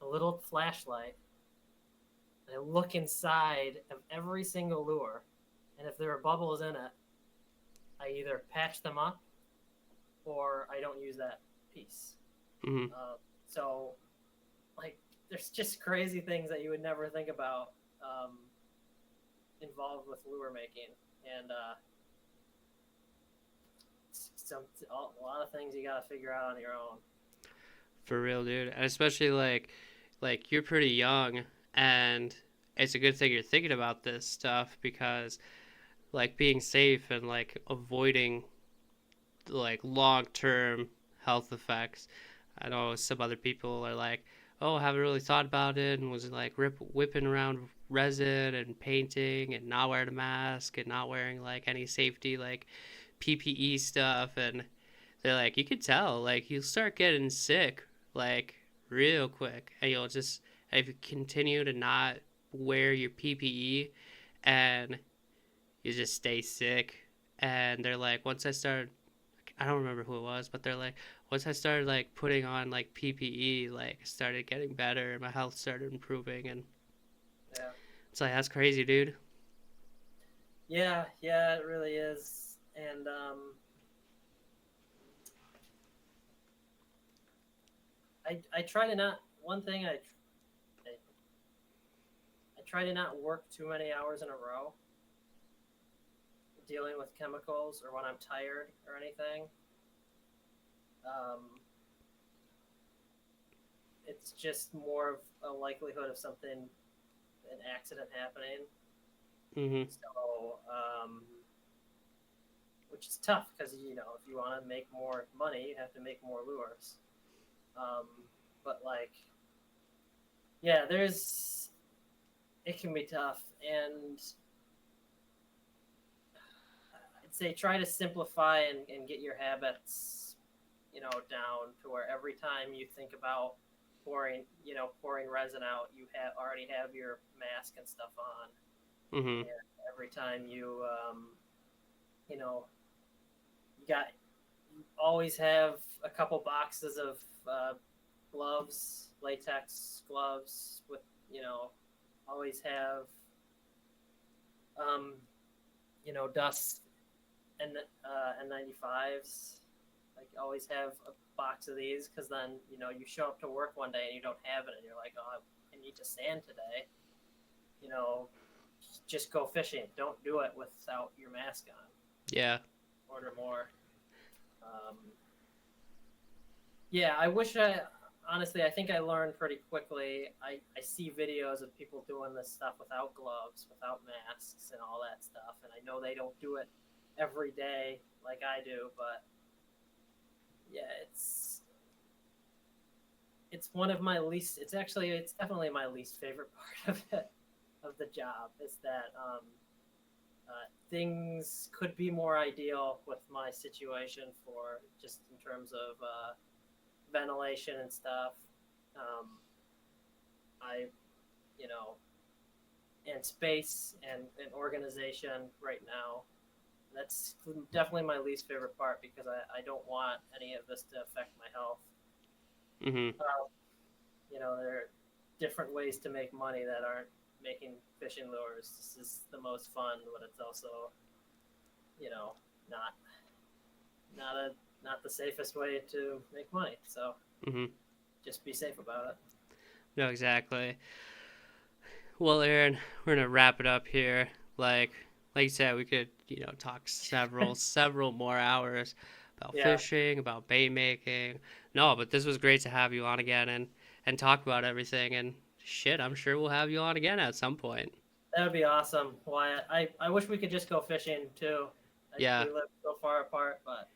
a little flashlight. I look inside of every single lure, and if there are bubbles in it, I either patch them up or I don't use that piece. Mm-hmm. So, like, there's just crazy things that you would never think about involved with lure making, and a lot of things you got to figure out on your own. For real, dude. And especially like you're pretty young, and it's a good thing you're thinking about this stuff because like being safe and like avoiding like long-term health effects. I know some other people are like, oh, I haven't really thought about it, and was like whipping around resin and painting and not wearing a mask and not wearing like any safety like PPE stuff, and they're like, you could tell like you'll start getting sick like real quick, and you'll just if you continue to not wear your PPE and you just stay sick. And they're like, once I started, I don't remember who it was, but they're like, once I started like putting on like PPE, like started getting better and my health started improving, and Yeah. it's like that's crazy, dude. Yeah, it really is. And I try to not one thing I try to not work too many hours in a row dealing with chemicals or when I'm tired or anything. It's just more of a likelihood of an accident happening. Mm-hmm. So, which is tough because if you want to make more money, you have to make more lures. But like, yeah, it can be tough, and I'd say try to simplify and get your habits, down to where every time you think about pouring resin out, you already have your mask and stuff on. Mm-hmm. And every time you always have a couple boxes of gloves, latex gloves with, always have, dust and N95s. Like, always have a box of these because then, you show up to work one day and you don't have it and you're like, oh, I need to sand today. Just go fishing. Don't do it without your mask on. Yeah. Order more. Honestly, I think I learned pretty quickly. I see videos of people doing this stuff without gloves, without masks, and all that stuff. And I know they don't do it every day like I do, but yeah, it's one of my least. It's definitely my least favorite part of it, of the job, is that things could be more ideal with my situation for just in terms of ventilation and stuff. And space and organization right now. That's definitely my least favorite part because I don't want any of this to affect my health. Mm-hmm. There are different ways to make money that aren't making fishing lures. This is the most fun, but it's also, not the safest way to make money. So Mm-hmm. just be safe about it. No, exactly. Well, Aaron, we're gonna wrap it up here. Like like you said, we could talk several more hours about Yeah, fishing, about bait making. No, but this was great to have you on again and talk about everything. And shit, I'm sure we'll have you on again at some point. that would be awesome. Wyatt. I wish we could just go fishing too. Yeah, We live so far apart, but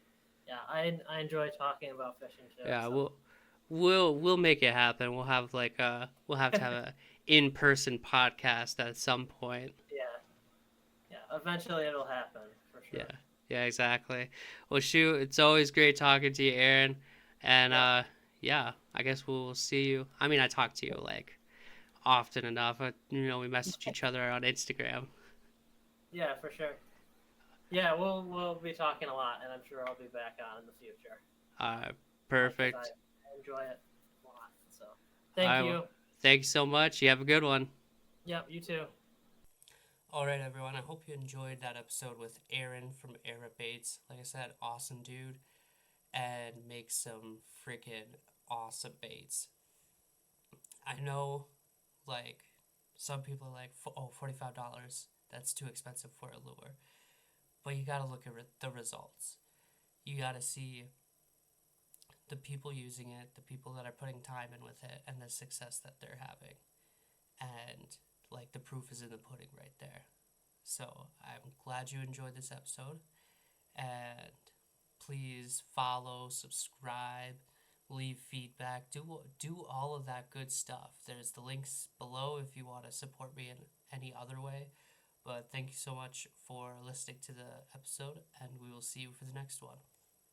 yeah, I enjoy talking about fishing too. yeah, So we'll make it happen. We'll have to have a in-person podcast at some point. yeah, yeah. Eventually it'll happen for Yeah, sure. yeah, exactly. Well, shoot, it's always great talking to you, Aaron. And Yeah, yeah, I guess we'll see you. I mean, I talk to you like often enough. We message each other on Instagram. yeah, for sure. Yeah, we'll be talking a lot, and I'm sure I'll be back on in the future. Because Perfect. I enjoy it a lot. So All thank right, you. well, thanks so much. You have a good one. Yep, you too. All right, everyone. I hope you enjoyed that episode with Aaron from Era Baits. Like I said, awesome dude, and makes some freaking awesome baits. I know, like, some people are like, oh, $45. That's too expensive for a lure. But you gotta look at the results. You gotta see the people using it, the people that are putting time in with it, and the success that they're having. And, like, the proof is in the pudding right there. So I'm glad you enjoyed this episode. And please follow, subscribe, leave feedback, do all of that good stuff. There's the links below if you want to support me in any other way. But thank you so much for listening to the episode, and we will see you for the next one.